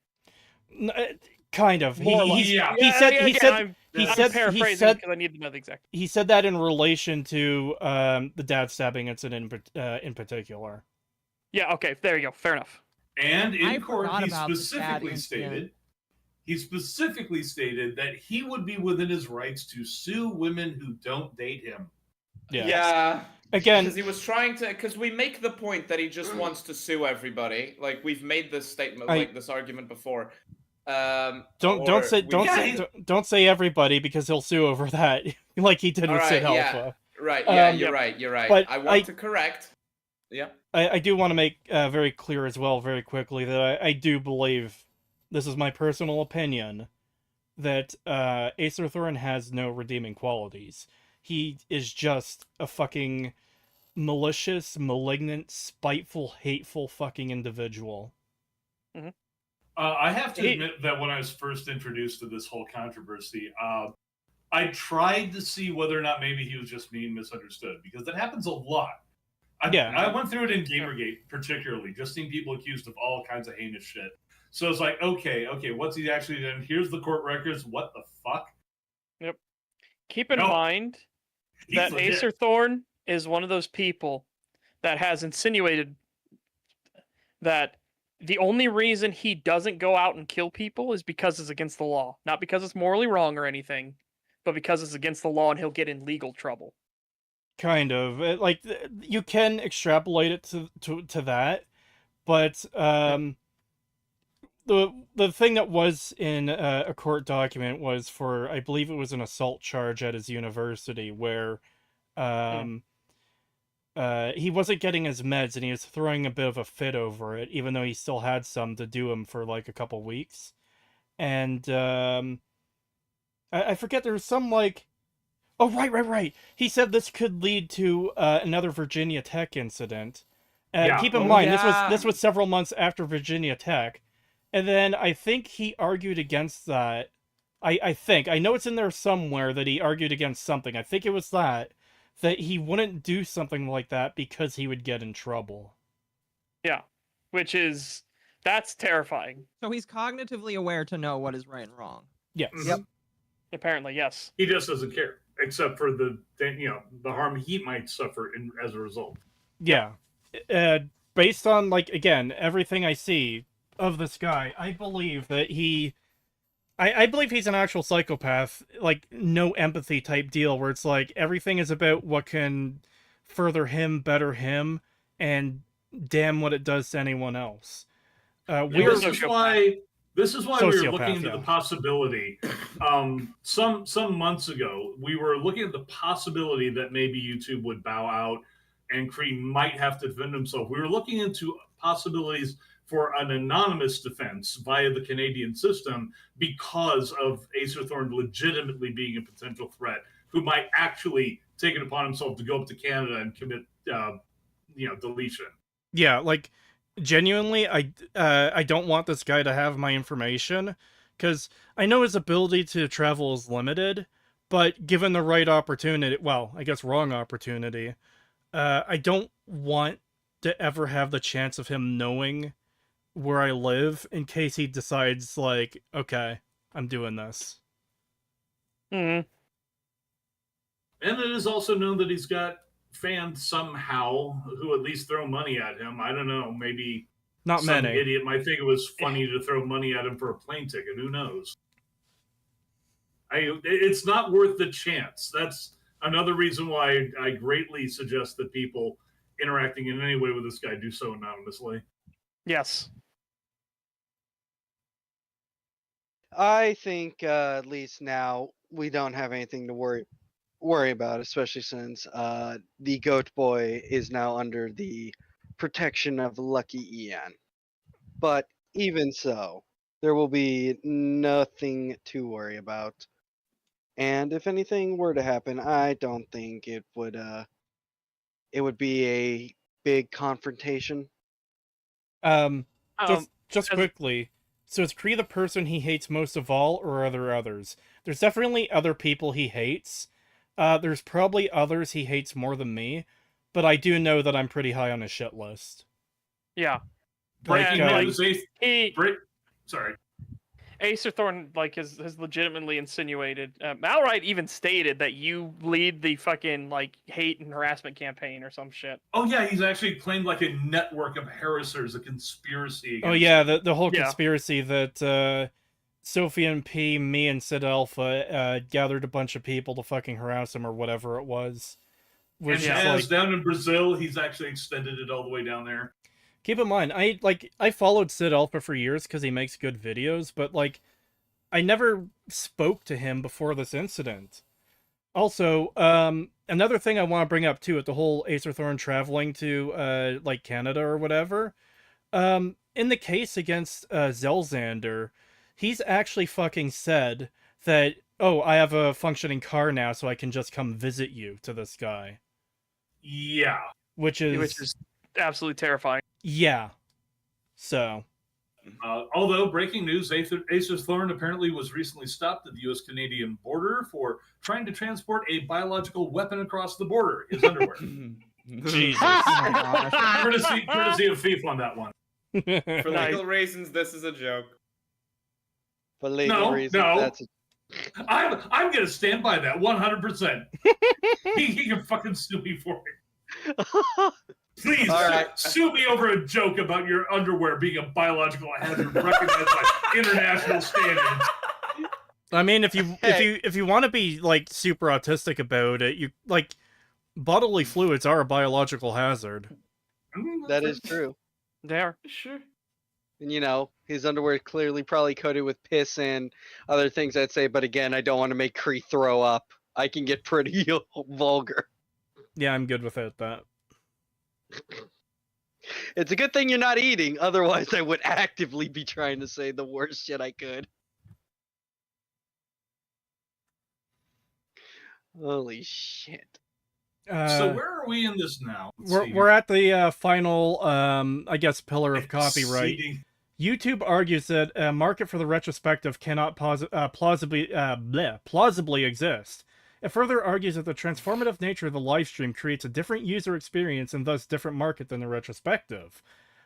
Kind of. More like- He Yeah, said yeah, he again, said I'm he said paraphrasing because I need to know the exact. he said that in relation to the dad stabbing incident in particular. Yeah, okay, there you go. Fair enough. And in I court, forgot he about the dad specifically incident. stated that he would be within his rights to sue women who don't date him. Yeah. Again, because he was trying to. Because we make the point that he just wants to sue everybody. Like we've made this statement, like this argument before. don't say everybody, because he'll sue over that, like he did with Sid Alpha. Right. Yeah, Yep. You're right. But I want to correct. Yeah. I do want to make very clear as well, very quickly, that I do believe, this is my personal opinion, that Acerthorn has no redeeming qualities. He is just a fucking malicious, malignant, spiteful, hateful fucking individual. I have to admit that when I was first introduced to this whole controversy, I tried to see whether or not maybe he was just being misunderstood, because that happens a lot. I went through it in Gamergate, particularly, just seeing people accused of all kinds of heinous shit. So it's like, okay, what's he actually done? Here's the court records. What the fuck? Yep. Keep in mind that Acerthorn is one of those people that has insinuated that the only reason he doesn't go out and kill people is because it's against the law. Not because it's morally wrong or anything, but because it's against the law and he'll get in legal trouble. Kind of. Like, you can extrapolate it to that, but the thing that was in a court document was for, I believe it was an assault charge at his university, where he wasn't getting his meds and he was throwing a bit of a fit over it, even though he still had some to do him for like a couple weeks. And I forget, there was some like, oh, right. He said this could lead to another Virginia Tech incident. Keep in mind, this was several months after Virginia Tech. And then I think he argued against that. I know it's in there somewhere that he argued against something. I think it was that he wouldn't do something like that because he would get in trouble. Yeah, that's terrifying. So he's cognitively aware to know what is right and wrong. Yes. Yep. Apparently, yes. He just doesn't care, except for the harm he might suffer as a result. Yeah. Based on, like, again, everything I see of this guy, I believe that I believe he's an actual psychopath, like, no empathy type deal, where it's like, everything is about what can further him, better him, and damn what it does to anyone else. This is why we were looking into yeah. the possibility. Some months ago, we were looking at the possibility that maybe YouTube would bow out and Kree might have to defend himself. We were looking into possibilities for an anonymous defense via the Canadian system because of Acerthorn legitimately being a potential threat, who might actually take it upon himself to go up to Canada and commit, deletion. Yeah, like, genuinely, I don't want this guy to have my information, because I know his ability to travel is limited, but given the right opportunity, well, I guess wrong opportunity, I don't want to ever have the chance of him knowing where I live in case he decides, like, okay, I'm doing this. Mhm. And it is also known that he's got fans somehow who at least throw money at him. I don't know, maybe Not some many. idiot might think it was funny to throw money at him for a plane ticket. Who knows? It's not worth the chance. That's another reason why I greatly suggest that people interacting in any way with this guy do so anonymously. Yes. I think at least now we don't have anything to worry about, especially since the Goat Boy is now under the protection of Lucky Ian. But even so, there will be nothing to worry about. And if anything were to happen, I don't think it would be a big confrontation. Just as- quickly. So is Kree the person he hates most of all, or are there others? There's definitely other people he hates. There's probably others he hates more than me, but I do know that I'm pretty high on his shit list. Yeah. Breaking Yeah, news, sorry. Acerthorn has legitimately insinuated. Malrite even stated that you lead the fucking like hate and harassment campaign or some shit. Oh yeah, he's actually claimed like a network of harassers, a conspiracy. Oh Against yeah, him. the whole Yeah. conspiracy that Sophie and P, me and Sid Alpha gathered a bunch of people to fucking harass him or whatever it was. Which And is as like, down in Brazil, he's actually extended it all the way down there. keep in mind, I followed Sid Alpha for years because he makes good videos, but like I never spoke to him before this incident. Also, another thing I want to bring up too with the whole Acerthorn traveling to like Canada or whatever. In the case against Zelzander, he's actually fucking said that, oh, I have a functioning car now, so I can just come visit you to this guy. Yeah. Which is absolutely terrifying. yeah. So. Although, breaking news, Acerthorn apparently was recently stopped at the U.S.-Canadian border for trying to transport a biological weapon across the border, his underwear. Jesus. Oh my gosh. courtesy of Thief on that one. For legal reasons, this is a joke. For legal reasons, no. that's I'm going to stand by that 100%. He can fucking sue me for it. Please sue me over a joke about your underwear being a biological hazard recognized by international standards. I mean, if you want to be like super autistic about it, you like bodily fluids are a biological hazard. That is true. They are. Sure. And you know, his underwear is clearly probably coated with piss and other things I'd say, but again, I don't want to make Kree throw up. I can get pretty vulgar. Yeah, I'm good without that. It's a good thing you're not eating, otherwise I would actively be trying to say the worst shit I could. Holy shit. So where are we in this now? We're at the final, I guess, pillar of copyright. YouTube argues that a market for the retrospective cannot plausibly exist. It further argues that the transformative nature of the livestream creates a different user experience and thus different market than the retrospective.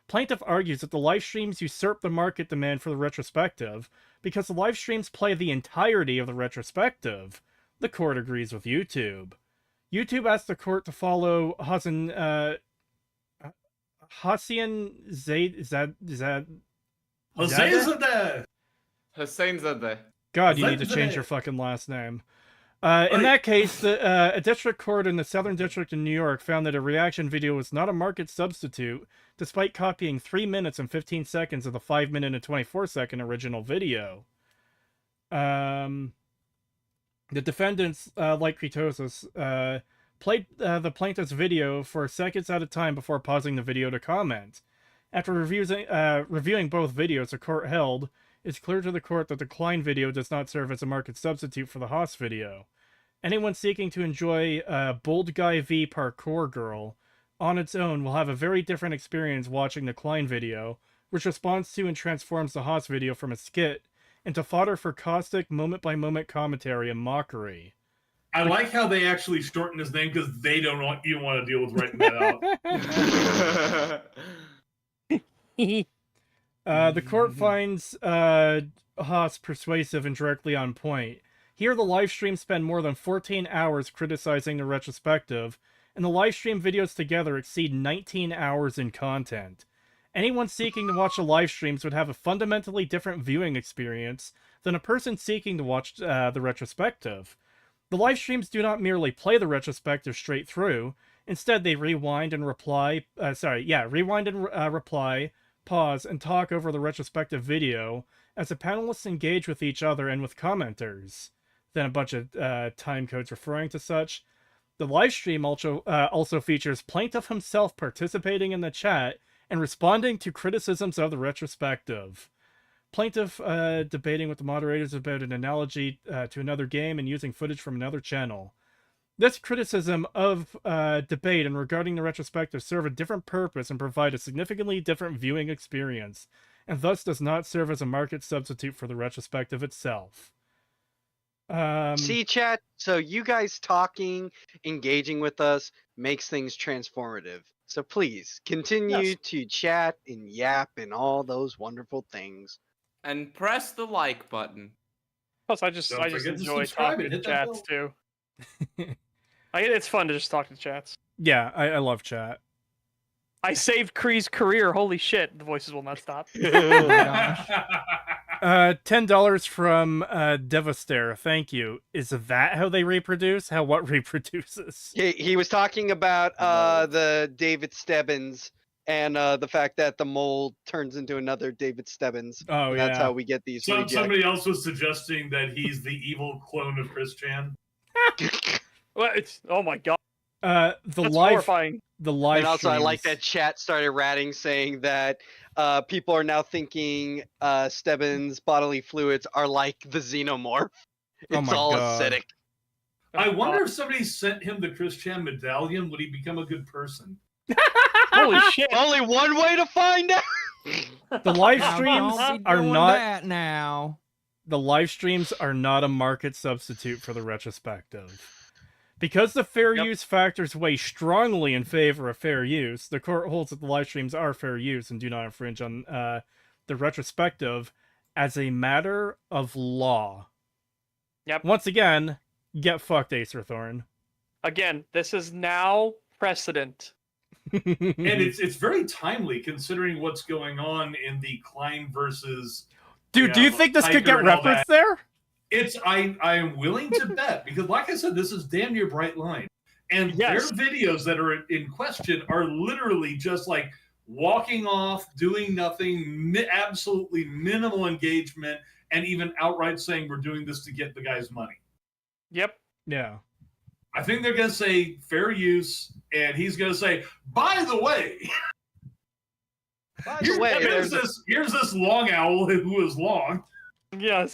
Plaintiff argues that the livestreams usurp the market demand for the retrospective because the livestreams play the entirety of the retrospective. The court agrees with YouTube. YouTube asked the court to follow Hossein Zadeh. God, you need to change your fucking last name. In that case, a district court in the Southern District in New York found that a reaction video was not a market substitute, despite copying 3 minutes and 15 seconds of the 5-minute and 24-second original video. The defendants, like Kritosis, played the plaintiff's video for seconds at a time before pausing the video to comment. After reviewing both videos, the court held, it's clear to the court that the Klein video does not serve as a market substitute for the Haas video. Anyone seeking to enjoy Bold Guy v Parkour Girl on its own will have a very different experience watching the Klein video, which responds to and transforms the Haas video from a skit into fodder for caustic, moment-by-moment commentary and mockery. I like how they actually shorten his name because they don't even want to deal with writing that out. The court finds Haas persuasive and directly on point. Here, the live streams spend more than 14 hours criticizing the retrospective, and the live stream videos together exceed 19 hours in content. Anyone seeking to watch the live streams would have a fundamentally different viewing experience than a person seeking to watch the retrospective. The live streams do not merely play the retrospective straight through. Instead, they rewind and reply, pause, and talk over the retrospective video as the panelists engage with each other and with commenters. Then a bunch of time codes referring to such. The live stream also features Plaintiff himself participating in the chat and responding to criticisms of the retrospective. Plaintiff debating with the moderators about an analogy to another game and using footage from another channel. This criticism of debate and regarding the retrospective serve a different purpose and provide a significantly different viewing experience, and thus does not serve as a market substitute for the retrospective itself. See, chat, so you guys talking, engaging with us, makes things transformative. So please, continue to chat and yap and all those wonderful things. And press the like button. Plus, I just enjoy talking to chats, too. It's fun to just talk to chats. Yeah, I love chat. I saved Kree's career. Holy shit, the voices will not stop. Oh my gosh. $10 from Devastator. Thank you. Is that how they reproduce? What reproduces? He was talking about the David Stebbins and the fact that the mold turns into another David Stebbins. Oh, and that's how we get these. Somebody else was suggesting that he's the evil clone of Chris Chan. Well, oh my god. That's horrifying. The live and also, streams. I like that chat started ratting saying that people are now thinking Stebbins' bodily fluids are like the xenomorph. It's all acidic. I wonder if somebody sent him the Chris Chan medallion, would he become a good person? Holy shit. Only one way to find out. The live streams are not that now. The live streams are not a market substitute for the retrospective. Because the fair use factors weigh strongly in favor of fair use, the court holds that the live streams are fair use and do not infringe on the retrospective as a matter of law. Yep. Once again, get fucked, Acerthorn. Again, this is now precedent. And it's very timely considering what's going on in the Klein versus. Dude, do you think this could get referenced there? I am willing to bet because, like I said, this is damn near Bright Line, and their videos that are in question are literally just like walking off, doing nothing, absolutely minimal engagement, and even outright saying we're doing this to get the guy's money. Yep. Yeah. I think they're gonna say fair use, and he's gonna say, by the way. Here's this long owl who is long. Yes.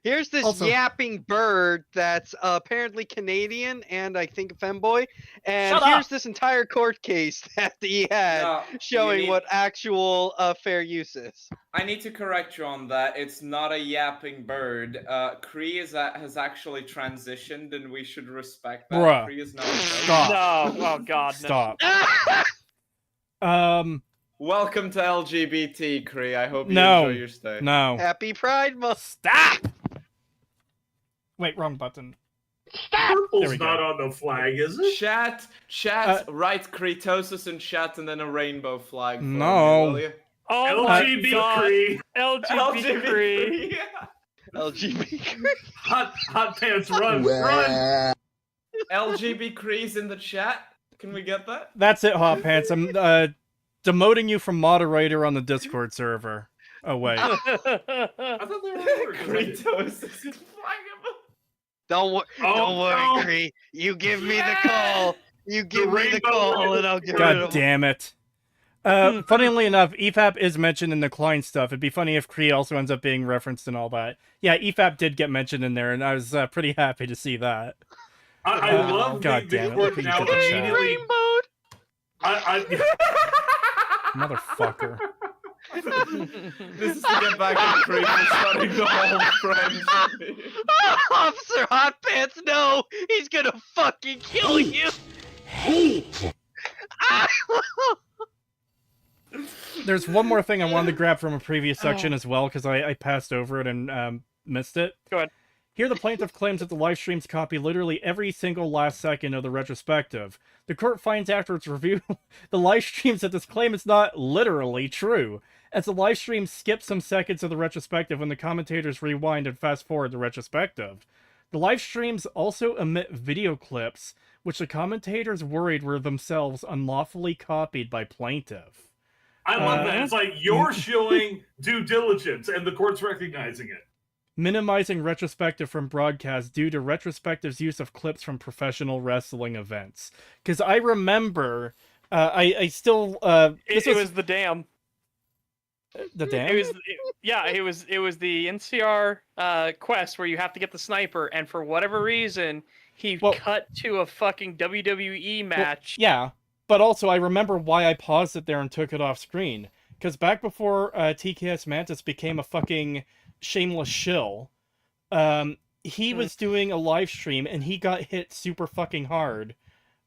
Here's this yapping bird that's apparently Canadian and I think a femboy. And here's this entire court case that he had showing what actual fair use is. I need to correct you on that. It's not a yapping bird. Kree has actually transitioned and we should respect that. Bruh. Kree is not Stop. No. Oh god. Stop. Welcome to LGBT, Kree. I hope you enjoy your stay. No. Happy Pride Month. Stop! Wait, wrong button. Purple's not on the flag, is it? Chat, write Kretosis in chat and then a rainbow flag. No. Me, Oh LGBT Kree. LGBT Kree. LGBT Kree. Hot pants, run. LGB Kree's in the chat. Can we get that? That's it, Hot Pants. I'm demoting you from moderator on the Discord server. Oh, wait. I thought they were Kretosis. Don't worry, Kree. You give me the call. You give me the call, and I'll get rid of God damn it. Funnily enough, EFAP is mentioned in the Klein stuff. It'd be funny if Kree also ends up being referenced and all that. Yeah, EFAP did get mentioned in there, and I was pretty happy to see that. I love God damn it. court now immediately. Motherfucker. This is to get back at Creek for starting the whole friendship. Officer Hot Pants, no! He's gonna fucking kill you! There's one more thing I wanted to grab from a previous section as well, because I passed over it and missed it. Go ahead. Here, the plaintiff claims that the live streams copy literally every single last second of the retrospective. The court finds after its review the live streams that this claim is not literally true, as the live stream skips some seconds of the retrospective when the commentators rewind and fast forward the retrospective. The live streams also emit video clips, which the commentators worried were themselves unlawfully copied by plaintiff. I love that. It's like you're showing due diligence, and the court's recognizing it. Minimizing retrospective from broadcast due to retrospective's use of clips from professional wrestling events. Because I remember, I still... It was the dam. The dam? It was the NCR quest where you have to get the sniper, and for whatever reason, he cut to a fucking WWE match. Well, yeah, but also I remember why I paused it there and took it off screen. Because back before TKS Mantis became a fucking shameless shill, he was doing a live stream and he got hit super fucking hard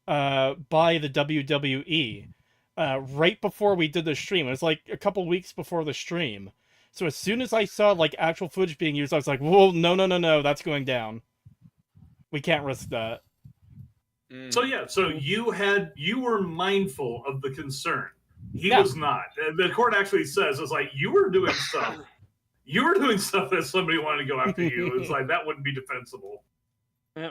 by the WWE right before we did the stream. It was like a couple weeks before the stream. So as soon as I saw like actual footage being used, I was like, whoa, no, that's going down. We can't risk that. So yeah, so you were mindful of the concern. He was not. The court actually says it's like you were doing stuff. You were doing stuff that somebody wanted to go after you. It's like that wouldn't be defensible. Yeah.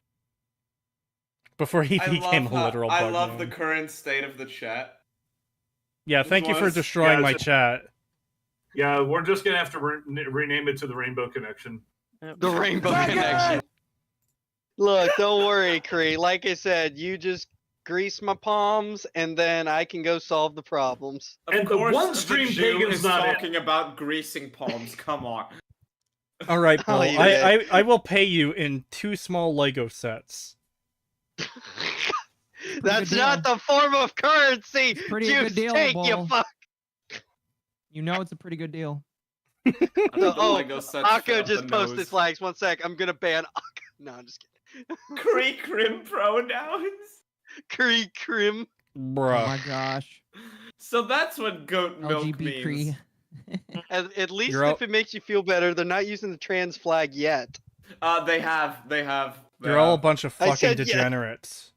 Before he became a literal bug I love man. the current state of the chat. Yeah, thank you for destroying my chat. Yeah, we're just gonna have to rename it to the Rainbow Connection. The Rainbow Connection. Look, don't worry, Cree. Like I said, you just grease my palms, and then I can go solve the problems. And the one stream pagan's is not talking about greasing palms. Come on. All right, Bill. Oh, you did. I will pay you in 2 small Lego sets. That's not the form of currency. Pretty You good deal, take, you Bull. fuck. You know it's a pretty good deal. Akko just posted flags. 1 sec. I'm gonna ban Akko. No, I'm just kidding. Creek Rim pronouns. Creek Crim. Bruh. Oh my gosh. So that's what goat milk LGBT means. At least You're if it makes you feel better, they're not using the trans flag yet. They have. You're all a bunch of I fucking said yes. degenerates.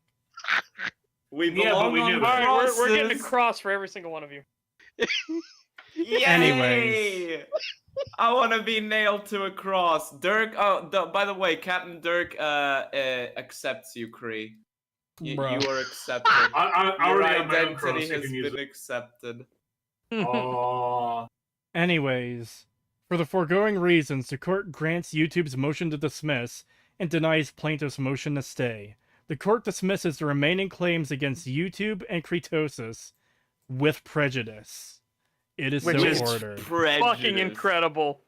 We Yeah, belong but we on knew the that. All right, we're getting a crosses. cross for every single one of you. Yay! Anyways. I want to be nailed to a cross. Dirk. By the way, Captain Dirk accepts you, Cree. You Bruh. are accepted. I Your already have my own identity cross. You has can use been it. accepted. Aww. Anyways, for the foregoing reasons, the court grants YouTube's motion to dismiss and denies plaintiff's motion to stay. The court dismisses the remaining claims against YouTube and Kretosis with prejudice. It is Which so is ordered. Fucking incredible.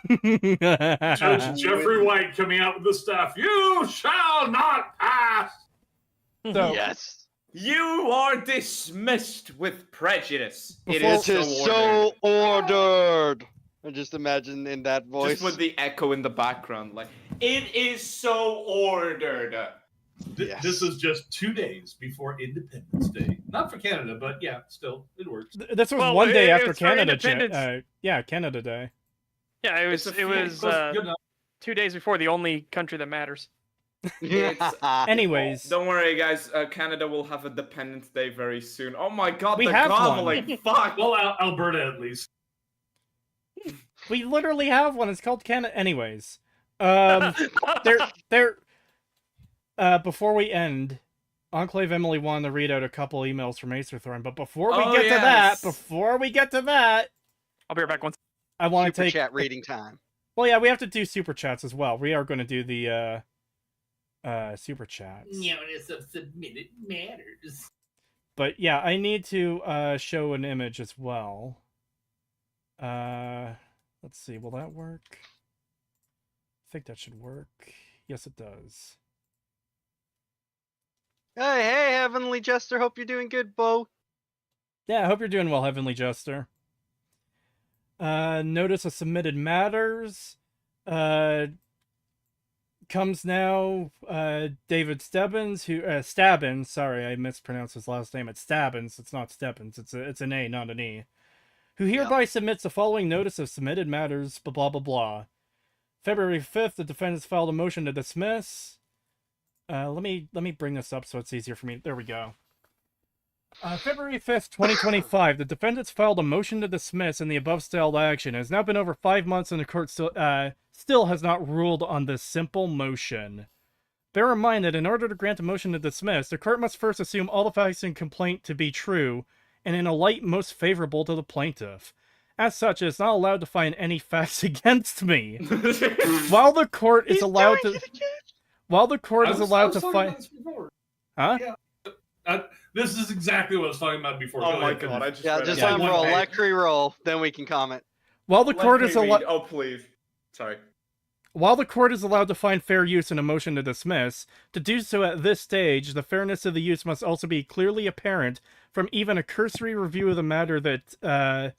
Judge Jeffrey White coming out with the stuff. You shall not pass. So, Yes. You are dismissed with prejudice. Before- It is so ordered. I just imagine in that voice. Just with the echo in the background, like it is so ordered. Yes. This is just 2 days before Independence Day. Not for Canada, but yeah, still, it works. this was Well, one day it after was for Canada Independence. Canada Day. Yeah, it was. It's a It was Close, good enough. 2 days before the only country that matters. Anyways, Don't worry, guys. Canada will have a Independence Day very soon. Oh my God, We the have one. gobbling. Fuck. Well, Alberta at least. we literally have one. It's called Canada. Anyways, before we end, Enclave Emily wanted to read out a couple emails from Acerthorn, but before we Oh, get yes. to that, I'll be right back once. I want to Super take. chat reading time. Well, yeah, we have to do super chats as well. We are going to do the super chats. Notice of submitted matters. But yeah, I need to show an image as well. Let's see, will that work? I think that should work. Yes, it does. Hey, Heavenly Jester. Hope you're doing good, Bo. Yeah, I hope you're doing well, Heavenly Jester. Notice of submitted matters. Comes now. David Stebbins, Stabbins. Sorry, I mispronounced his last name. It's Stabbins. It's not Stebbins. It's an A, not an E. Who hereby submits the following notice of submitted matters. Blah blah blah blah. February 5th, the defendants filed a motion to dismiss. Let me bring this up so it's easier for me. There we go. February 5th, 2025, the defendants filed a motion to dismiss in the above-styled action. It has now been over 5 months and the court still has not ruled on this simple motion. Bear in mind that in order to grant a motion to dismiss, the court must first assume all the facts in complaint to be true and in a light most favorable to the plaintiff. As such, it is not allowed to find any facts against me. While the court is allowed to... While the court is allowed to find... Huh? Yeah. This is exactly what I was talking about before. Oh my god, I just read just it. let him roll. Let Cree roll, then we can comment. While the court is allowed... Oh, please. Sorry. While the court is allowed to find fair use in a motion to dismiss, to do so at this stage, the fairness of the use must also be clearly apparent from even a cursory review of the matter that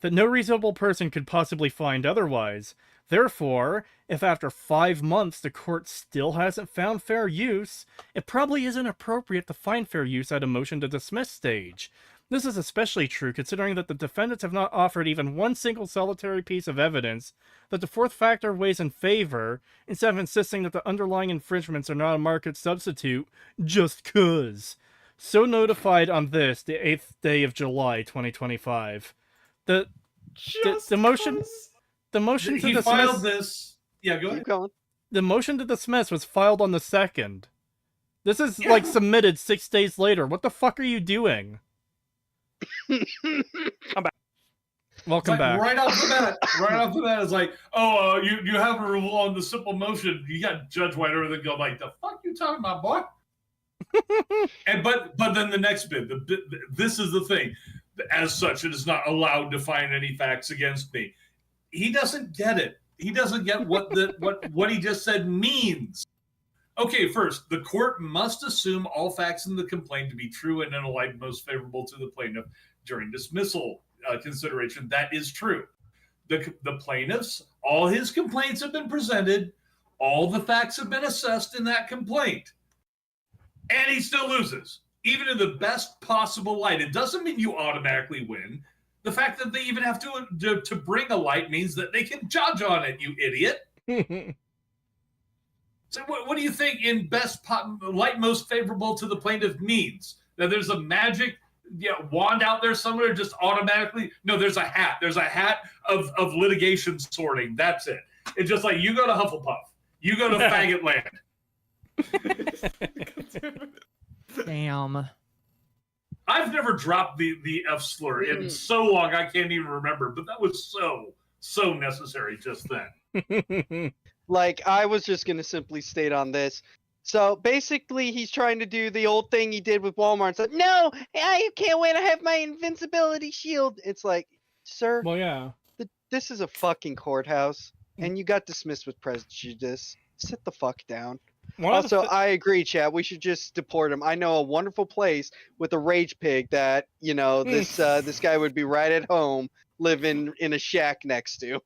no reasonable person could possibly find otherwise. Therefore, if after 5 months the court still hasn't found fair use, it probably isn't appropriate to find fair use at a motion to dismiss stage. This is especially true considering that the defendants have not offered even one single solitary piece of evidence that the fourth factor weighs in favor, instead of insisting that the underlying infringements are not a market substitute just 'cause. So notified on this, the 8th day of July, 2025. The motion... The motion to dismiss... filed this... Yeah, go ahead. Keep going. The motion to dismiss was filed on the 2nd. This is, like, submitted 6 days later. What the fuck are you doing? I'm back. Welcome back. Right off the bat, it's like, you have a rule on the simple motion. You got Judge White over there go like, the fuck you talking about, boy? But then the next bit, this is the thing. As such, it is not allowed to find any facts against me. He doesn't get it. He doesn't get what he just said means. Okay, first, the court must assume all facts in the complaint to be true and in a light most favorable to the plaintiff during dismissal consideration. That is true. The plaintiff's, all his complaints have been presented, all the facts have been assessed in that complaint, and he still loses, even in the best possible light. It doesn't mean you automatically win. The fact that they even have to bring a light means that they can judge on it, you idiot. So what do you think in light most favorable to the plaintiff means? That there's a magic wand out there somewhere just automatically? No, there's a hat. There's a hat of litigation sorting. That's it. It's just like you go to Hufflepuff. You go to Faggot Land. Damn. I've never dropped the F slur in so long I can't even remember, but that was so necessary just then. Like, I was just going to simply state on this. So, basically, he's trying to do the old thing he did with Walmart. It's like, no, I can't wait. I have my invincibility shield. It's like, sir, Well, yeah. this is a fucking courthouse, and you got dismissed with prejudice. Sit the fuck down. Also, I agree, Chad. We should just deport him. I know a wonderful place with a rage pig that, this guy would be right at home, living in a shack next to.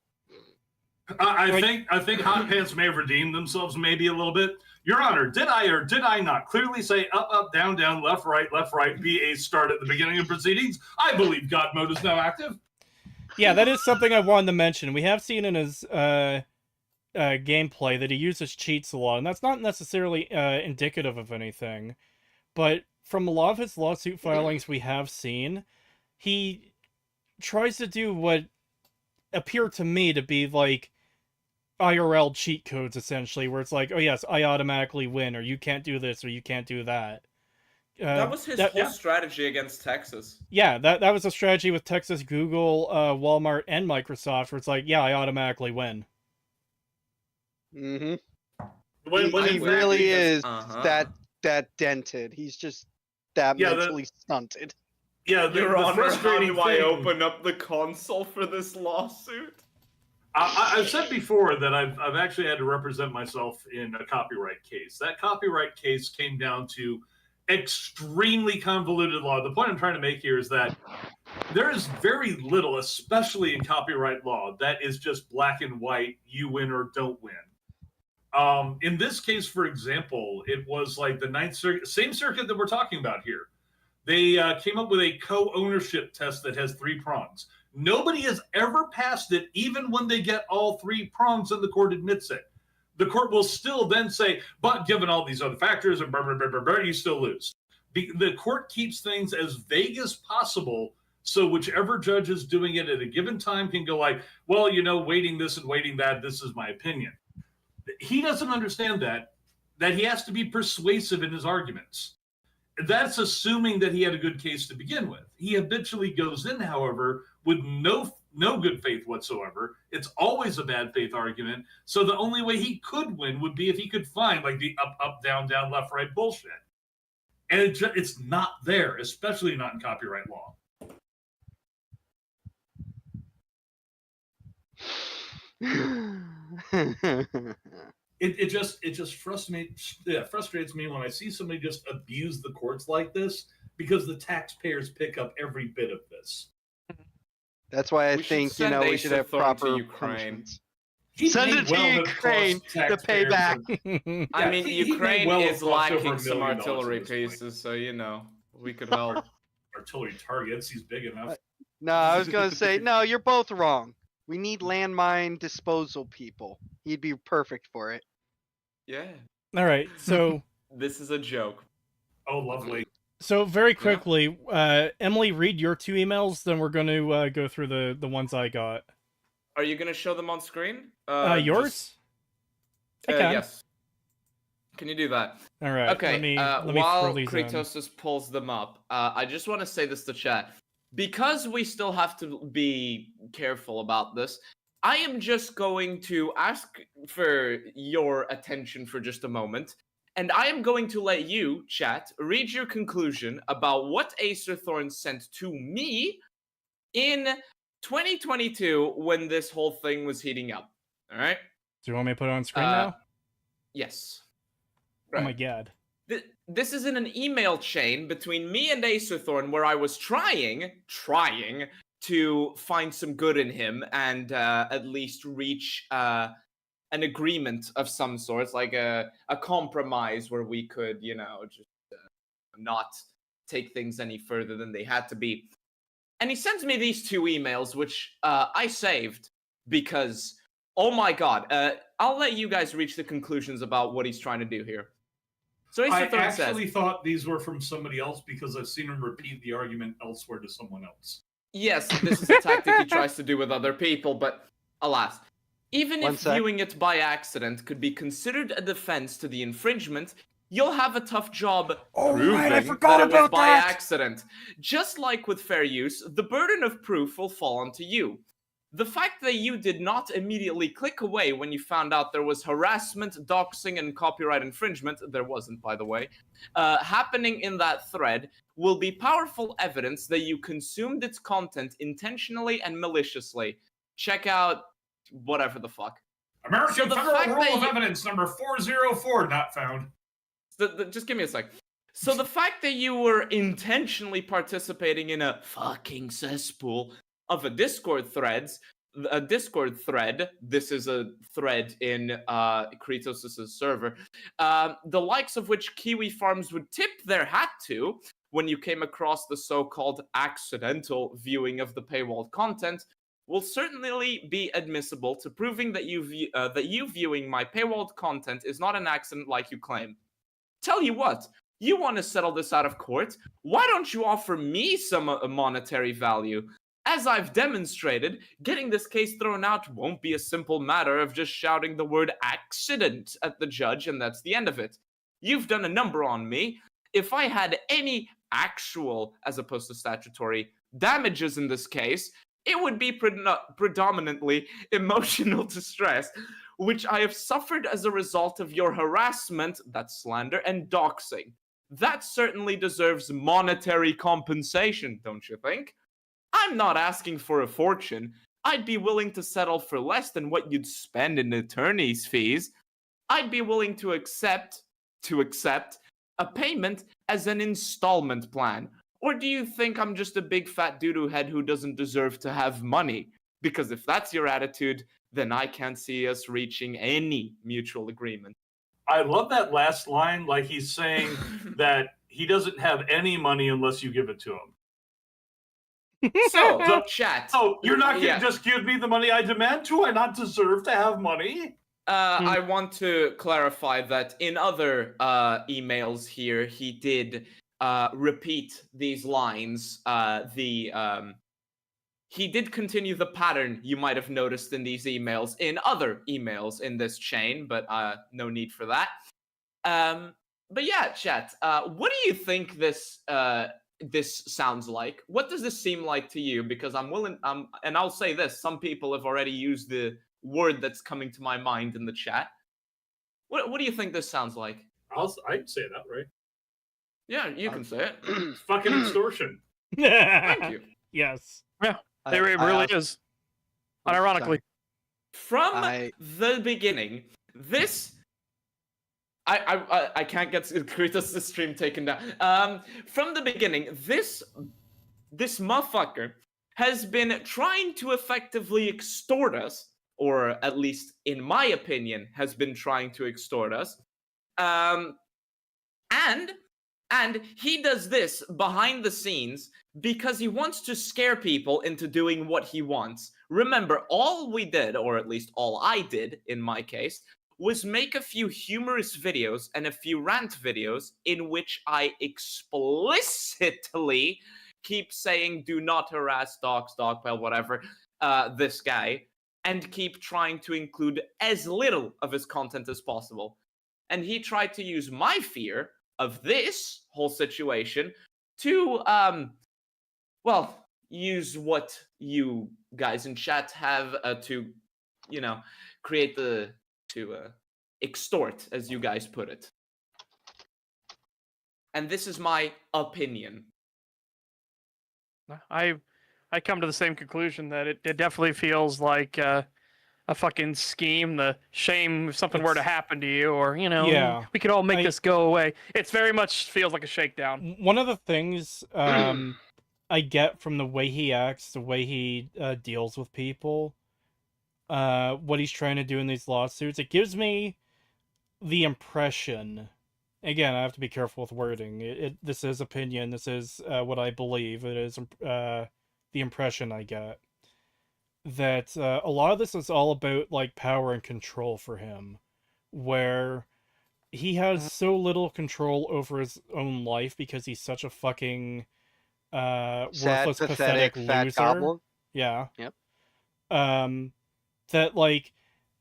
I think Hot Pants may have redeemed themselves maybe a little bit. Your Honor, did I or did I not clearly say up, up, down, down, left, right, BA start at the beginning of proceedings? I believe God mode is now active. Yeah, that is something I wanted to mention. We have seen in his gameplay that he uses cheats a lot, and that's not necessarily indicative of anything. But from a lot of his lawsuit filings we have seen, he tries to do what appear to me to be like IRL cheat codes, essentially, where it's like, oh yes, I automatically win, or you can't do this, or you can't do that. That was his whole strategy against Texas. Yeah, that was a strategy with Texas, Google, Walmart, and Microsoft, where it's like, yeah, I automatically win. Mm-hmm. When he really is that dented. He's just that mentally stunted. Yeah, Your Honor, frustrating how do I thing, open up the console for this lawsuit? I've said before that I've actually had to represent myself in a copyright case. That copyright case came down to extremely convoluted law. The point I'm trying to make here is that there is very little, especially in copyright law, that is just black and white, you win or don't win. In this case, for example, it was like the Ninth Circuit, same circuit that we're talking about here. They came up with a co-ownership test that has 3 prongs. Nobody has ever passed it, even when they get all 3 prongs and the court admits it. The court will still then say, but given all these other factors and blah, blah, blah, blah, blah, you still lose. The court keeps things as vague as possible, so whichever judge is doing it at a given time can go like, well, you know, weighting this and weighting that, this is my opinion. He doesn't understand that he has to be persuasive in his arguments. That's assuming that he had a good case to begin with. He habitually goes in, however, with no good faith whatsoever. It's always a bad faith argument. So the only way he could win would be if he could find like the up, down, left, right bullshit. And it's not there, especially not in copyright law. It just frustrates me when I see somebody just abuse the courts like this, because the taxpayers pick up every bit of this. That's why I think, you know, we should have proper punishments. Send it to Ukraine to pay back. I mean, Ukraine is lacking some artillery pieces, so, you know, we could help. Artillery targets, he's big enough. No, I was going to say, no, you're both wrong. We need landmine disposal people. He'd be perfect for it. Yeah. All right, so... This is a joke. Oh, lovely. So, very quickly, Emily, read your 2 emails, then we're going to go through the ones I got. Are you going to show them on screen? Yours? Okay. Yes. Can you do that? All right. Okay. Let me while throw these Kratos just pulls them up, I just want to say this to chat. Because we still have to be careful about this, I am just going to ask for your attention for just a moment, and I am going to let you, chat, read your conclusion about what Acerthorn sent to me in 2022 when this whole thing was heating up. All right? Do you want me to put it on screen now? Yes. Right. Oh my god. This is in an email chain between me and Acerthorn where I was trying to find some good in him and at least reach an agreement of some sort, like a compromise where we could, you know, just not take things any further than they had to be. And he sends me these 2 emails, which I saved because, oh my god, I'll let you guys reach the conclusions about what he's trying to do here. So I actually thought these were from somebody else because I've seen him repeat the argument elsewhere to someone else. Yes, this is a tactic he tries to do with other people, but alas. Even if viewing it by accident could be considered a defense to the infringement, you'll have a tough job proving that it was by accident. Just like with fair use, the burden of proof will fall onto you. The fact that you did not immediately click away when you found out there was harassment, doxing, and copyright infringement, there wasn't, by the way, happening in that thread will be powerful evidence that you consumed its content intentionally and maliciously. Check out whatever the fuck. American Federal Rule of Evidence number 404, not found. Just give me a sec. So the fact that you were intentionally participating in a fucking cesspool of a Discord thread, this is a thread in Kratos' server, the likes of which Kiwi Farms would tip their hat to when you came across the so-called accidental viewing of the paywalled content, will certainly be admissible to proving that you viewing my paywalled content is not an accident like you claim. Tell you what, you want to settle this out of court? Why don't you offer me some monetary value? As I've demonstrated, getting this case thrown out won't be a simple matter of just shouting the word accident at the judge and that's the end of it. You've done a number on me. If I had any actual, as opposed to statutory, damages in this case, it would be predominantly emotional distress, which I have suffered as a result of your harassment, that's slander, and doxing. That certainly deserves monetary compensation, don't you think? I'm not asking for a fortune. I'd be willing to settle for less than what you'd spend in attorney's fees. I'd be willing to accept a payment as an installment plan? Or do you think I'm just a big fat doo-doo head who doesn't deserve to have money? Because if that's your attitude, then I can't see us reaching any mutual agreement. I love that last line, like he's saying that he doesn't have any money unless you give it to him. So, chat. Oh, you're not going to Yeah. just give me the money I demand? Do I not deserve to have money? I want to clarify that in other emails here, he did repeat these lines. He did continue the pattern you might have noticed in these emails in other emails in this chain, but no need for that. But yeah, chat. What do you think this sounds like? What does this seem like to you? Because I'm willing. And I'll say this: some people have already used the word that's coming to my mind in the chat. What do you think this sounds like? I'd say that, right? Yeah, you can say it. It's fucking extortion. Thank you. Yes. There it really is. Unironically. From I- the beginning, this I can't get Kritos' stream taken down. From the beginning, this motherfucker has been trying to effectively extort us, or at least in my opinion, has been trying to extort us. And he does this behind the scenes because he wants to scare people into doing what he wants. Remember, all we did, or at least all I did in my case, was make a few humorous videos and a few rant videos in which I explicitly keep saying, do not harass dogs, dogpile, whatever, this guy, and keep trying to include as little of his content as possible. And he tried to use my fear of this whole situation to, use what you guys in chat have to, extort, as you guys put it. And this is my opinion. I come to the same conclusion that it definitely feels like a fucking scheme. The shame if something were to happen to you, or Yeah. we could all make this go away. It's very much feels like a shakedown. One of the things I get from the way he acts, the way he deals with people, what he's trying to do in these lawsuits, it gives me the impression. Again, I have to be careful with wording. This is opinion. This is what I believe. It is the impression I get that a lot of this is all about like power and control for him, where he has so little control over his own life because he's such a fucking Sad, worthless, pathetic, fat loser. goblin. Yeah. Yep. That like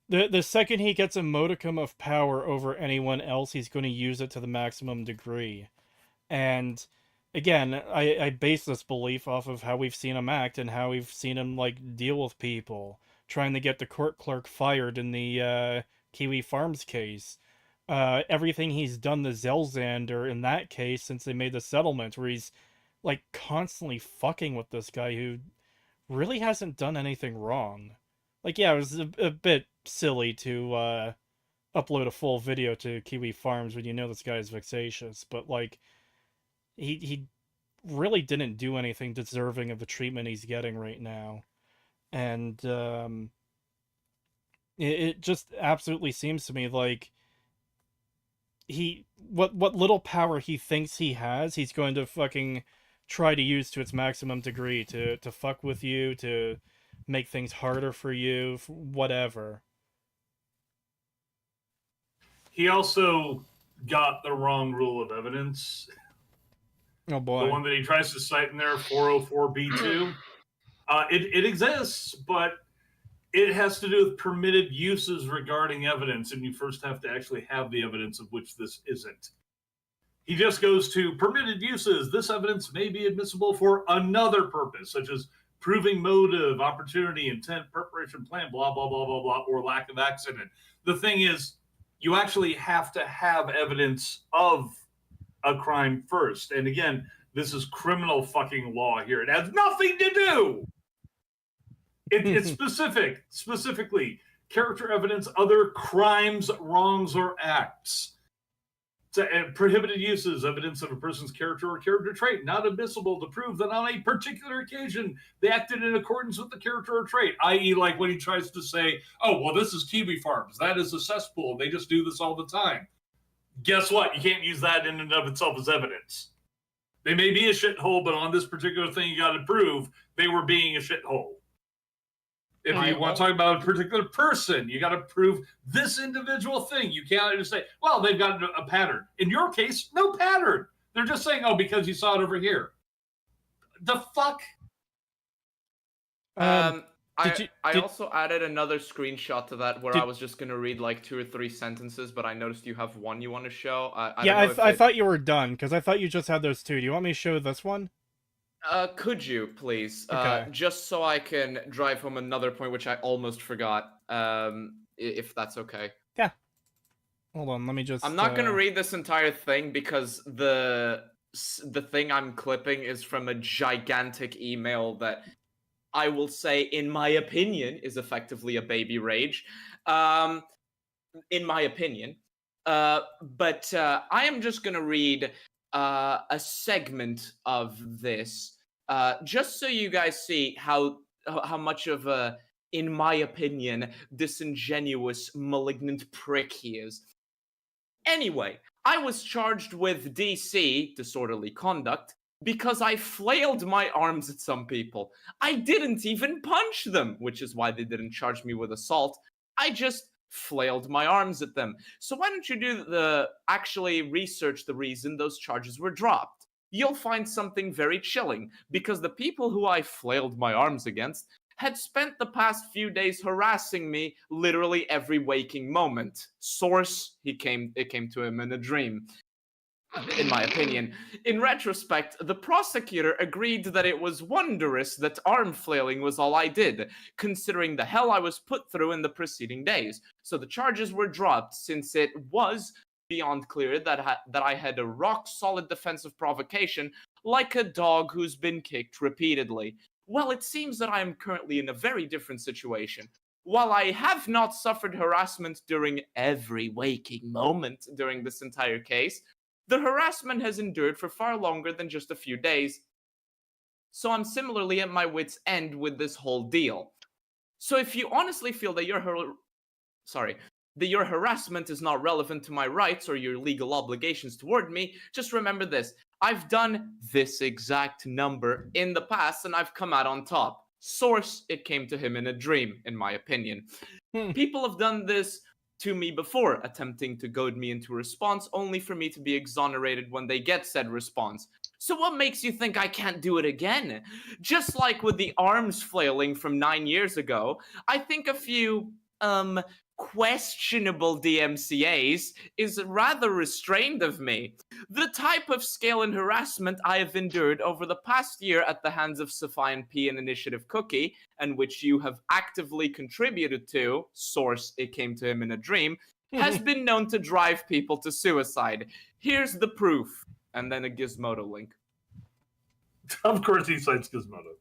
the second he gets a modicum of power over anyone else, he's going to use it to the maximum degree. And again, I base this belief off of how we've seen him act and how we've seen him like deal with people, trying to get the court clerk fired in the Kiwi Farms case. Everything he's done to Zelzander in that case since they made the settlement, where he's like constantly fucking with this guy who really hasn't done anything wrong. Like, yeah, it was a bit silly to upload a full video to Kiwi Farms when you know this guy is Vexatious, but like he really didn't do anything deserving of the treatment he's getting right now. And it just absolutely seems to me like what little power he thinks he has, he's going to fucking try to use to its maximum degree to fuck with you, to make things harder for you, whatever. He also got the wrong rule of evidence. Oh boy. The one that he tries to cite in there, 404B2. It exists, but it has to do with permitted uses regarding evidence, and you first have to actually have the evidence of which this isn't. He just goes to permitted uses. This evidence may be admissible for another purpose, such as proving motive, opportunity, intent, preparation, plan, blah, blah, blah, blah, blah, or lack of accident. The thing is, you actually have to have evidence of a crime first. And again, this is criminal fucking law here. It has nothing to do. It's specifically character evidence, other crimes, wrongs, or acts. Prohibited uses, evidence of a person's character or character trait, not admissible to prove that on a particular occasion they acted in accordance with the character or trait, i.e. like when he tries to say, oh, well, this is Kiwi Farms, that is a cesspool, they just do this all the time. Guess what? You can't use that in and of itself as evidence. They may be a shithole, but on this particular thing you got to prove they were being a shithole. If you want to talk about a particular person, you got to prove this individual thing. You can't just say, well, they've got a pattern. In your case, no pattern. They're just saying, oh, because you saw it over here. The fuck? I also added another screenshot to that where I was just going to read like 2 or 3 sentences, but I noticed you have one you want to show. I thought you were done, because I thought you just had those 2. Do you want me to show this one? Could you, please? Okay. Just so I can drive home another point, which I almost forgot, if that's okay. Yeah. Hold on, let me just... I'm not going to read this entire thing because the thing I'm clipping is from a gigantic email that I will say, in my opinion, is effectively a baby rage. In my opinion. But I am just going to read a segment of this, just so you guys see how much of a, in my opinion, disingenuous, malignant prick he is. Anyway, I was charged with DC, disorderly conduct, because I flailed my arms at some people. I didn't even punch them, which is why they didn't charge me with assault. I just flailed my arms at them. So why don't you actually research the reason those charges were dropped? You'll find something very chilling, because the people who I flailed my arms against had spent the past few days harassing me literally every waking moment. Source, it came to him in a dream. In my opinion. In retrospect, the prosecutor agreed that it was wondrous that arm flailing was all I did, considering the hell I was put through in the preceding days. So the charges were dropped, since it was beyond clear that I had a rock-solid defensive provocation, like a dog who's been kicked repeatedly. Well, it seems that I am currently in a very different situation. While I have not suffered harassment during every waking moment during this entire case, the harassment has endured for far longer than just a few days. So I'm similarly at my wit's end with this whole deal. So if you honestly feel that your harassment is not relevant to my rights or your legal obligations toward me, just remember this. I've done this exact number in the past and I've come out on top. Source, it came to him in a dream, in my opinion. People have done this to me before, attempting to goad me into a response, only for me to be exonerated when they get said response. So what makes you think I can't do it again? Just like with the arms flailing from 9 years ago, I think a few, questionable DMCAs is rather restrained of me. The type of scale and harassment I have endured over the past year at the hands of Saphian P and Initiative Cookie, and which you have actively contributed to, source, it came to him in a dream, has been known to drive people to suicide. Here's the proof. And then a Gizmodo link. Of course he cites Gizmodo.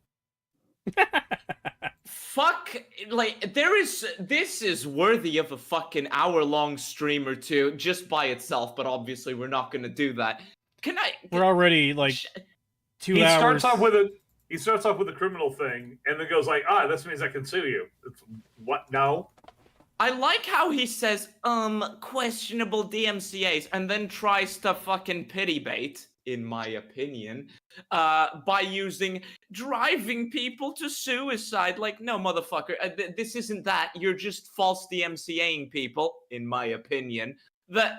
Fuck, like, this is worthy of a fucking hour-long stream or two just by itself, but obviously we're not gonna do that. We're already, like, 2 hours. He starts off with a criminal thing, and then goes like, this means I can sue you. It's, what? No? I like how he says, questionable DMCAs, and then tries to fucking pity bait, in my opinion, by using driving people to suicide. Like, no, motherfucker, this isn't that. You're just false DMCAing people, in my opinion, that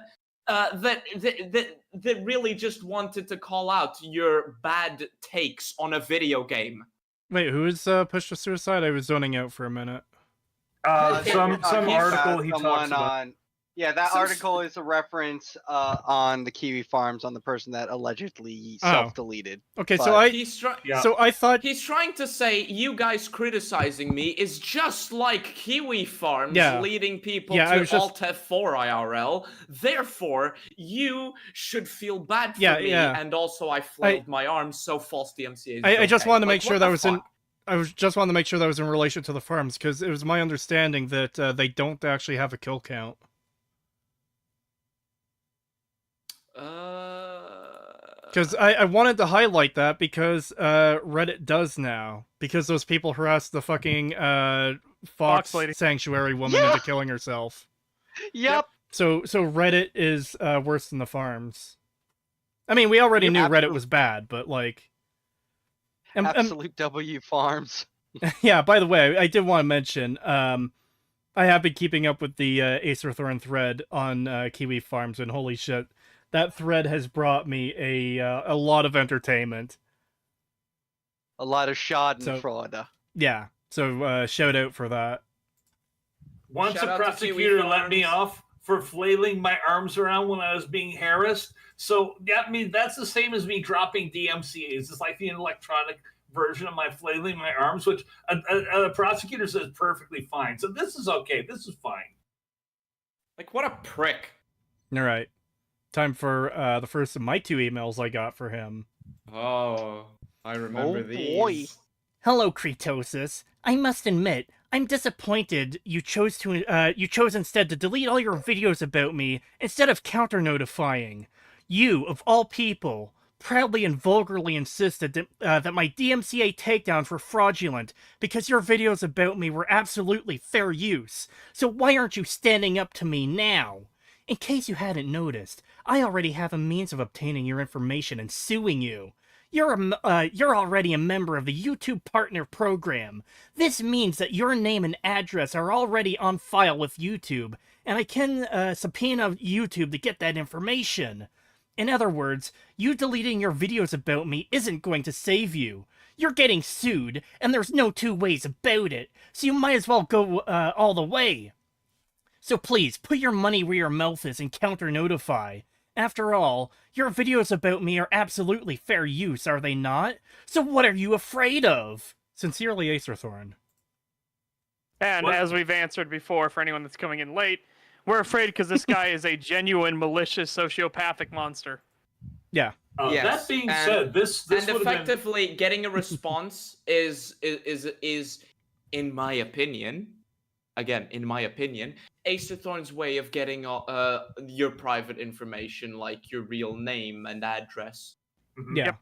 really just wanted to call out your bad takes on a video game. Wait, who is pushed to suicide? I was zoning out for a minute. Some article he talks about. Yeah, that article is a reference on the Kiwi Farms on the person that allegedly self-deleted. Okay, but... so I thought he's trying to say you guys criticizing me is just like Kiwi Farms leading people to Alt F4 IRL. Therefore, you should feel bad for me, and also I flailed my arms, so false DMCA. I just wanted to make sure that was in. Just wanted to make sure that was in relation to the farms, because it was my understanding that they don't actually have a kill count. Because I wanted to highlight that because Reddit does now. Because those people harassed the fucking Fox lady. sanctuary woman into killing herself. Yep. So Reddit is worse than the farms. I mean, we already knew Reddit was bad, but like... Absolute W farms. Yeah, by the way, I did want to mention, I have been keeping up with the Acerthorn thread on Kiwi Farms, and holy shit, that thread has brought me a lot of entertainment. A lot of schadenfreude. Yeah, so shout out for that. Once Shout a out to prosecutor Kiwi let me Farms. off for flailing my arms around when I was being harassed. So that means that's the same as me dropping DMCAs. It's like the electronic version of my flailing my arms, which a prosecutor says perfectly fine. So this is okay. This is fine. Like, what a prick. All right, time for the first of my 2 emails I got for him. Oh, I remember Oh, these. boy. Hello, Kretosis. I must admit, I'm disappointed you chose instead to delete all your videos about me instead of counter-notifying. You, of all people, proudly and vulgarly insisted that my DMCA takedowns were fraudulent because your videos about me were absolutely fair use. So why aren't you standing up to me now? In case you hadn't noticed, I already have a means of obtaining your information and suing you. You're already a member of the YouTube Partner Program. This means that your name and address are already on file with YouTube, and I can subpoena YouTube to get that information. In other words, you deleting your videos about me isn't going to save you. You're getting sued, and there's no 2 ways about it, so you might as well go all the way. So please, put your money where your mouth is and counter-notify. After all, your videos about me are absolutely fair use, are they not? So what are you afraid of? Sincerely, Acerthorn. And What? as we've answered before, for anyone that's coming in late, we're afraid because this guy is a genuine, malicious, sociopathic monster. Yeah. Yes, That being and- said, this And would have been... effectively, getting a response is, in my opinion, again, in my opinion, Acerthorn's way of getting your private information, like your real name and address. Mhm. Yeah. Yep.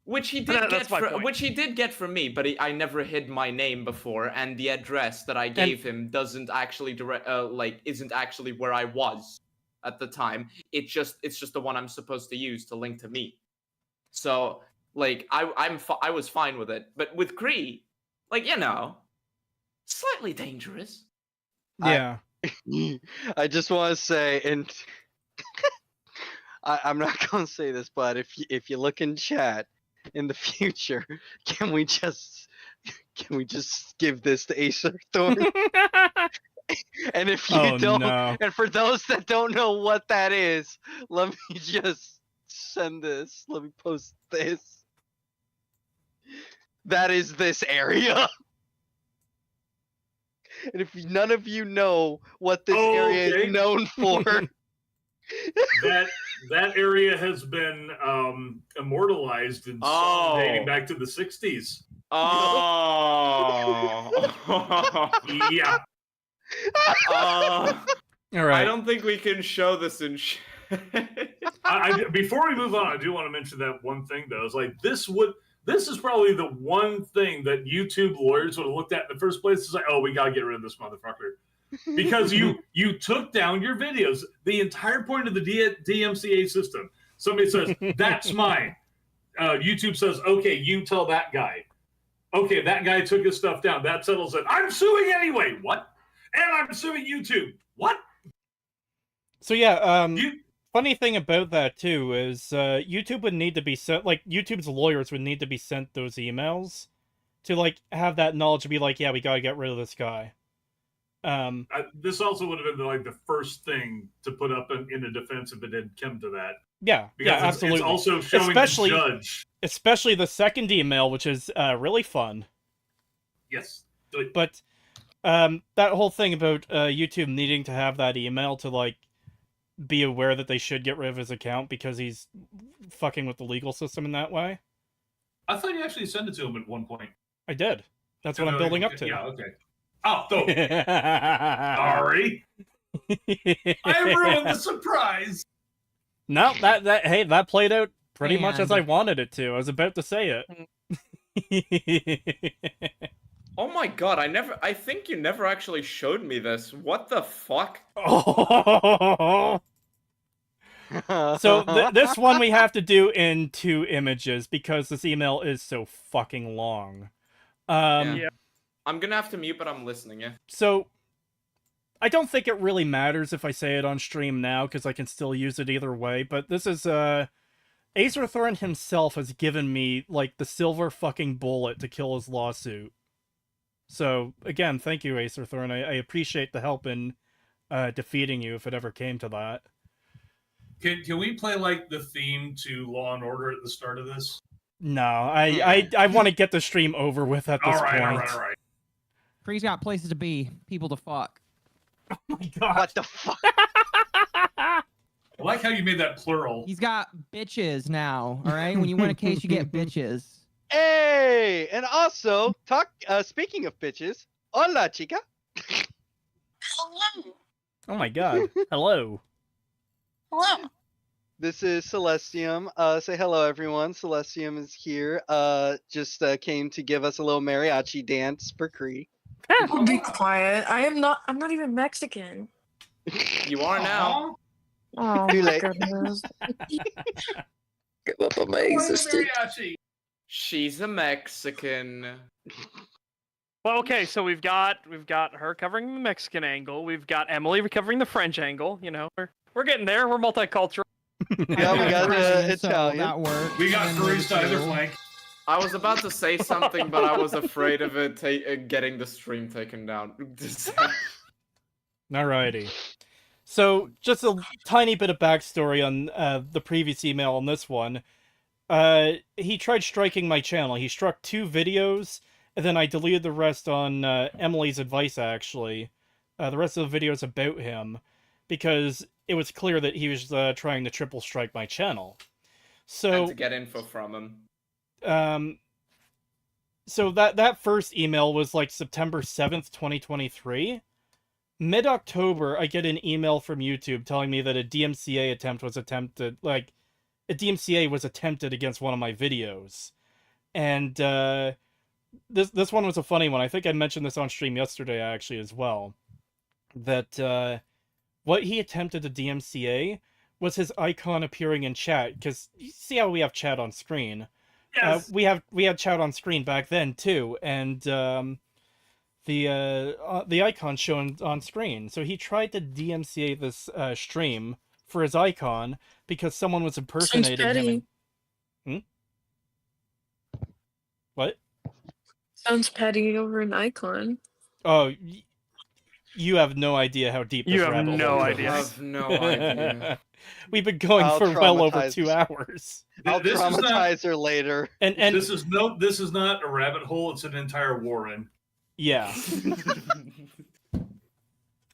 Which he That- did that's my point. which he did get from me, but I never hid my name before, and the address that I gave him doesn't actually isn't actually where I was at the time. It's just the one I'm supposed to use to link to me. So like I was fine with it, but with Kree, like, you know, slightly dangerous. Yeah. I just want to say, and I'm not going to say this, but if you look in chat in the future, can we just give this to Acerthorn? And if you Oh, don't, no. and for those that don't know what that is, let me just send this. Let me post this. That is this area. And if none of you know what this area Okay. is known for, that area has been immortalized in songs dating back to the 60s. Oh. Yeah. All Uh, right. I don't think we can show this in Before we move on, I do want to mention that one thing though. It's like this is probably the one thing that YouTube lawyers would have looked at in the first place. It's like, oh, we gotta get rid of this motherfucker. Because you took down your videos. The entire point of the DMCA system. Somebody says, that's mine. YouTube says, okay, you tell that guy. Okay, that guy took his stuff down. That settles it. I'm suing anyway. What? And I'm suing YouTube. What? So yeah, You funny thing about that too is YouTube would need to be sent, like YouTube's lawyers would need to be sent those emails to like have that knowledge to be like, yeah, we gotta get rid of this guy. this also would have been like the first thing to put up in a defense if it had come to that. Yeah, Because yeah, it's absolutely. also showing Especially- the judge. Especially the second email, which is really fun. Yes. But that whole thing about YouTube needing to have that email to like be aware that they should get rid of his account because he's fucking with the legal system in that way. I thought you actually sent it to him at one point. I did. That's what I'm building up to. Yeah, okay. Oh, sorry. I ruined the surprise. No, that played out Pretty much as I And- wanted it to. I was about to say it. Oh my god, I think you never actually showed me this. What the fuck? Oh. So this one we have to do in 2 images because this email is so fucking long. Yeah. I'm gonna have to mute, but I'm listening, yeah. So I don't think it really matters if I say it on stream now because I can still use it either way, but this is Acerthorn himself has given me like the silver fucking bullet to kill his lawsuit. So again, thank you, Acerthorn. I appreciate the help in defeating you if it ever came to that. Can we play like the theme to Law and Order at the start of this? No, I want to get the stream over with at this point. All right. Free's got places to be, people to fuck. Oh my god. What the fuck? I like how you made that plural. He's got bitches now, all right? When you win a case, you get bitches. Hey, and also speaking of bitches, hola chica. Hello. Oh my god. Hello. Hello. This is Celestium. Say hello, everyone. Celestium is here. Just came to give us a little mariachi dance for Cree. Oh, be quiet. I'm not even Mexican. You are now. Oh Too my late. goodness. Give up on my existence. She's a Mexican. Well, okay, so we've got her covering the Mexican angle. We've got Emily covering the French angle. You know, we're getting there. We're multicultural. Yeah, we got So Italian. that works. We got And Cruz to either two. flank. I was about to say something, but I was afraid of it getting the stream taken down. Alrighty. So, just a tiny bit of backstory on the previous email on this one. He tried striking my channel. He struck 2 videos, and then I deleted the rest on Emily's advice, actually. The rest of the videos about him, because it was clear that he was trying to triple strike my channel. So, and to get info from him. So that first email was like September 7th, 2023. Mid-October, I get an email from YouTube telling me that a DMCA attempt was attempted, like, a DMCA was attempted against one of my videos. And, this one was a funny one. I think I mentioned this on stream yesterday, actually, as well. That, what he attempted to DMCA was his icon appearing in chat, because you see how we have chat on screen. Yes. We had chat on screen back then too, and the icon shown on screen. So he tried to DMCA this stream for his icon because someone was impersonating him. petty. What? Sounds petty over an icon. Oh, you have no idea how deep this You have rabbit no hole I idea. have no idea. We've been going I'll for well over traumatize 2 this. hours. I'll This is not- traumatize her later. And This is not a rabbit hole. It's an entire warren. yeah.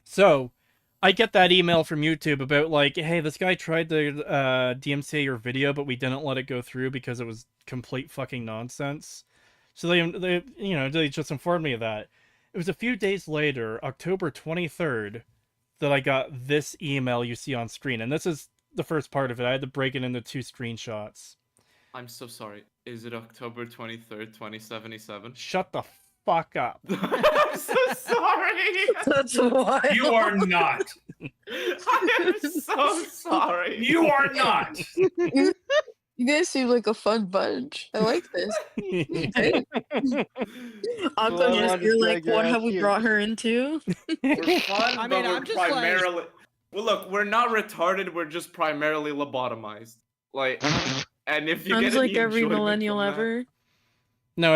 So, I get that email from YouTube about like, hey, this guy tried to DMCA your video, but we didn't let it go through because it was complete fucking nonsense. So they just informed me of that. It was a few days later, October 23rd, that I got this email you see on screen, and this is the first part of it. I had to break it into 2 screenshots. I'm so sorry. Is it October 23rd, 2077? Shut the fuck up. I'm so sorry. That's wild. You are not. I am so sorry. You are not. You guys seem like a fun bunch. I like this. Hey. Uncle, Well, just I'll you're just like, drag your what ass have we here. brought her into? We're fun, I but mean, we're I'm just like- primarily. Well, look, we're not retarded. We're just primarily lobotomized. Like, and if you Sounds get like any every enjoyment millennial from that- ever. No,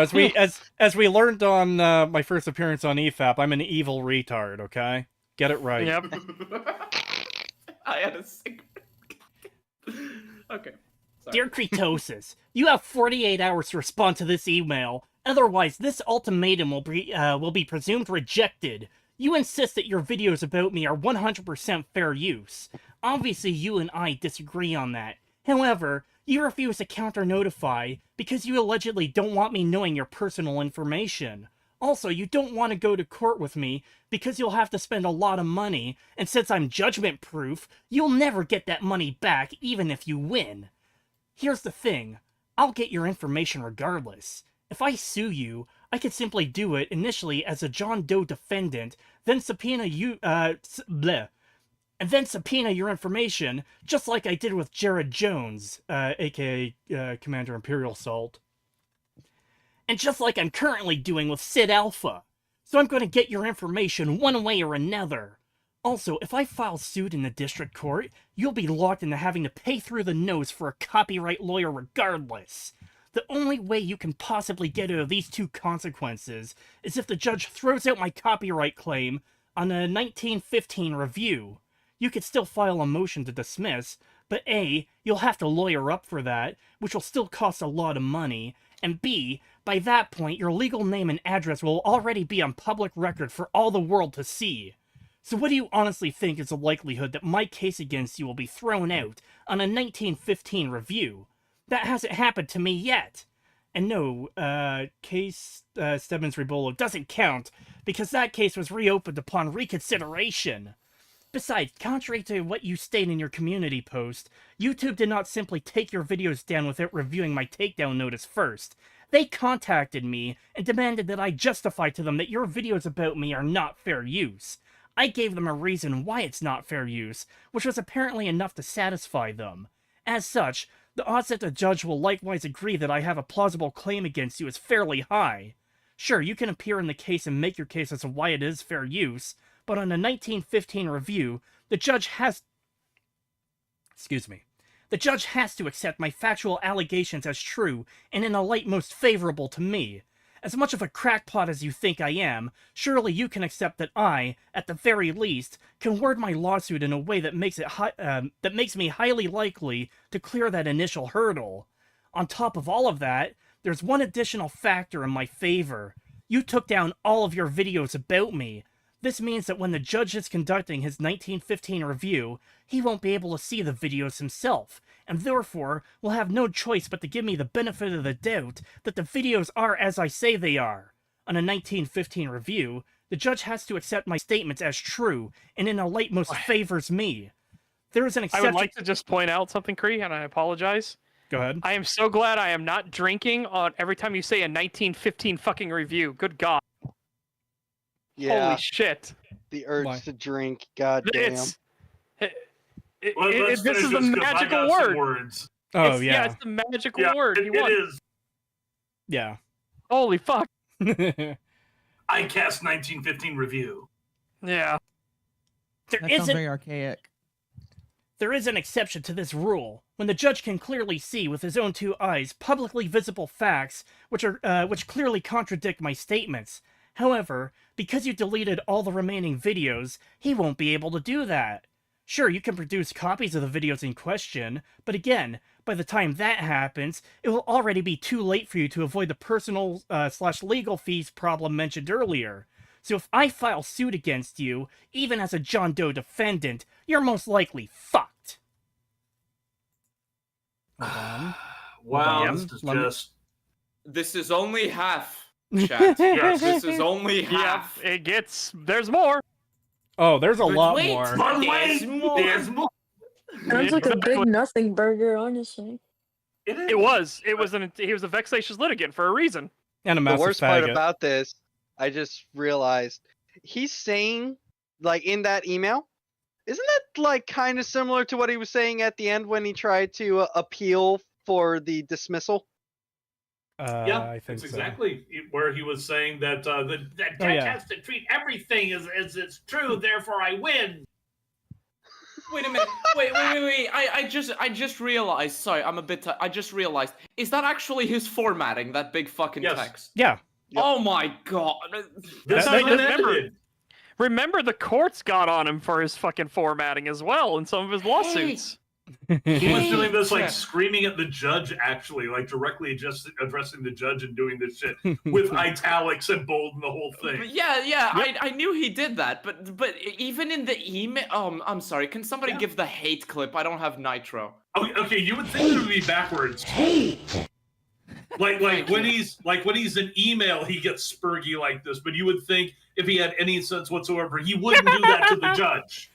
as we learned on my first appearance on EFAP, I'm an evil retard, okay? Get it right. Yep. I had a cigarette. Okay. Sorry. Dear Kretosis, you have 48 hours to respond to this email. Otherwise, this ultimatum will be presumed rejected. You insist that your videos about me are 100% fair use. Obviously, you and I disagree on that. However, you refuse to counter-notify because you allegedly don't want me knowing your personal information. Also, you don't want to go to court with me because you'll have to spend a lot of money, and since I'm judgment-proof, you'll never get that money back even if you win. Here's the thing. I'll get your information regardless. If I sue you, I could simply do it initially as a John Doe defendant, then subpoena you, and then subpoena your information, just like I did with Jared Jones, aka Commander Imperial Salt. And just like I'm currently doing with Sid Alpha. So I'm going to get your information one way or another. Also, if I file suit in the district court, you'll be locked into having to pay through the nose for a copyright lawyer regardless. The only way you can possibly get out of these two consequences is if the judge throws out my copyright claim on a 1915 review. You could still file a motion to dismiss, but A, you'll have to lawyer up for that, which will still cost a lot of money, and B, by that point your legal name and address will already be on public record for all the world to see. So what do you honestly think is the likelihood that my case against you will be thrown out on a 1915 review? That hasn't happened to me yet. And no, case Stebbins Rebolo doesn't count, because that case was reopened upon reconsideration. Besides, contrary to what you state in your community post, YouTube did not simply take your videos down without reviewing my takedown notice first. They contacted me and demanded that I justify to them that your videos about me are not fair use. I gave them a reason why it's not fair use, which was apparently enough to satisfy them. As such, the odds that the judge will likewise agree that I have a plausible claim against you is fairly high. Sure, you can appear in the case and make your case as to why it is fair use, but on a 1915 review, the judge has to accept my factual allegations as true and in a light most favorable to me. As much of a crackpot as you think I am, surely you can accept that I, at the very least, can word my lawsuit in a way that makes me highly likely to clear that initial hurdle. On top of all of that, there's one additional factor in my favor. You took down all of your videos about me. This means that when the judge is conducting his 1915 review, he won't be able to see the videos himself, and therefore will have no choice but to give me the benefit of the doubt that the videos are as I say they are. On a 1915 review, the judge has to accept my statements as true, and in a light most favors me. There is an exception. I would like to just point out something, Kree, and I apologize. Go ahead. I am so glad I am not drinking on every time you say a 1915 fucking review. Good God. Yeah. Holy shit. The urge Why? to drink. God damn. This Let's is the finish this 'cause I magical got some word. words. Oh, yeah. It's the magical Yeah, word. You want. it is. Yeah. Holy fuck. ICAST 1915 review. Yeah. That sounds very archaic. There is an exception to this rule, when the judge can clearly see with his own two eyes publicly visible facts which clearly contradict my statements. However, because you deleted all the remaining videos, he won't be able to do that. Sure, you can produce copies of the videos in question, but again, by the time that happens, it will already be too late for you to avoid the personal / legal fees problem mentioned earlier. So if I file suit against you, even as a John Doe defendant, you're most likely fucked. Wow, Yep. this is just... This is only half, chat. Yes. This is only half. Yeah, it gets. There's more. Oh, there's a But lot wait, more. But There's wait, more. there's more. Sounds like a big nothing burger, honestly. It is. It was. He was a vexatious litigant for a reason. And a The massive worst part faggot. about this, I just realized, he's saying, like, in that email, isn't that, like, kind of similar to what he was saying at the end when he tried to appeal for the dismissal? Yeah, I think it's so. exactly where he was saying that that judge yeah. has to treat everything as it's true, therefore I win. Wait a minute. Wait. I just realized. Sorry, I'm a bit. I just realized. Is that actually his formatting? That big fucking Yes. text. Yeah. Yep. Oh my god. This That- is that- unedited. Remember, the courts got on him for his fucking formatting as well in some of his lawsuits. He was doing this like Yeah. screaming at the judge, actually, like directly just addressing the judge and doing this shit with italics and bold and the whole thing. But yeah. I knew he did that, but even in the email. I'm sorry. Can somebody give the hate clip? I don't have nitro. Okay, you would think it would be backwards. Like when he's in email, he gets spurgy like this, but you would think if he had any sense whatsoever, he wouldn't do that to the judge.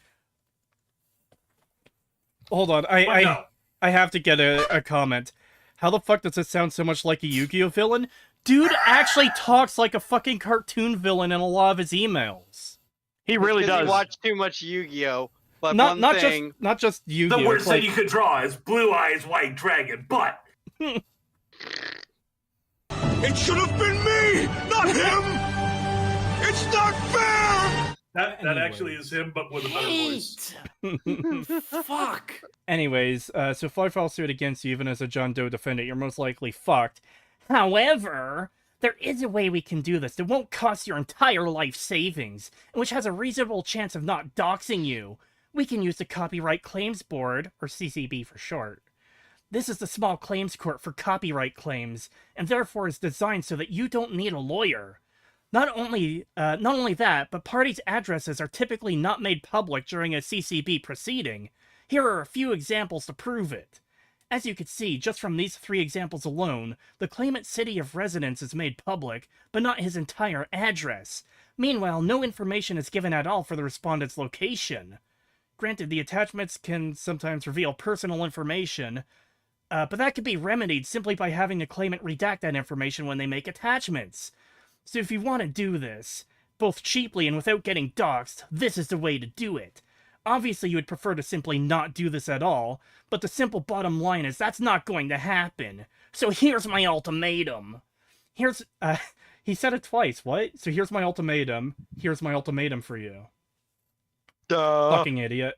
Hold on. But no. I have to get a comment. How the fuck does it sound so much like a Yu-Gi-Oh villain? Dude actually talks like a fucking cartoon villain in a lot of his emails. He really does. He watched too much Yu-Gi-Oh. But Not one thing, not just Yu-Gi-Oh. The worst like... thing you could draw is blue eyes, white dragon, but It should have been me, not him. It's not fair. that actually is him, but with a better voice. Fuck. Anyways, so if I file suit against you, even as a John Doe defendant, you're most likely fucked. However, there is a way we can do this that won't cost your entire life savings, and which has a reasonable chance of not doxing you. We can use the Copyright Claims Board, or CCB for short. This is the small claims court for copyright claims, and therefore is designed so that you don't need a lawyer. Not only that, but parties' addresses are typically not made public during a CCB proceeding. Here are a few examples to prove it. As you can see, just from these 3 examples alone, the claimant's city of residence is made public, but not his entire address. Meanwhile, no information is given at all for the respondent's location. Granted, the attachments can sometimes reveal personal information, but that could be remedied simply by having the claimant redact that information when they make attachments. So if you want to do this, both cheaply and without getting doxxed, this is the way to do it. Obviously, you would prefer to simply not do this at all, but the simple bottom line is that's not going to happen. So here's my ultimatum. He said it twice, what? So here's my ultimatum. Here's my ultimatum for you. duh. Fucking idiot.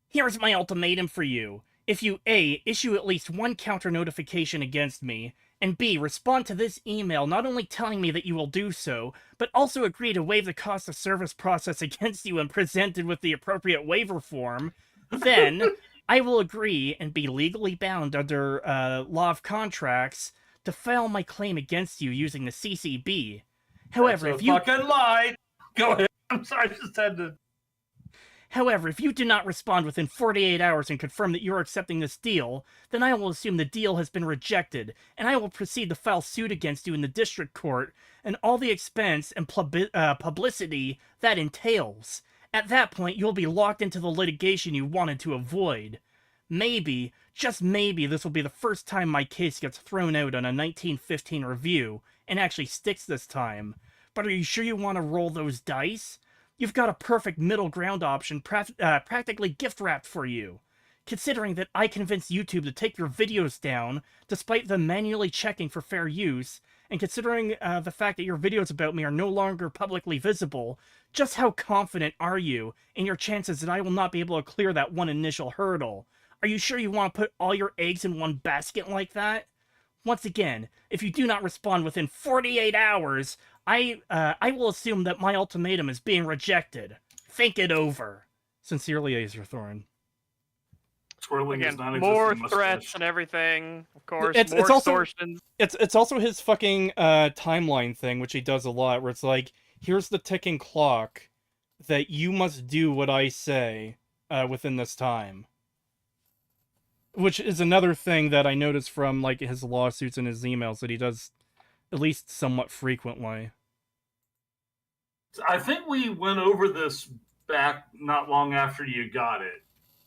Here's my ultimatum for you. If you A, issue at least 1 counter notification against me, and B, respond to this email not only telling me that you will do so, but also agree to waive the cost of service process against you and presented with the appropriate waiver form, then I will agree and be legally bound under law of contracts to file my claim against you using the CCB. However, That's a fucking lie. Go ahead. I'm sorry, I just had to. However, if you do not respond within 48 hours and confirm that you are accepting this deal, then I will assume the deal has been rejected, and I will proceed to file suit against you in the district court, and all the expense and publicity that entails. At that point, you'll be locked into the litigation you wanted to avoid. Maybe, just maybe, this will be the first time my case gets thrown out on a 1915 review, and actually sticks this time. But are you sure you want to roll those dice? You've got a perfect middle ground option practically gift-wrapped for you. Considering that I convinced YouTube to take your videos down, despite them manually checking for fair use, and considering the fact that your videos about me are no longer publicly visible, just how confident are you in your chances that I will not be able to clear that one initial hurdle? Are you sure you want to put all your eggs in one basket like that? Once again, if you do not respond within 48 hours, I will assume that my ultimatum is being rejected. Think it over. Sincerely, Acerthorn. Twirling his Again, non-existent more mustache. threats and everything, of course. It's More also- extortion. It's also his fucking timeline thing, which he does a lot, where it's like, here's the ticking clock that you must do what I say within this time. Which is another thing that I noticed from like his lawsuits and his emails that he does at least somewhat frequently. I think we went over this back not long after you got it.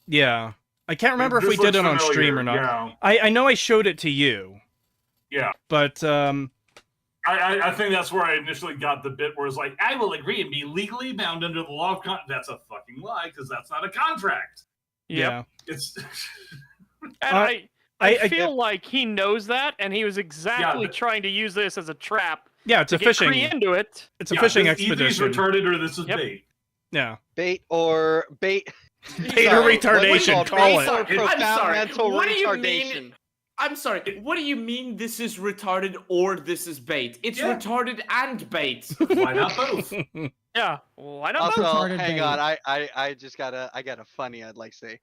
Yeah. I can't remember if This we did it looks on familiar, stream or not. Yeah. I know I showed it to you. Yeah. But I think that's where I initially got the bit where it's like, I will agree and be legally bound under the law of That's a fucking lie, because that's not a contract. yeah. It's And I feel I- like he knows that, and he was exactly but- trying to use this as a trap Yeah, it's to a get fishing Kree into it. it's a fishing Either he's expedition. retarded or this is Yep. bait. Yeah. Bait or bait. Bait or Sorry, retardation, what's call bait it. or I'm profound sorry, mental what do you retardation. mean? I'm sorry, what do you mean this is retarded or this is bait? It's Yeah. retarded and bait. Why not both? Yeah, why not? Also, Retarded hang bait. on, I just got a funny I'd like to say.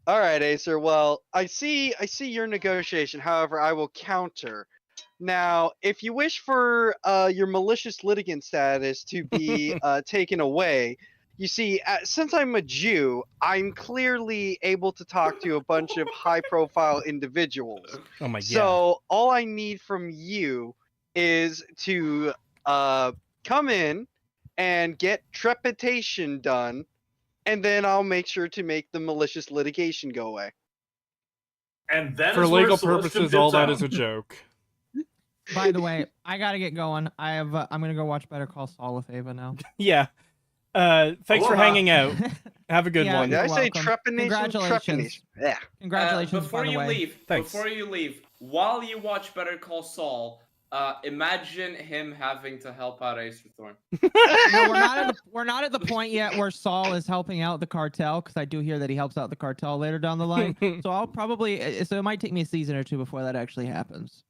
All right, Acer. Well, I see your negotiation. However, I will counter. Now, if you wish for your malicious litigant status to be taken away, you see, since I'm a Jew, I'm clearly able to talk to a bunch of high-profile individuals. Oh my god. So all I need from you is to come in and get trepidation done and then I'll make sure to make the malicious litigation go away. And that For is where legal Celestial purposes, all dips that out. is a joke. By the way, I gotta get going. I'm gonna go watch Better Call Saul with Ava now. Yeah. Thanks for Aloha. hanging out. Have a good Yeah, one. Did I You're say welcome. trepanation? Congratulations. Trepanation. Yeah. Congratulations, Before by the you way. leave, Thanks. while you watch Better Call Saul, imagine him having to help out Acerthorn. No, we're not at the point yet where Saul is helping out the cartel, because I do hear that he helps out the cartel later down the line. So I'll probably, so it might take me a season or two before that actually happens.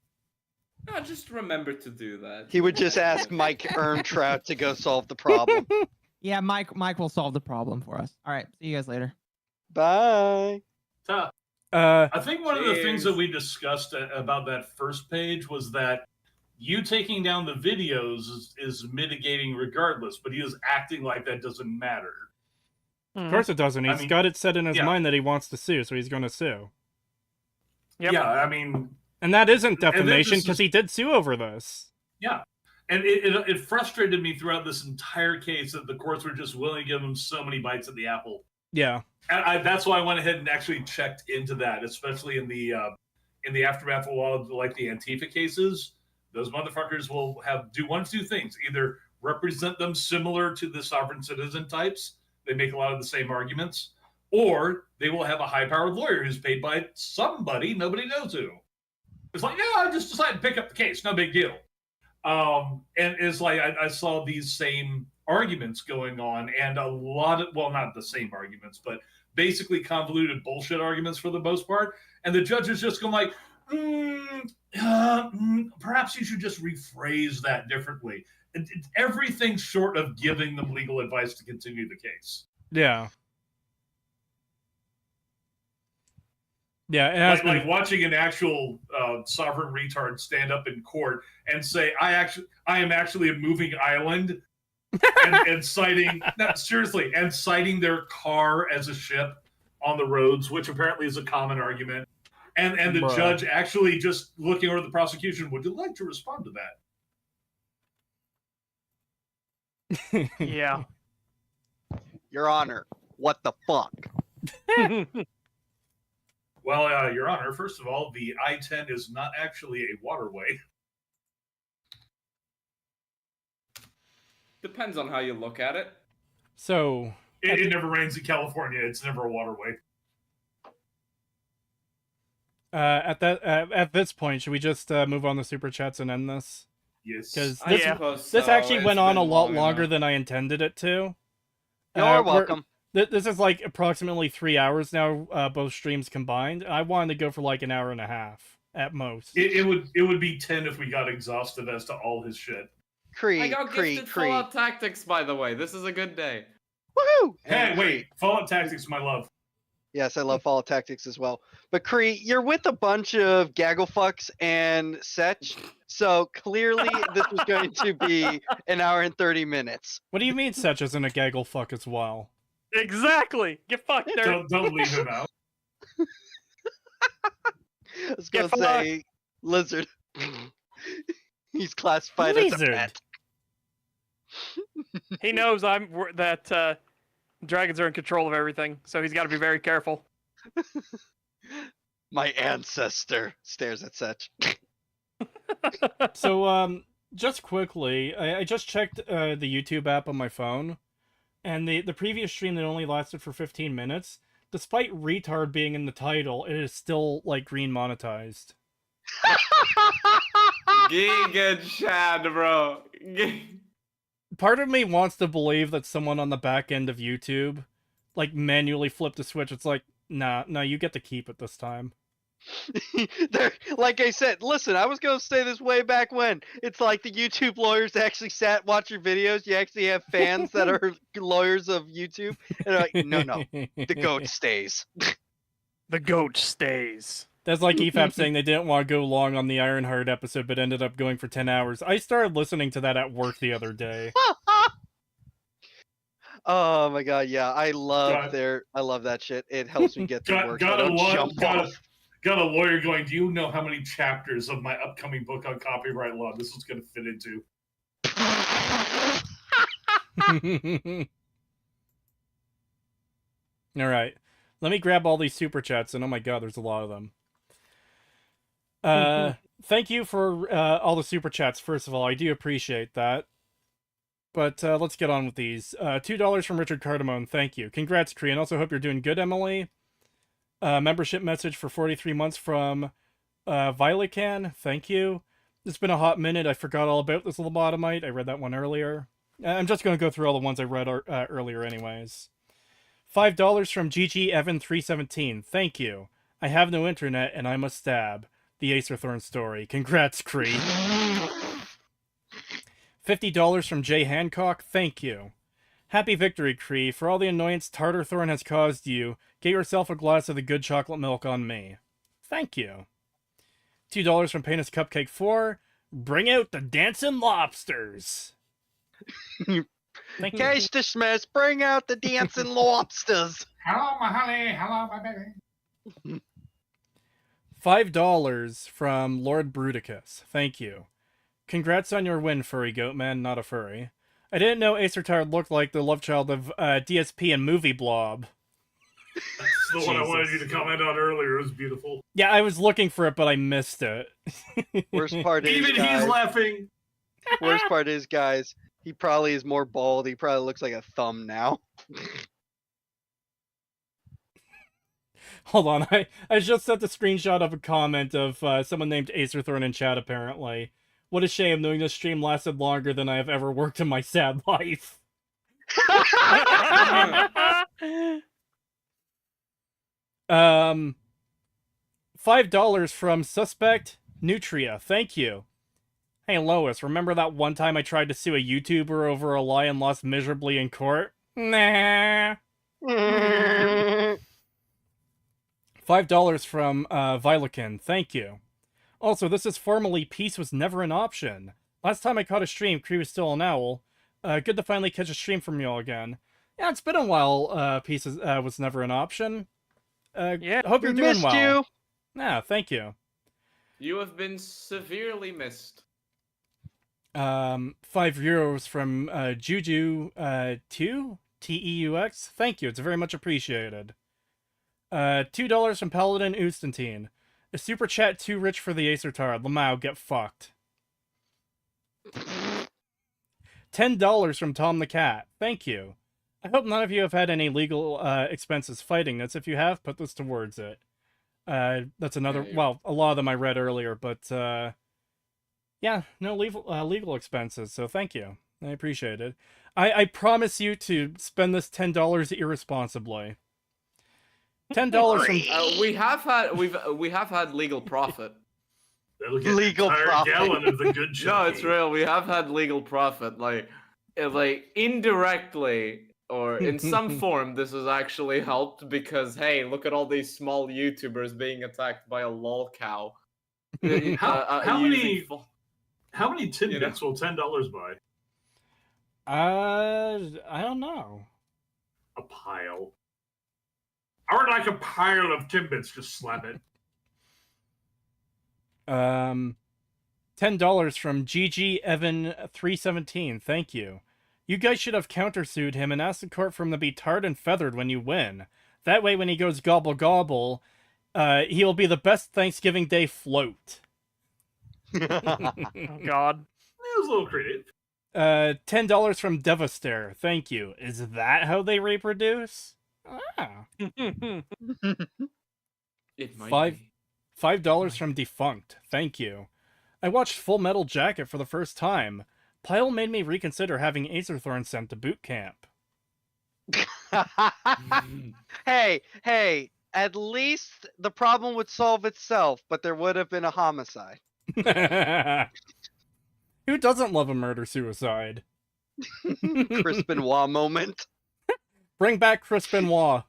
No, just remember to do that. He would just ask Mike Earntrout to go solve the problem. Yeah, Mike will solve the problem for us. All right, see you guys later. Bye. So, Uh, I think one of the things Cheers. that we discussed about that first page was that you taking down the videos is mitigating regardless, but he is acting like that doesn't matter. of course it doesn't. I He's mean, got it set in his yeah. mind that he wants to sue, so he's going to sue. Yep. Yeah, I mean, And that isn't And then defamation this because is- he did sue over this. yeah. And it frustrated me throughout this entire case that the courts were just willing to give him so many bites at the apple. Yeah. And that's why I went ahead and actually checked into that, especially in the aftermath of a lot of like the Antifa cases. Those motherfuckers will do one of two things: either represent them similar to the sovereign citizen types, they make a lot of the same arguments, or they will have a high-powered lawyer who's paid by somebody nobody knows who. It's like, yeah, I just decided to pick up the case, no big deal. And it's like I saw these same arguments going on, and a lot of, well, not the same arguments, but basically convoluted bullshit arguments for the most part. And the judge is just going like, perhaps you should just rephrase that differently. Everything short of giving them legal advice to continue the case. Yeah. Yeah, it has Like been... watching an actual sovereign retard stand up in court and say, I am actually a moving island, and citing, no, seriously, and citing their car as a ship on the roads, which apparently is a common argument. And the Bruh. judge actually just looking over the prosecution, would you like to respond to that? Yeah. Your Honor, what the fuck? Well, Your Honor, first of all, the I-10 is not actually a waterway. Depends on how you look at it. So, It never rains in California. It's never a waterway. at this point, should we just move on to Super Chats and end this? Yes. Because I this, suppose this so. actually It's went on a been lot long longer enough. than I intended it to. You're We're- welcome. This is like approximately 3 hours now, both streams combined. I wanted to go for like an hour and a half at most. It would be 10 if we got exhaustive as to all his shit. I got gifted Fallout Tactics, by the way. This is a good day. Woohoo! Hey, And wait. Fallout Tactics, my love. Yes, I love Fallout Tactics as well. But Kree, you're with a bunch of gaggle fucks and Setch, so clearly this was going to be an hour and 30 minutes. What do you mean Setch isn't a gaggle fuck as well? Exactly. Get fucked, nerd. Don't leave him out. I was going to fucked. say lizard. He's classified as a Lizard. pet. He knows that dragons are in control of everything, so he's got to be very careful. My ancestor stares at Setch. So, just quickly, I just checked the YouTube app on my phone, and the previous stream that only lasted for 15 minutes, despite retard being in the title, it is still, like, green monetized. Giga Chad, bro. Part of me wants to believe that someone on the back end of YouTube, like, manually flipped a switch. It's like, nah, you get to keep it this time. Like I said, listen, I was going to say this way back when. It's like the YouTube lawyers actually watch your videos. You actually have fans that are lawyers of YouTube. And they're like, no, the goat stays. The goat stays. That's like EFAP saying they didn't want to go long on the Ironheart episode, but ended up going for 10 hours. I started listening to that at work the other day. Oh my god, yeah, I love God. I love that shit. It helps me get to work. So I Got don't jump off. a lawyer going, do you know how many chapters of my upcoming book on copyright law this is going to fit into? All right. Let me grab all these super chats, and oh my god, there's a lot of them. Thank you for all the super chats, first of all. I do appreciate that. But let's get on with these. $2 from Richard Cardamone, thank you. Congrats, Kree, and also hope you're doing good, Emily. Membership message for 43 months from Violecan, thank you. It's been a hot minute. I forgot all about this lobotomite. I read that one earlier. I'm just going to go through all the ones I read earlier anyways. $5 from GG Evan 317, thank you. I have no internet and I must stab. The Acerthorn story. Congrats, Kree. $50 from Jay Hancock, thank you. Happy victory, Kree. For all the annoyance Tartarthorn has caused you, get yourself a glass of the good chocolate milk on me. Thank you. $2 from Painus Cupcake 4. Bring out the dancing lobsters. Thank you. Case dismissed. Bring out the dancing lobsters. Hello, my honey. Hello, my baby. $5 from Lord Bruticus. Thank you. Congrats on your win, furry goat man, not a furry. I didn't know Acerthorn looked like the love child of DSP and Movie Blob. That's the one I wanted you to comment on earlier. It was beautiful. Yeah, I was looking for it, but I missed it. Worst part is, Even guys, he's laughing. Worst part is, guys, he probably is more bald. He probably looks like a thumb now. Hold on, I just sent a screenshot of a comment of someone named Acerthorn in chat, apparently. What a shame, knowing this stream lasted longer than I have ever worked in my sad life. $5 from Suspect Nutria, thank you. Hey Lois, remember that one time I tried to sue a YouTuber over a lie and lost miserably in court? Nah. $5 from Vilekin, thank you. Also, this is formally peace was never an option. Last time I caught a stream, Kree was still an owl. Good to finally catch a stream from y'all again. Yeah, it's been a while, peace was never an option. Yeah, hope you're doing missed well. you. Yeah, thank you. You have been severely missed. €5 from Juju 2 TEUX. Thank you, it's very much appreciated. $2 from Paladin Ustantine. A super chat too rich for the Acerthorn. Lamau, get fucked. $10 from Tom the Cat. Thank you. I hope none of you have had any legal expenses fighting this. If you have, put this towards it. That's another... Well, a lot of them I read earlier, but... yeah, no legal expenses, so thank you. I appreciate it. I promise you to spend this $10 irresponsibly. $10 from... we have had legal profit. Legal profit. Gallon of the good No, it's real. We have had legal profit. Like indirectly or in some form, this has actually helped because hey, look at all these small YouTubers being attacked by a lol cow. How many tidbits will $10 buy? I don't know. A pile. I would like a pile of Timbits. Just slap it. $10 from GG Evan 317. Thank you. You guys should have countersued him and asked the court for him to be tarred and feathered when you win. That way, when he goes gobble gobble, he will be the best Thanksgiving Day float. Oh, God. It was a little creative. $10 from Devastator. Thank you. Is that how they reproduce? Ah. It might be. $5 from Defunct. Thank you. I watched Full Metal Jacket for the first time. Pyle made me reconsider having Acerthorn sent to boot camp. Hey, at least the problem would solve itself, but there would have been a homicide. Who doesn't love a murder-suicide? Chris Benoit moment. Bring back Chris Benoit.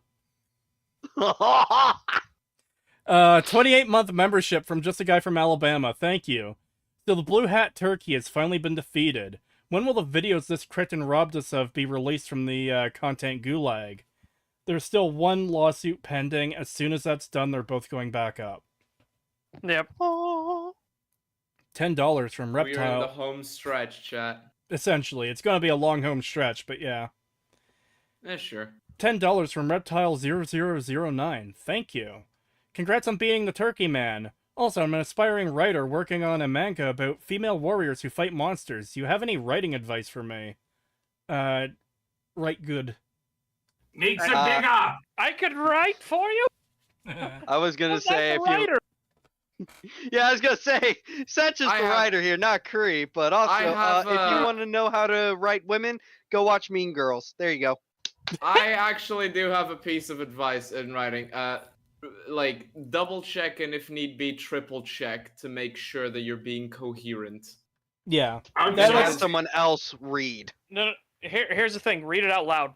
28-month membership from Just a Guy from Alabama. Thank you. So the Blue Hat Turkey has finally been defeated. When will the videos this cretin robbed us of be released from the content gulag? There's still one lawsuit pending. As soon as that's done, they're both going back up. Yep. $10 from Reptile. We're in the home stretch, chat. Essentially. It's going to be a long home stretch, but yeah. Sure. $10 from Reptile0009. Thank you. Congrats on beating the Turkey Man. Also, I'm an aspiring writer working on a manga about female warriors who fight monsters. Do you have any writing advice for me? Write good. Makes it bigger. I could write for you. I was gonna I'm say not if the you. writer. Yeah, I was gonna say Satch is the writer here, not Kree. But also, if you want to know how to write women, go watch Mean Girls. There you go. I actually do have a piece of advice in writing. Like, double check and if need be, triple check to make sure that you're being coherent. Yeah. Let someone else read. No. Here's the thing. Read it out loud.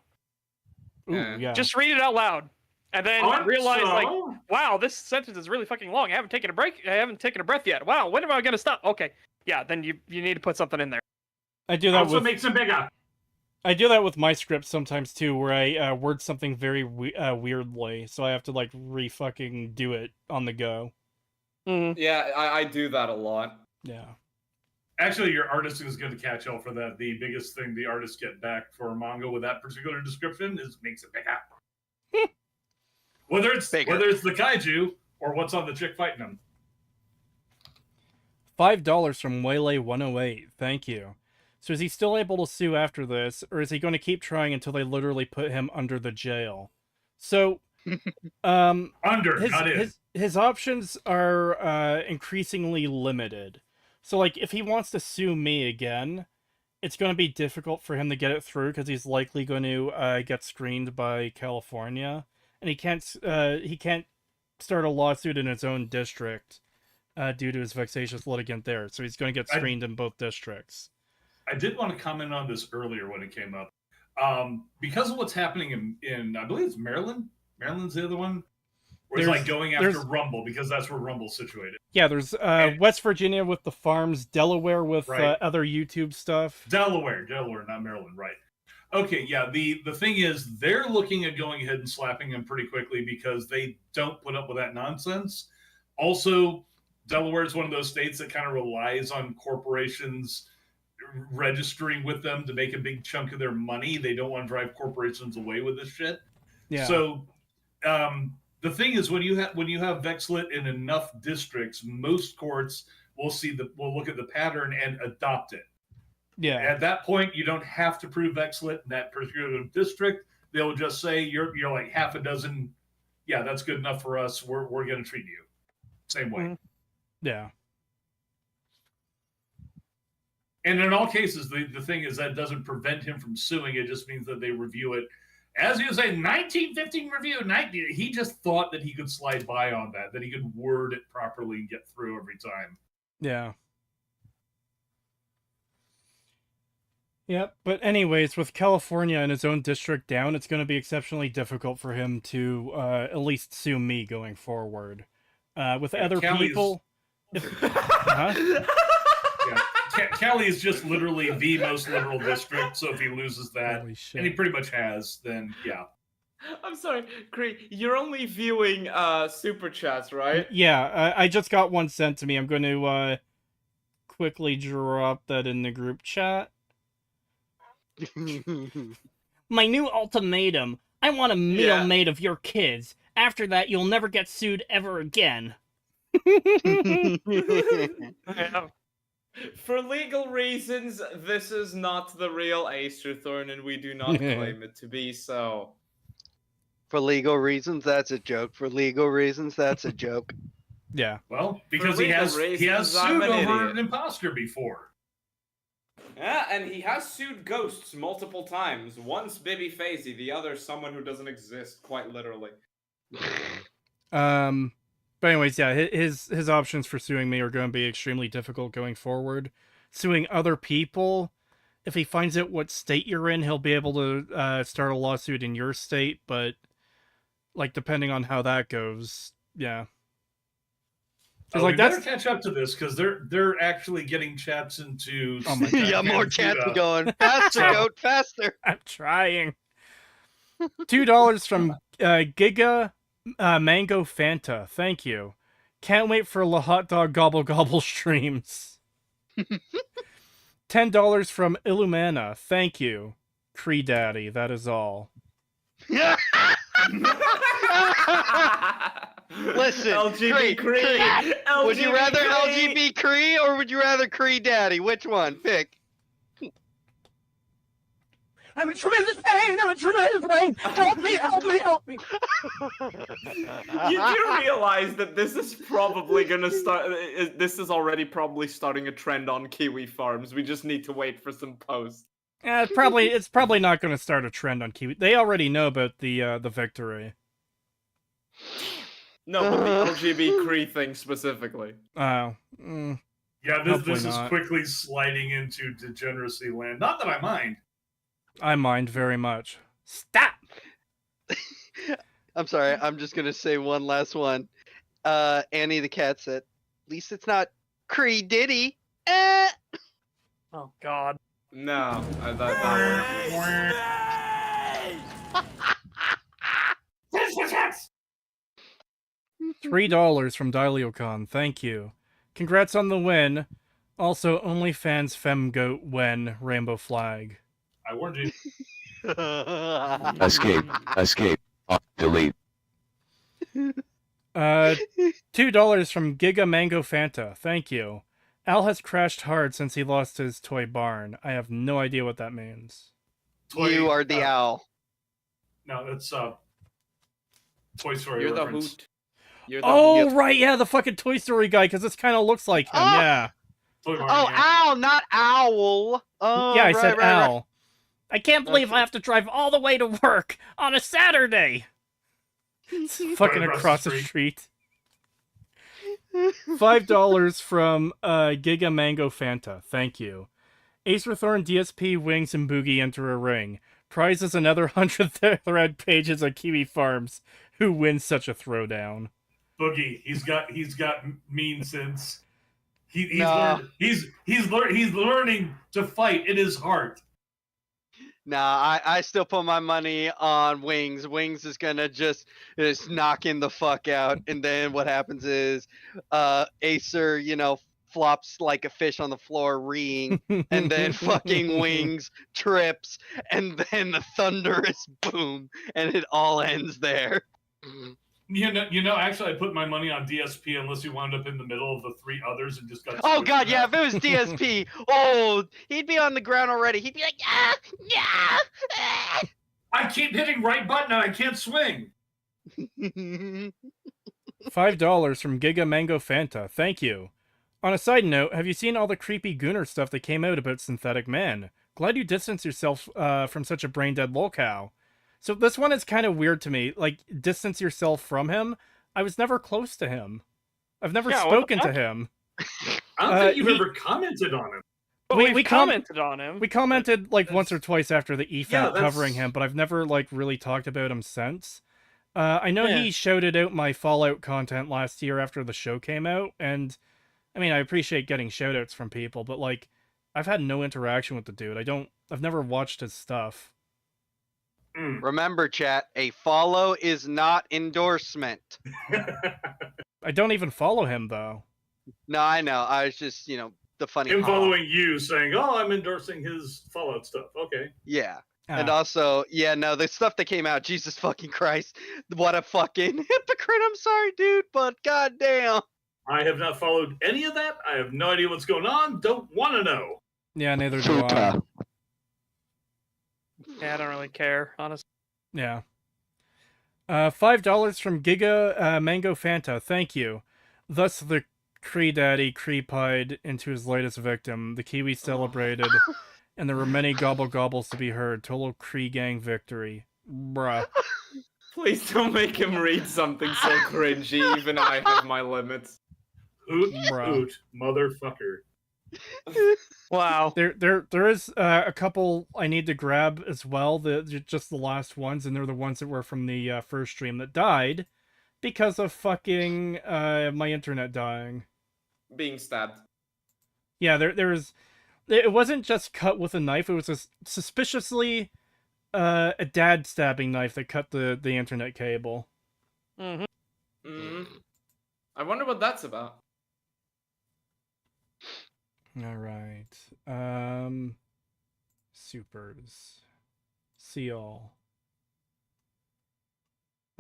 Ooh, yeah. Just read it out loud, and then realize, like, wow, this sentence is really fucking long. I haven't taken a break. I haven't taken a breath yet. Wow, when am I gonna stop? Okay, yeah, then you need to put something in there. I do that also makes it bigger. I do that with my script sometimes too, where I word something very weirdly, so I have to like re-fucking do it on the go. Yeah, I do that a lot. Yeah. Actually, your artist is going to catch hell for that. The biggest thing the artists get back for a manga with that particular description is makes it bigger. whether it's the kaiju or what's on the chick fighting them. $5 from Waylay108. Thank you. So is he still able to sue after this, or is he going to keep trying until they literally put him under the jail? So, his options are increasingly limited. So, like, if he wants to sue me again, it's going to be difficult for him to get it through because he's likely going to get screened by California, and he can't start a lawsuit in his own district due to his vexatious litigant there. So he's going to get screened in both districts. I did want to comment on this earlier when it came up. Because of what's happening in I believe it's Maryland. Maryland's the other one. Where it's like going after Rumble because that's where Rumble's situated. Yeah, there's West Virginia with the farms, Delaware with other YouTube stuff. Delaware, not Maryland, right. Okay, yeah, the thing is they're looking at going ahead and slapping him pretty quickly because they don't put up with that nonsense. Also, Delaware is one of those states that kind of relies on corporations registering with them to make a big chunk of their money. They don't want to drive corporations away with this shit. Yeah. So, the thing is, when you have Vexlit in enough districts, most courts will look at the pattern and adopt it. Yeah. At that point, you don't have to prove Vexlit in that particular district. They'll just say you're like half a dozen. Yeah, that's good enough for us. We're going to treat you same way. Yeah. And in all cases, the thing is that doesn't prevent him from suing. It just means that they review it. As you say, 1915 review. He just thought that he could slide by on that he could word it properly and get through every time. Yeah. Yep, but anyways, with California and his own district down, it's going to be exceptionally difficult for him to at least sue me going forward. With other people... Cali is just literally the most liberal district, so if he loses that, and he pretty much has, then yeah. I'm sorry, Kree, you're only viewing Superchats, right? Yeah, I just got one sent to me. I'm going to quickly drop that in the group chat. My new ultimatum. I want a meal made of your kids. After that, you'll never get sued ever again. For legal reasons, this is not the real Acerthorn, and we do not claim it to be so. For legal reasons, that's a joke. For legal reasons, that's a joke. Yeah. Well, because he has sued over an imposter before. Yeah, and he has sued ghosts multiple times. Once BB Faizi, the other someone who doesn't exist, quite literally. But anyways, yeah, his options for suing me are going to be extremely difficult going forward. Suing other people, if he finds out what state you're in, he'll be able to start a lawsuit in your state, but like depending on how that goes, yeah. Oh, like, we better catch up to this because they're actually getting chats into. Oh my God. Yeah, more chats going faster, goat, faster. I'm trying. $2 from Giga. Mango Fanta, thank you. Can't wait for the hot dog gobble gobble streams. $10 from Illumana, thank you. Cree Daddy, that is all. Listen, LGB Cree. would you rather Cree. LGB Cree or would you rather Cree Daddy? Which one? Pick. I'm in tremendous pain. I'm in tremendous pain. Help me, help me, help me. You do realize that this is probably gonna start. This is already probably starting a trend on Kiwi farms. We just need to wait for some posts. Yeah, it's probably not going to start a trend on Kiwi. They already know about the victory. No, but the LGB Cree thing specifically. Oh. Yeah, Hopefully this is not. quickly sliding into degeneracy land. Not that I mind. I mind very much. Stop! I'm sorry, I'm just gonna say one last one. Annie the cat said, at least it's not Cree Diddy. Oh God. No, that $3 from Dileocon, thank you. Congrats on the win. Also, OnlyFans Femgoat when Rainbow Flag. I warned you. Escape, delete. $2 from Giga Mango Fanta, thank you. Al has crashed hard since he lost his toy barn. I have no idea what that means. You are the owl. No, that's Toy Story You're the reference. hoot. You're the Oh, hoot. right, yeah, the fucking Toy Story guy, because this kind of looks like him, Oh! yeah. Toy Barn, Oh, yeah. owl, not owl. Oh, Yeah, I right, said right, right. Al. I can't believe I have to drive all the way to work on a Saturday. It's fucking Right across the street. $5 from Giga Mango Fanta. Thank you. Acerthorn, DSP, Wings, and Boogie enter a ring. Prize is another 100 thread pages of Kiwi Farms. Who wins such a throwdown? Boogie, he's got mean sense. He's No. learning to fight in his heart. Nah, I still put my money on Wings. Wings is gonna just knock him the fuck out, and then what happens is, Acer, flops like a fish on the floor, reeing, and then fucking Wings trips, and then the thunderous boom, and it all ends there. Actually, I put my money on DSP unless he wound up in the middle of the three others and just got. Oh squished god, in yeah, half. if it was DSP, oh, he'd be on the ground already. He'd be like, yeah. I keep hitting right button and I can't swing. $5 from Giga Mango Fanta. Thank you. On a side note, have you seen all the creepy Gooner stuff that came out about Synthetic Man? Glad you distanced yourself from such a brain-dead lolcow. So this one is kind of weird to me. Like, distance yourself from him? I was never close to him. I've never spoken to him. I don't think you've ever commented on him. But we commented on him. We commented like once or twice after the EFAT Yeah, covering him, but I've never like really talked about him since. I know he shouted out my Fallout content last year after the show came out, and I mean I appreciate getting shoutouts from people, but like I've had no interaction with the dude. I've never watched his stuff. Remember, chat, a follow is not endorsement. I don't even follow him though. No, I know. I was just, the funny. Him following you, saying, "Oh, I'm endorsing his Fallout stuff." Okay. Yeah. Ah. And also, the stuff that came out, Jesus fucking Christ, what a fucking hypocrite. I'm sorry, dude, but goddamn. I have not followed any of that. I have no idea what's going on. Don't want to know. Yeah, neither do I. Yeah, I don't really care, honestly. Yeah. $5 from Giga Mango Fanta. Thank you. Thus, the Cree Daddy creepied into his latest victim. The Kiwi celebrated, and there were many gobble gobbles to be heard. Total Cree gang victory. Bruh. Please don't make him read something so cringy. Even I have my limits. Hoot, Bruh. hoot, motherfucker. Wow. There is a couple I need to grab as well. Just the last ones, and they're the ones that were from the first stream that died because of fucking my internet dying. Being stabbed. Yeah, it wasn't just cut with a knife. It was a suspiciously a dad stabbing knife that cut the internet cable. Mm-hmm. I wonder what that's about. All right. Supers. See all.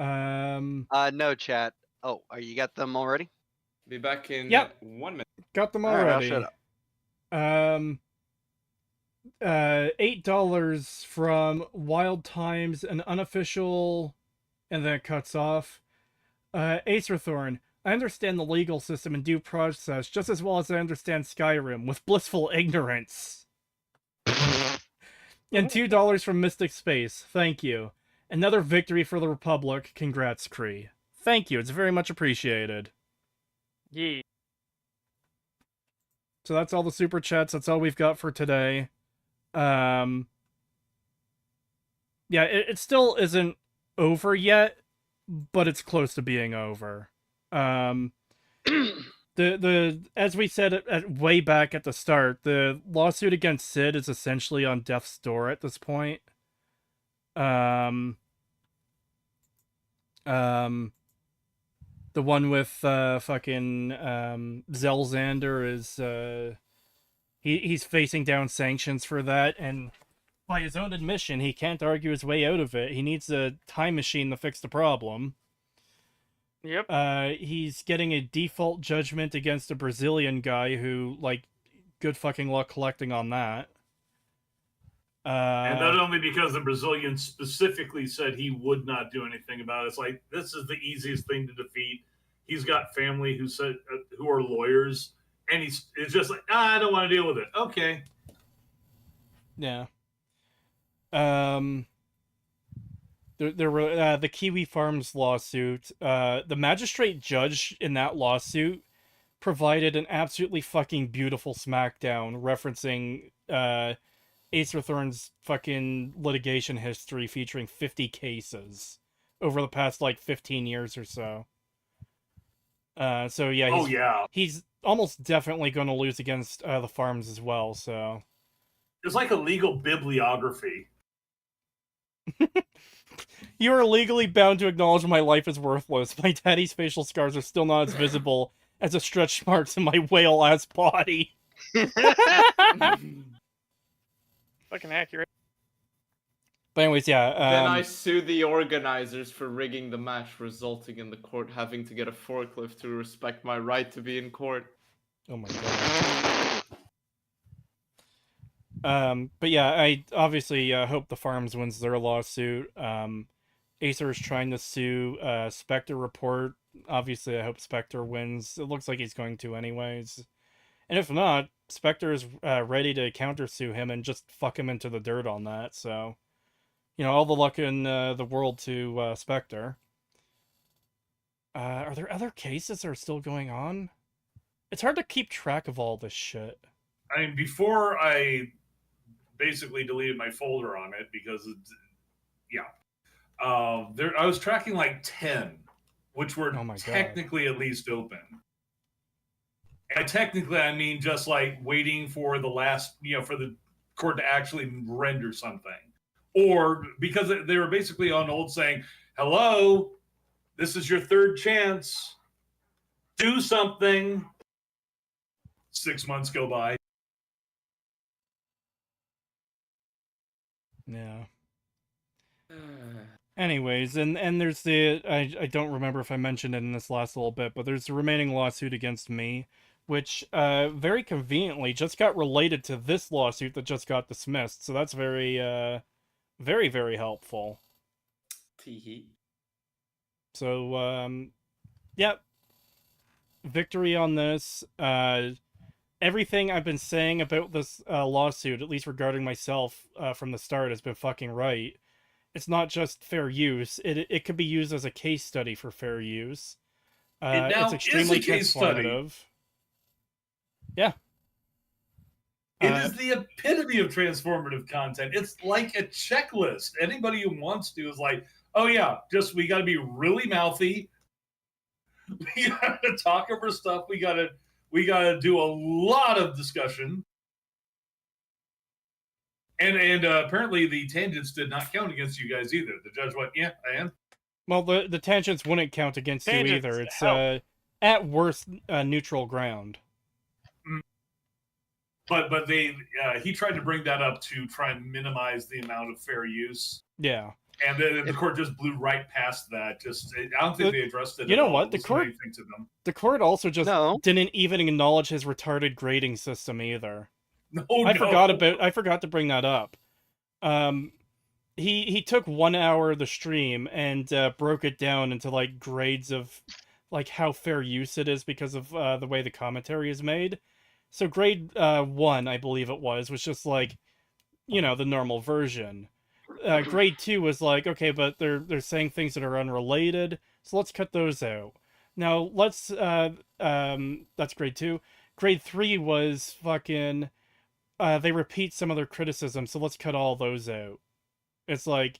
No, chat. Oh, you got them already? Be back in Yep. 1 minute. Got them All right, I'll already. shut up. $8 from Wild Times, an unofficial, and then it cuts off. Acerthorn, I understand the legal system and due process just as well as I understand Skyrim, with blissful ignorance. And $2 from Mystic Space, thank you. Another victory for the Republic, congrats, Kree. Thank you, it's very much appreciated. Yeah. So that's all the super chats, that's all we've got for today. Yeah, it still isn't over yet, but it's close to being over. As we said at way back at the start, the lawsuit against Sid is essentially on death's door at this point. The one with fucking Zelzander is he's facing down sanctions for that, and by his own admission, he can't argue his way out of it. He needs a time machine to fix the problem. Yep. He's getting a default judgment against a Brazilian guy who, like, good fucking luck collecting on that. And not only because the Brazilian specifically said he would not do anything about it. It's like, this is the easiest thing to defeat. He's got family who are lawyers, and it's just like, I don't want to deal with it. Okay. Yeah. There were the Kiwi Farms lawsuit. The magistrate judge in that lawsuit provided an absolutely fucking beautiful smackdown referencing Acerthorn's fucking litigation history featuring 50 cases over the past, like, 15 years or so. So yeah, he's almost definitely going to lose against the Farms as well, so... It's like a legal bibliography. You are legally bound to acknowledge my life is worthless. My daddy's facial scars are still not as visible as the stretch marks in my whale-ass body. Fucking accurate. But anyways, yeah. Then I sue the organizers for rigging the match, resulting in the court having to get a forklift to respect my right to be in court. Oh my god. But yeah, I obviously hope the Farms wins their lawsuit. Acer is trying to sue Spectre Report. Obviously, I hope Spectre wins. It looks like he's going to anyways. And if not, Spectre is ready to countersue him and just fuck him into the dirt on that. So, you know, all the luck in the world to Spectre. Are there other cases that are still going on? It's hard to keep track of all this shit. I mean, before I basically deleted my folder on it because, I was tracking like 10, which were technically at least open. And technically, I mean just like waiting for the last, for the court to actually render something. Or because they were basically on hold saying, hello, this is your third chance. Do something. 6 months go by. Yeah. Anyways, and there's the I don't remember if I mentioned it in this last little bit, but there's the remaining lawsuit against me, which very conveniently just got related to this lawsuit that just got dismissed. So that's very very, very helpful. Teehee. So yep. Victory on this. Everything I've been saying about this lawsuit, at least regarding myself from the start, has been fucking right. It's not just fair use. It could be used as a case study for fair use. It's extremely transformative. Yeah. It is the epitome of transformative content. It's like a checklist. Anybody who wants to is like, oh yeah, we got to be really mouthy. We got to talk over stuff. We got to do a lot of discussion. And apparently the tangents did not count against you guys either. The judge went, yeah, I am. Well, the tangents wouldn't count against you either. It's at worst neutral ground. But he tried to bring that up to try and minimize the amount of fair use. Yeah. And then the court just blew right past that. I don't think they addressed it. You at know all. what? It The wasn't court- anything to them. The court also just No. didn't even acknowledge his retarded grading system either. No, I forgot to bring that up. He took 1 hour of the stream and broke it down into like grades of like how fair use it is because of the way the commentary is made. So grade 1, I believe it was just like, you know, the normal version. Grade 2 was like, okay, but they're saying things that are unrelated, so let's cut those out. Now let's that's grade 2. Grade 3 was fucking they repeat some of their criticism, so let's cut all those out. It's like,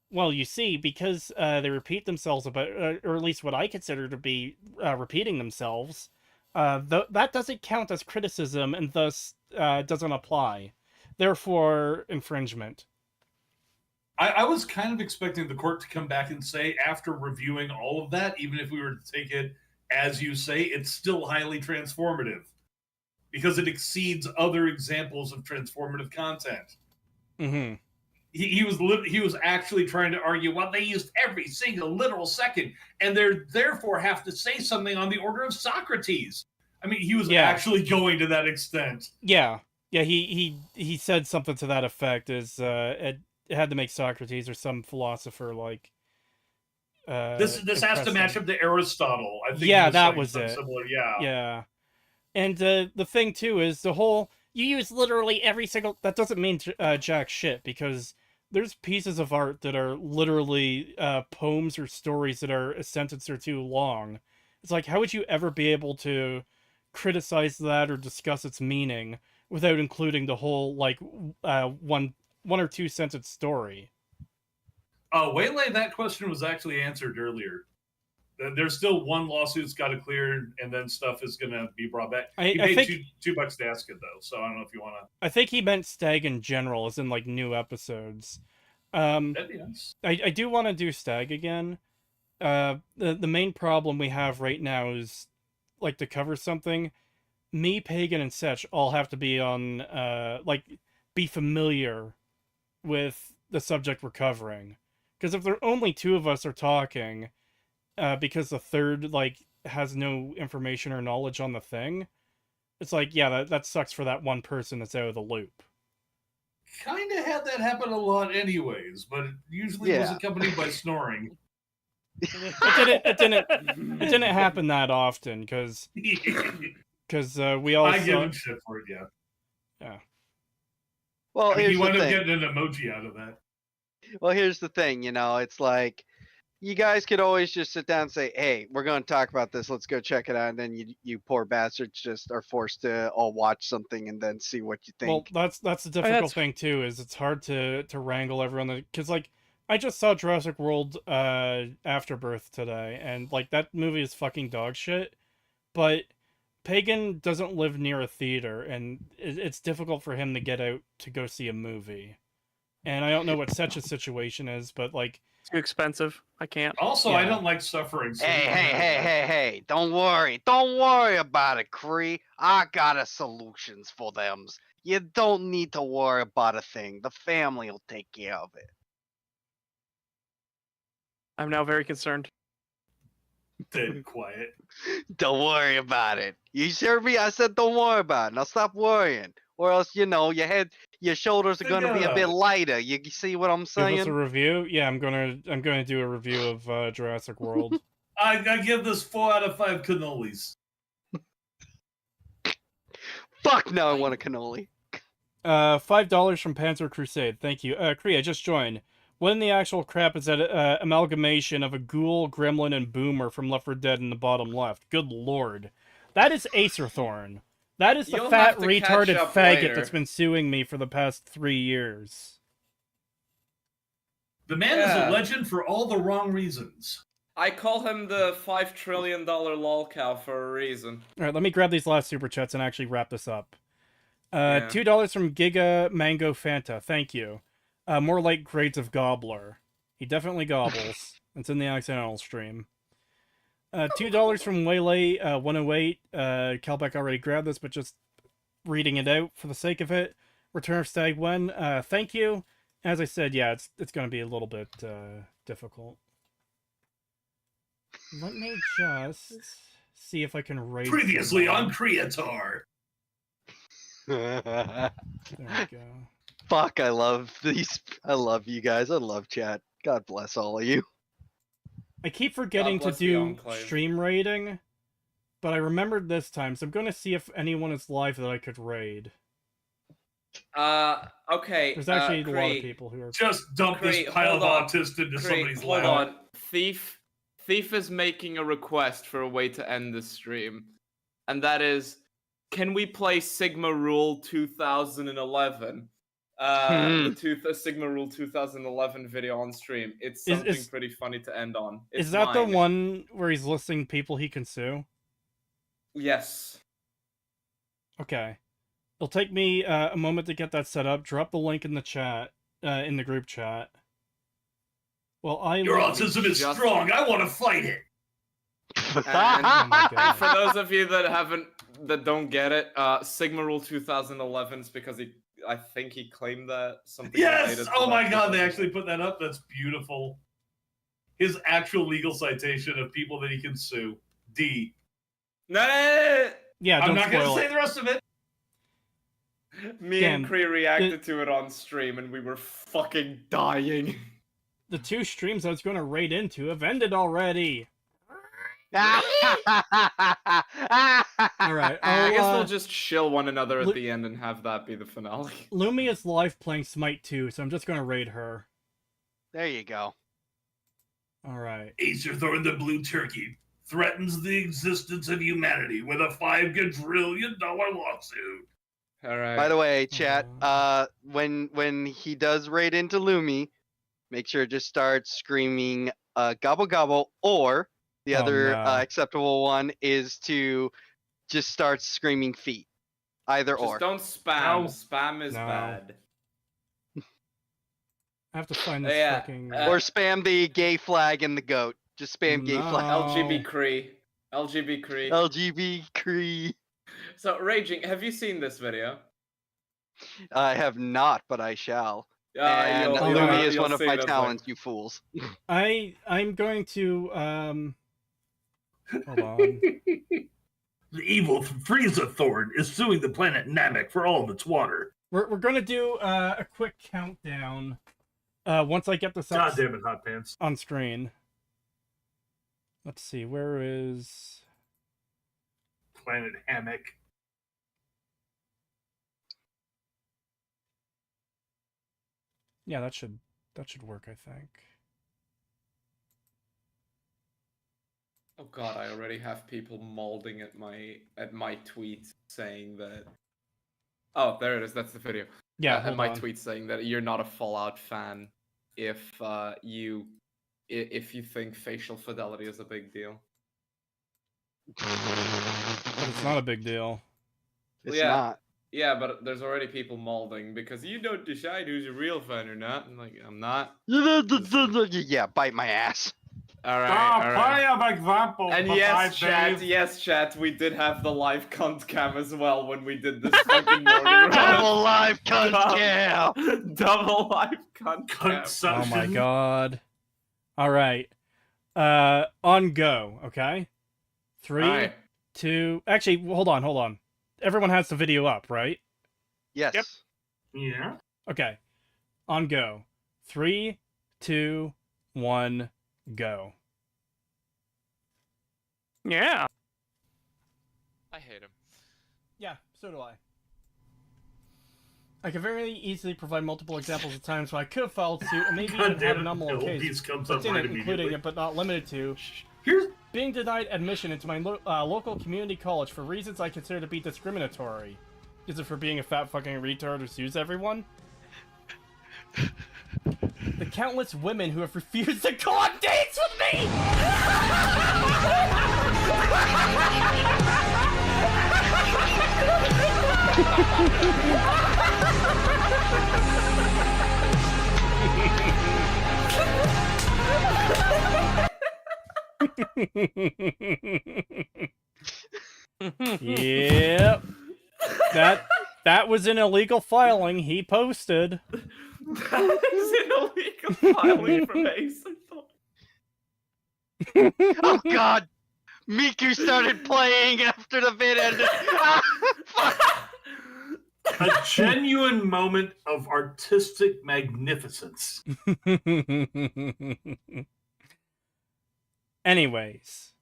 well, you see, because they repeat themselves about, or at least what I consider to be repeating themselves, that doesn't count as criticism and thus doesn't apply. Therefore, infringement. I was kind of expecting the court to come back and say, after reviewing all of that, even if we were to take it as you say, it's still highly transformative because it exceeds other examples of transformative content. Mm-hmm. He was actually trying to argue, well, they used every single literal second, and they therefore have to say something on the order of Socrates. I mean, he was actually going to that extent. Yeah. He said something to that effect. It had to make Socrates or some philosopher like. This has to match up to Aristotle. I think. Yeah, that was it. Similar, yeah. Yeah, and the thing too is the whole you use literally every single. That doesn't mean jack shit because there's pieces of art that are literally poems or stories that are a sentence or two long. It's like, how would you ever be able to criticize that or discuss its meaning without including the whole like one or two sentence story? Waylay, that question was actually answered earlier. There's still one lawsuit's got to clear, and then stuff is going to be brought back. He paid think, $2 to ask it, though, so I don't know if you want to... I think he meant Stag in general, as in, like, new episodes. That'd be nice. I do want to do Stag again. The main problem we have right now is, like, to cover something, me, Pagan, and Setch all have to be on, be familiar with the subject we're covering. Because if there are only two of us are talking... because the third, like, has no information or knowledge on the thing, it's like, yeah, that sucks for that one person that's out of the loop. Kind of had that happen a lot anyways, but it usually was accompanied by snoring. It didn't happen that often, because we all... I give him shit for it, yeah. Yeah. Well, he wound up getting an emoji out of that. Well, here's the thing, you know, it's like, you guys could always just sit down and say, hey, we're going to talk about this. Let's go check it out. And then you poor bastards just are forced to all watch something and then see what you think. Well, that's the difficult thing, too, is it's hard to wrangle everyone. Because, like, I just saw Jurassic World Afterbirth today. And, like, that movie is fucking dog shit. But Pagan doesn't live near a theater. And it's difficult for him to get out to go see a movie. And I don't know what Setch's situation is, but, like... Too expensive. I can't. Also, I don't like suffering. So Hey. Don't worry about it, Cree. I got a solutions for them. You don't need to worry about a thing. The family will take care of it. I'm now very concerned. Dead quiet. Don't worry about it. You heard me? I said don't worry about it. Now stop worrying. Or else, you know, your shoulders are going to be a bit lighter. You see what I'm saying? Give us a review? Yeah, I'm gonna do a review of Jurassic World. I give this 4 out of 5 cannolis. Fuck no, I want a cannoli. $5 from Panzer Crusade. Thank you. Kree, I just joined. What in the actual crap is that amalgamation of a ghoul, gremlin, and boomer from Left 4 Dead in the bottom left? Good lord. That is Acerthorn. That is the fat, retarded faggot that's been suing me for the past 3 years. The man is a legend for all the wrong reasons. I call him the $5 trillion lolcow for a reason. Alright, let me grab these last super chats and actually wrap this up. $2 from Giga Mango Fanta. Thank you. More like grades of Gobbler. He definitely gobbles. It's in the accidental stream. $2 from Waylay 108. Calbeck already grabbed this, but just reading it out for the sake of it. Return of Stag Wen. Thank you. As I said, yeah, it's going to be a little bit difficult. Let me just see if I can raid. Previously someone. on Creator. There we go. Fuck, I love these. I love you guys. I love chat. God bless all of you. I keep forgetting to bless the do Enclave. stream raiding, but I remembered this time, so I'm going to see if anyone is live that I could raid. Okay. There's actually a lot Cree, of people who are. Just dump Cree, this pile of hold on. autists into Cree, somebody's hold lap. on. Thief is making a request for a way to end the stream, and that is, can we play Sigma Rule 2011? The Sigma Rule 2011 video on stream. It's something pretty funny to end on. It's Is that the mine. one where he's listing people he can sue? Yes. Okay. It'll take me a moment to get that set up. Drop the link in the chat, in the group chat. Well, Your autism is strong. I want to fight it. And Oh my God. for those of you that don't get it, Sigma Rule 2011 is because I think he claimed that something. Yes! related to Oh my that. god, they actually put that up. That's beautiful. His actual legal citation of people that he can sue. D. No! Yeah, I'm don't not going to spoil say it. the rest of it. Me Damn. and Cree reacted to it on stream, and we were fucking dying. The 2 streams I was going to raid into have ended already. All right. I guess we'll just chill one another at Lu- the end and have that be the finale. Lumi is live playing Smite 2, so I'm just going to raid her. There you go. All right. Acerthorn the Blue Turkey threatens the existence of humanity with a $5 quadrillion lawsuit. All right. By the way, chat. When he does raid into Lumi, make sure to just start screaming "gobble gobble," or the other no. acceptable one is to just start screaming "feet." Either Just or. don't spam. No. Spam is No. bad. I have to find this Yeah, fucking... Or spam the gay flag and the goat. Just spam gay flag. No. LGB Cree. LGB Cree. LGB Cree. So, Raging, have you seen this video? I have not, but I shall. Uh, And you'll- Lumi you'll- is you'll one of see my it as, like- talents, you fools. I'm going to hold on. The evil Frieza-Thorn is suing the planet Namek for all of its water. We're going to do a quick countdown once I get this God up damn it, Hot Pants. on screen. Let's see, where is... Planet Hammock. Yeah, that should work, I think. Oh god, I already have people molding at my tweet saying that. Oh, there it is. That's the video. Yeah, at hold my on. tweet saying that you're not a Fallout fan if you think facial fidelity is a big deal. But it's not a big deal. It's Yeah. not. Yeah, but there's already people molding because you don't decide who's a real fan or not. I'm like, I'm not. Yeah, bite my ass. All right, all right. of example. And yes, chat, we did have the live cunt cam as well when we did this fucking morning round. Double live cunt cam. Double live cunt cam. Oh my god. All right. On go, okay? 3, Alright. 2... Actually, hold on. Everyone has the video up, right? Yes. Yep. Yeah. Okay. On go. 3, 2, 1, go. Yeah. I hate him. Yeah, so do I. I could very easily provide multiple examples of times where I could have followed suit and maybe God even had damn a it, nominal Bill. case. These comes But up didn't, right including immediately. it but not limited to Here's being denied admission into my local community college for reasons I consider to be discriminatory. Is it for being a fat fucking retard who sues everyone? The countless women who have refused to go on dates with me! Yep. That was an illegal filing he posted. That is an illegal filing from Acerthorn. Oh God! Miku started playing after the vid ended. Ah, fuck. A genuine moment of artistic magnificence. Anyways,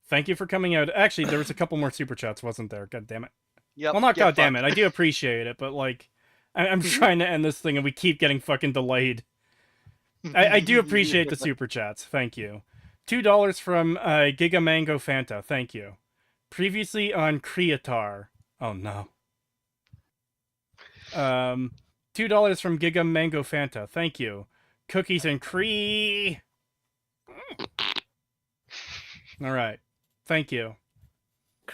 thank you for coming out. Actually, there was a couple more super chats, wasn't there? God damn it. Yep, Well, not get god damn fucked. it. I do appreciate it, but like, I'm trying to end this thing and we keep getting fucking delayed. I do appreciate the super chats. Thank you. $2 from Giga Mango Fanta. Thank you. Previously on Creatar. Oh no. $2 from Giga Mango Fanta. Thank you. Cookies and Cree. All right. Thank you.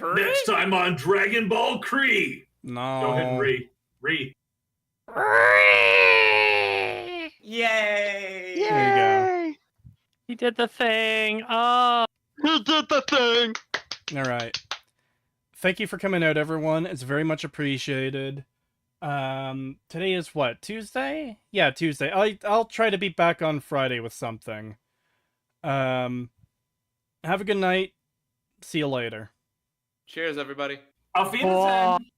Next time on Dragon Ball Kree. No. Go ahead, Ree. Yay! There you He did the thing. Oh. He did the thing. go. All right. Thank you for coming out, everyone. It's very much appreciated. Today is what? Tuesday? Yeah, Tuesday. I'll try to be back on Friday with something. Have a good night. See you later. Cheers, everybody. Auf Wiedersehen.